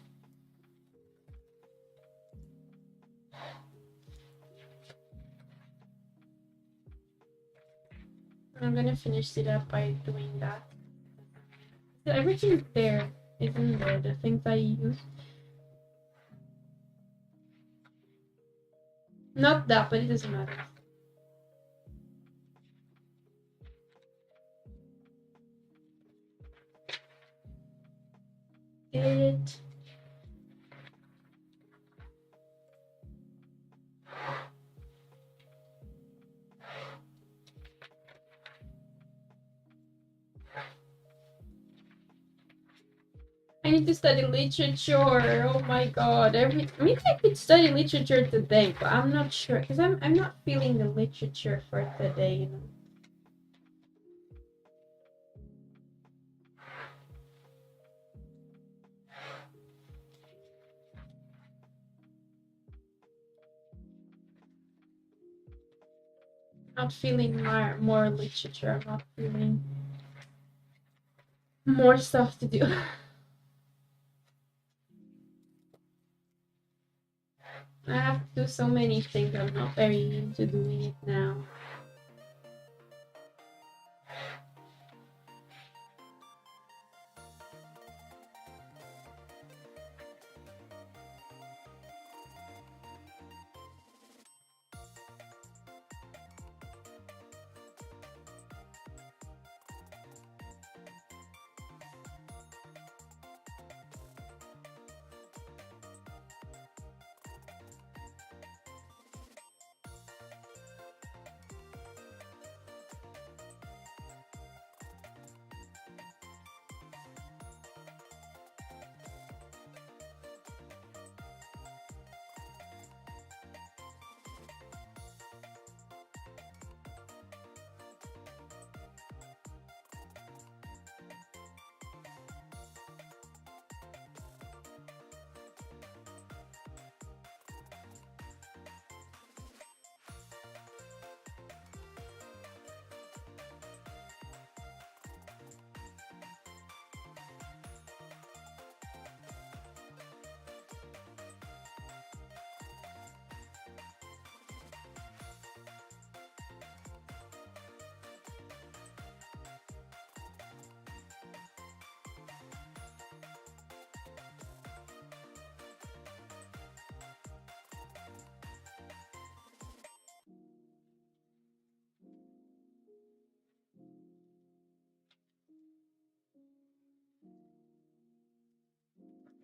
I'm gonna finish it up by doing that. So everything's there. It's in there, the things I use. Not that, but it doesn't matter. Did it. I need to study literature. Oh my god. Maybe I could study literature today, but I'm not sure because I'm not feeling the literature for today, you know. Not feeling more literature. I'm not feeling more stuff to do. I have to do so many things. I'm not very into doing it now.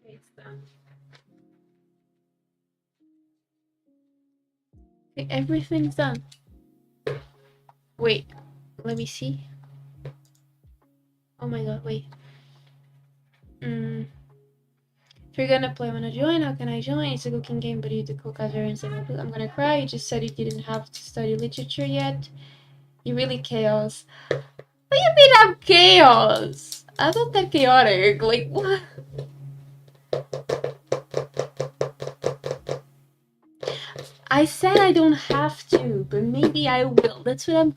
Okay, it's done. Okay, everything's done. Wait, let me see. Oh my god, wait. If you're gonna play, wanna join? How can I join? It's a cooking game, but you have to cook as your insane. I'm gonna cry. You just said you didn't have to study literature yet. You really chaos. What do you mean I'm chaos? I'm not that chaotic. Like, what? I said I don't have to, but maybe I will. That's what I'm.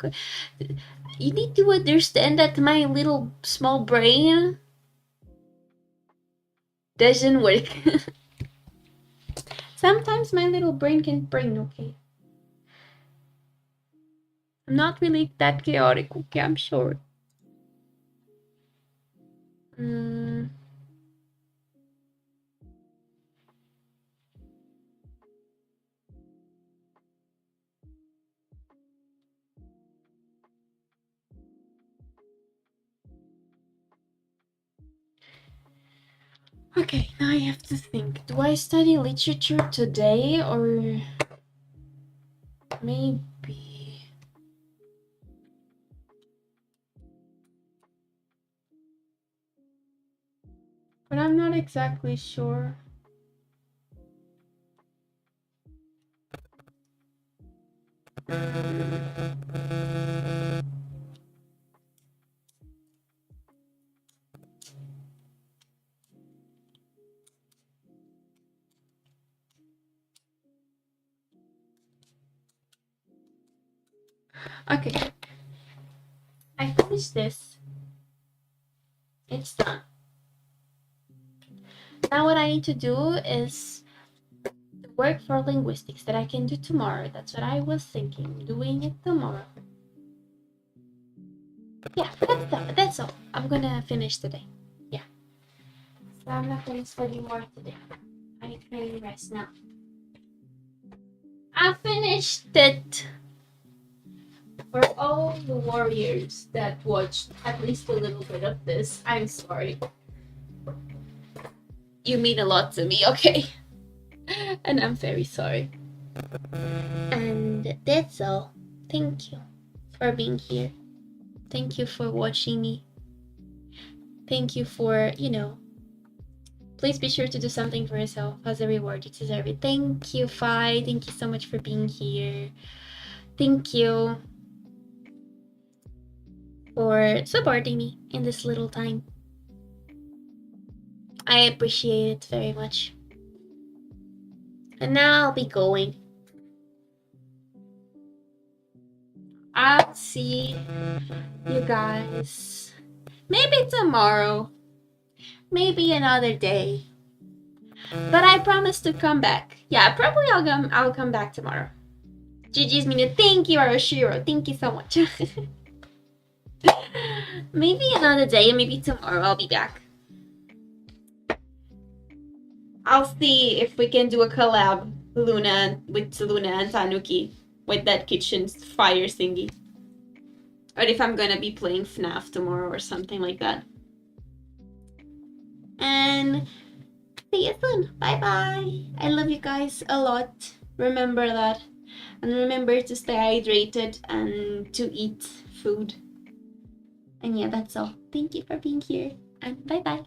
You need to understand that my little small brain doesn't work. Sometimes my little brain can brain, okay? I'm not really that chaotic, okay? I'm sure. Okay, now I have to think. Do I study literature today or maybe? But I'm not exactly sure. Okay, I finished this. It's done. Now what I need to do is the work for linguistics that I can do tomorrow. That's what I was thinking, doing it tomorrow. Yeah, that's all. I'm gonna finish today. Yeah. So I'm not gonna study more today. I can rest now. I finished it. For all the warriors that watched at least a little bit of this, I'm sorry. You mean a lot to me, okay? And I'm very sorry. And that's all. Thank you for being here. Thank you for watching me. Thank you for, please be sure to do something for yourself as a reward. You deserve it. Thank you, Fi. Thank you so much for being here. Thank you for supporting me in this little time. I appreciate it very much. And now I'll be going. I'll see you guys maybe tomorrow, maybe another day. But I promise to come back. Yeah, probably I'll come back tomorrow. GG's minute. Thank you, Aroshiro. Thank you so much. Maybe another day, maybe tomorrow I'll be back. I'll see if we can do a collab with Luna and Tanuki with that kitchen fire thingy. Or if I'm gonna be playing FNAF tomorrow or something like that. And see you soon. Bye bye. I love you guys a lot. Remember that. And remember to stay hydrated and to eat food. And yeah, that's all. Thank you for being here. And bye bye.